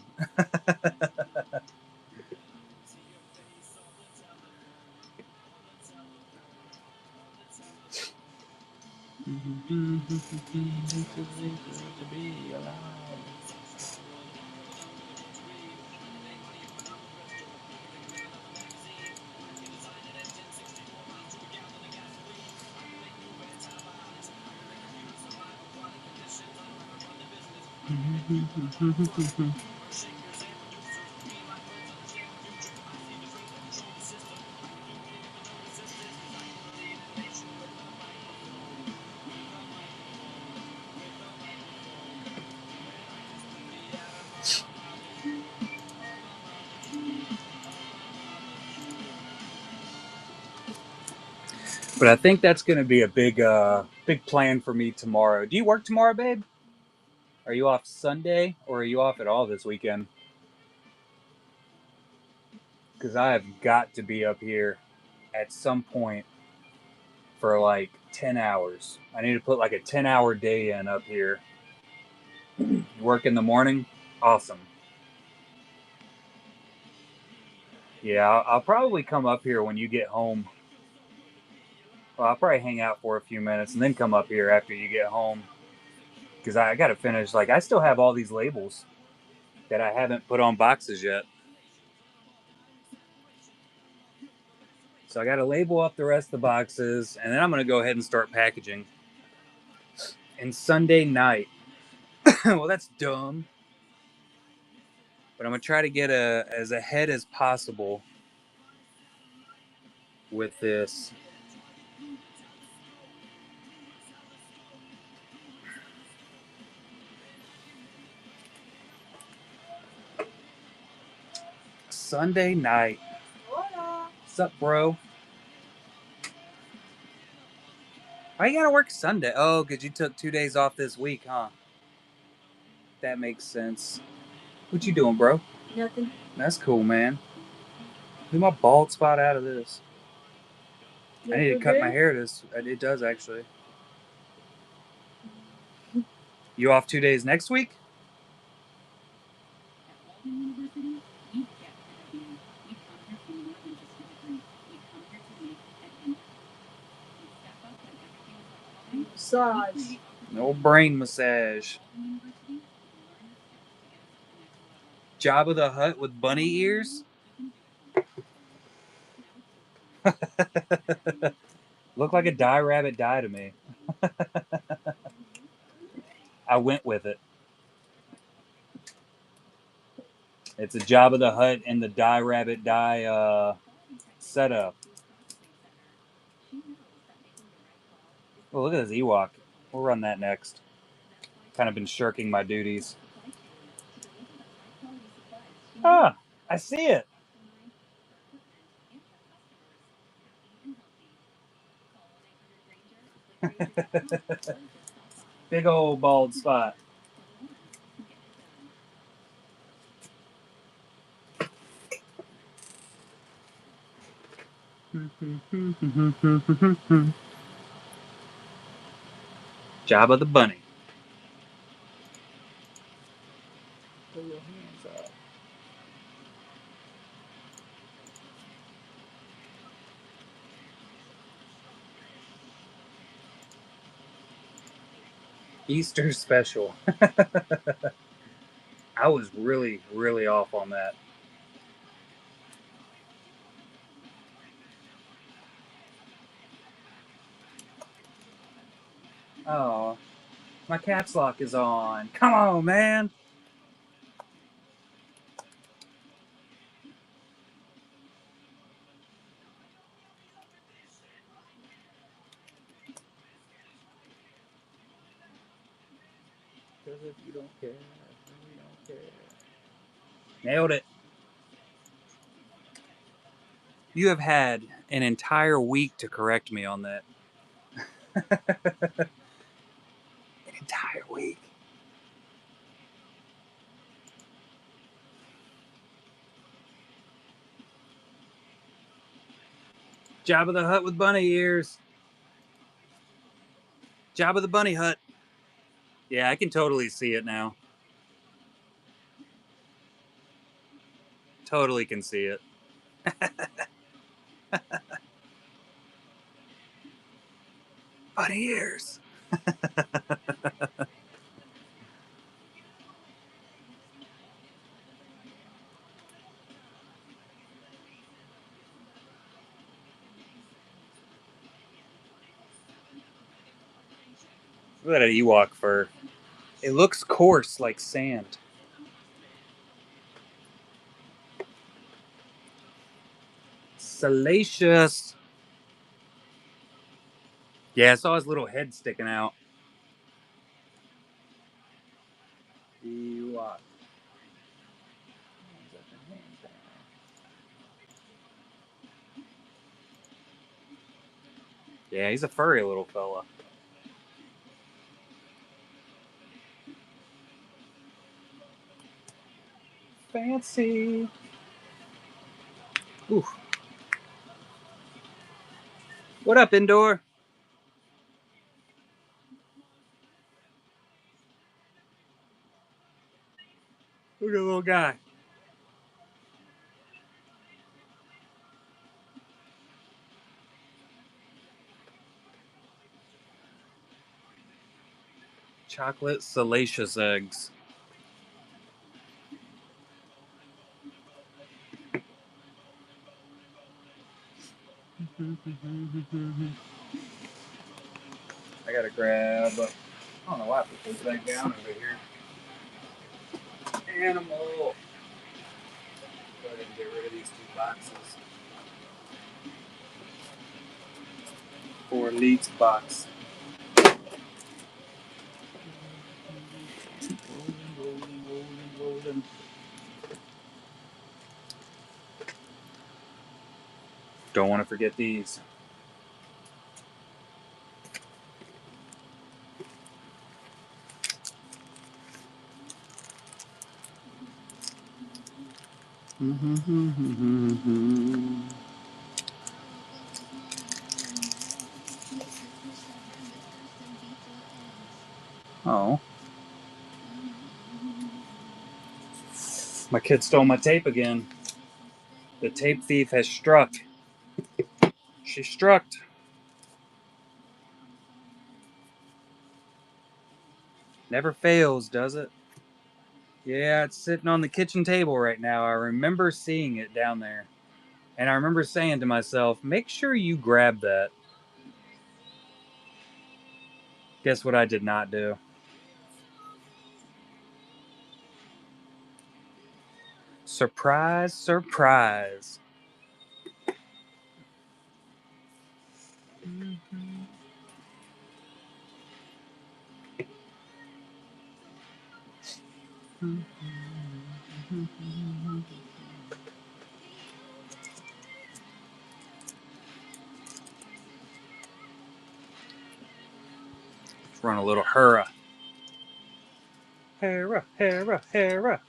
But I think that's going to be a big plan for me tomorrow. Do you work tomorrow, babe? Are you off Sunday, or are you off at all this weekend? Because I have got to be up here at some point for like 10 hours. I need to put like a 10-hour day in up here. Work in the morning? Awesome. Yeah, I'll probably come up here when you get home. Well, I'll probably hang out for a few minutes and then come up here after you get home. Because I got to finish. Like, I still have all these labels that I haven't put on boxes yet. So I got to label up the rest of the boxes, and then I'm going to go ahead and start packaging. And Sunday night, well, that's dumb, but I'm going to try to get as ahead as possible with this. Sunday night. What's up, bro? Why you got to work Sunday? Oh, because you took 2 days off this week, huh? That makes sense. What you doing, bro? Nothing. That's cool, man. Leave my bald spot out of this. I need to cut my hair. It does, actually. You off 2 days next week? Massage. No brain massage. Jabba the Hutt with bunny ears? Looked like a die rabbit die to me. I went with it. It's a Jabba the Hutt and the die rabbit die setup. Oh, look at this Ewok. We'll run that next. Kind of been shirking my duties. Ah, I see it. Big old bald spot. Jabba the Bunny. Pull your hands up. Easter special. I was really, really off on that. Oh, my caps lock is on. Come on, man. Because if you don't care, we don't care. Nailed it. You have had an entire week to correct me on that. An entire week. Jabba the Hutt with bunny ears. Jabba the Bunny Hut. Yeah, I can totally see it now. Totally can see it. Bunny ears. Look at that Ewok fur. It looks coarse like sand. Salacious. Yeah, I saw his little head sticking out. Ewok. Yeah, he's a furry little fella. Fancy. Ooh. What up, Indoor? Look at the little guy. Chocolate salacious eggs. I gotta grab. I don't know why I put this back down over here. Animal. Go ahead and get rid of these two boxes. For Leeds box. Rolling. Don't want to forget these. Oh. My kid stole my tape again. The tape thief has struck. She struck. Never fails, does it? Yeah, it's sitting on the kitchen table right now. I remember seeing it down there. And I remember saying to myself, make sure you grab that. Guess what I did not do? Surprise, surprise. Run a little Hera. Hera, Hera, Hera.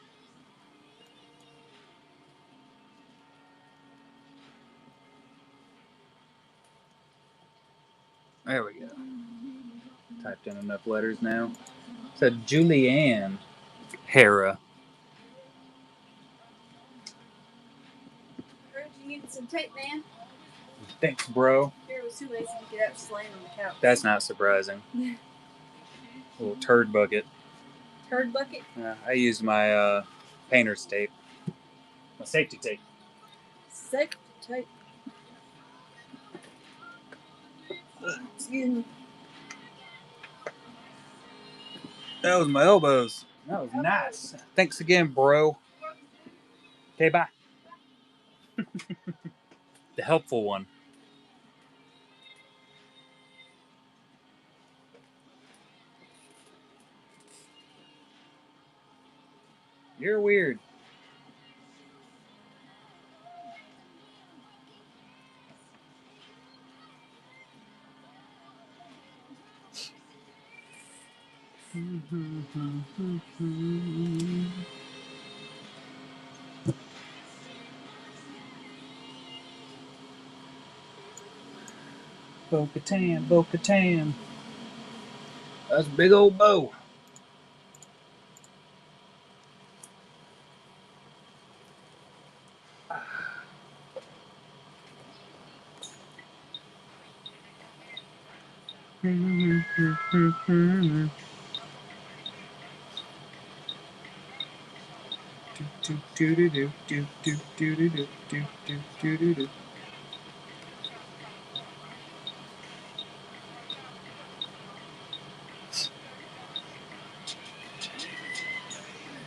There we go. Typed in enough letters now. So Julianne Hera. Heard you needed some tape, man. Thanks, bro. Here was too lazy to get up, just laying on the couch. That's not surprising. Little turd bucket. Turd bucket? I used my painter's tape. My safety tape. Safety tape. Excuse me. That was my elbows. That was nice. Thanks again, bro. Okay, bye. The helpful one. You're weird. Bo-Katan, Bo-Katan. That's a big old bow.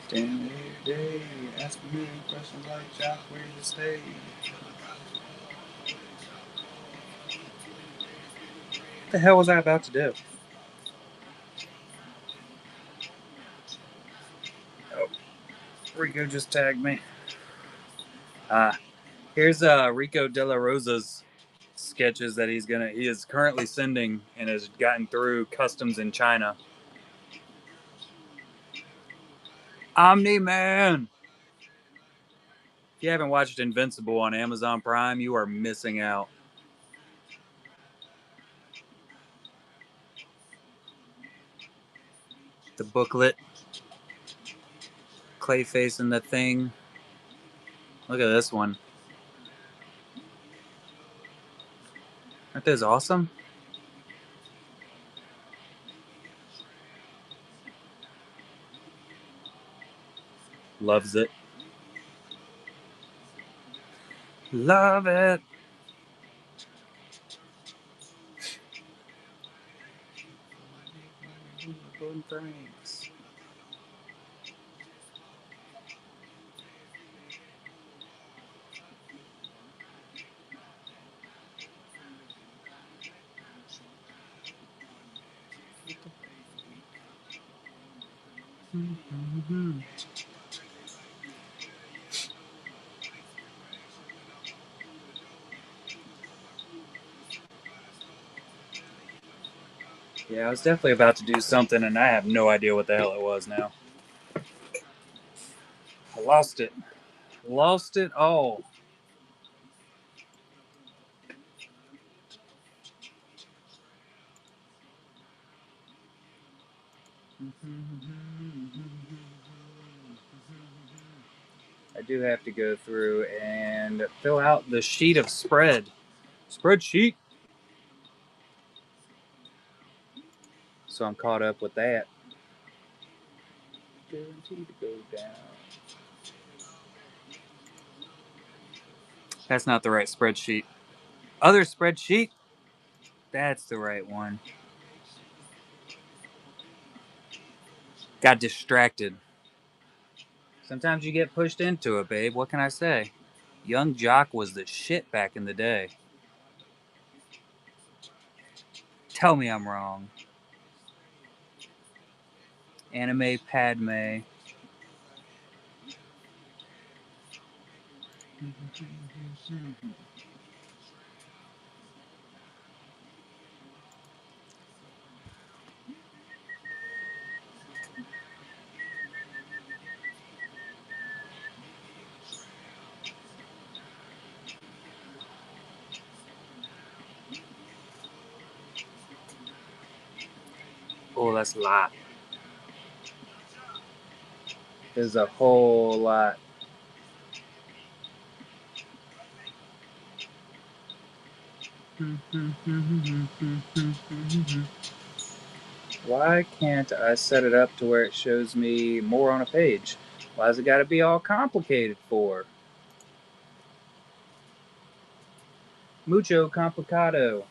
Stand there day, ask a million questions like Jock, where to stay. What the hell was I about to do? Oh, Rico just tagged me. Here's Rico De La Rosa's sketches that he is currently sending and has gotten through customs in China. Omni-Man! If you haven't watched Invincible on Amazon Prime, you are missing out. The booklet, Clayface and the Thing. Look at this one. Aren't those awesome? Loves it. Love it. Thanks. Yeah, I was definitely about to do something, and I have no idea what the hell it was now. I lost it. Lost it all. I do have to go through and fill out the sheet of spreadsheet. So I'm caught up with that. Guaranteed to go down. That's not the right spreadsheet. Other spreadsheet? That's the right one. Got distracted. Sometimes you get pushed into it, babe. What can I say? Young Jock was the shit back in the day. Tell me I'm wrong. Anime Padme. Oh, that's a lot. There's a whole lot. Why can't I set it up to where it shows me more on a page? Why's it got to be all complicated for? Mucho complicado.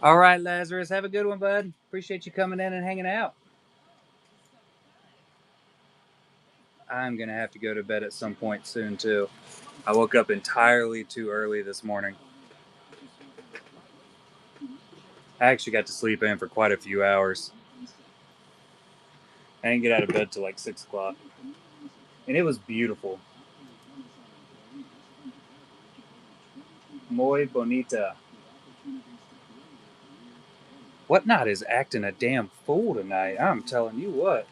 All right, Lazarus, have a good one, bud. Appreciate you coming in and hanging out. I'm going to have to go to bed at some point soon, too. I woke up entirely too early this morning. I actually got to sleep in for quite a few hours. I didn't get out of bed till like 6 o'clock. And it was beautiful. Muy bonita. Whatnot is acting a damn fool tonight. I'm telling you what.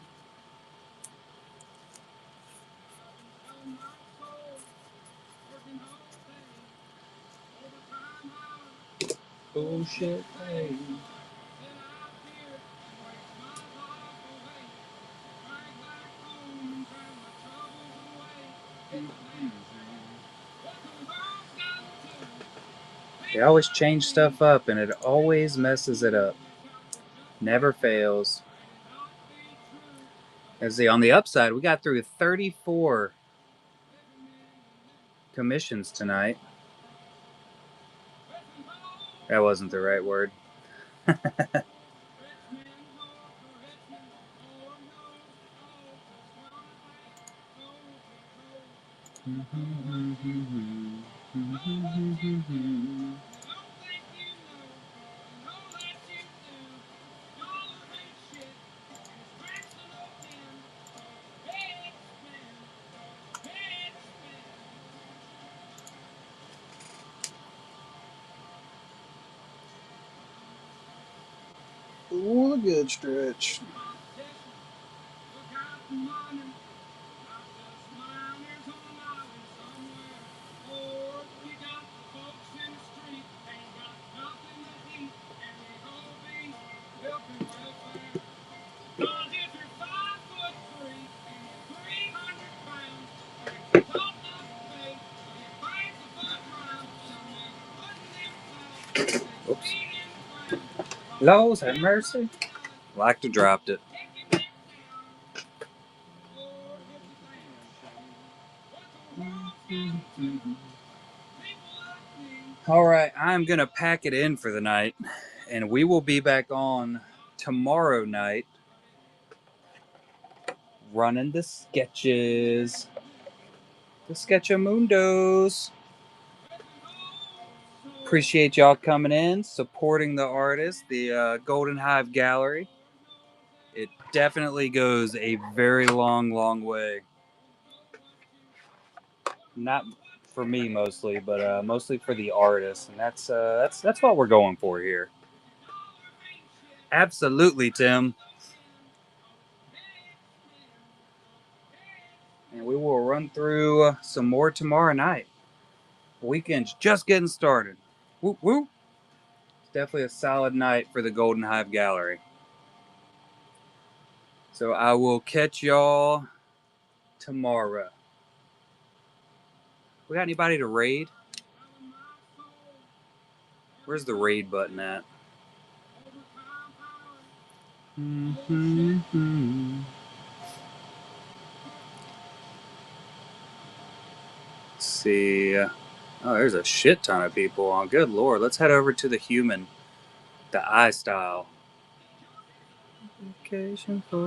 Bullshit. Hey. They always change stuff up and it always messes it up. Never fails. Let's see, on the upside, we got through 34 commissions tonight. That wasn't the right word. Ooh, a good stretch. Oops. Laws have mercy. Like to dropped it. All right, I'm going to pack it in for the night, and we will be back on tomorrow night running the sketches. The Sketchamundos. Appreciate y'all coming in, supporting the artist, the Golden Hive Gallery. It definitely goes a very long, long way. Not for me mostly, but mostly for the artist, and that's what we're going for here. Absolutely, Tim. And we will run through some more tomorrow night. Weekend's just getting started. Woo woo. It's definitely a solid night for the Golden Hive Gallery. So I will catch y'all tomorrow. We got anybody to raid? Where's the raid button at? Let's see. Oh, there's a shit ton of people on. Good lord. Let's head over to the human, the I style. Vacation for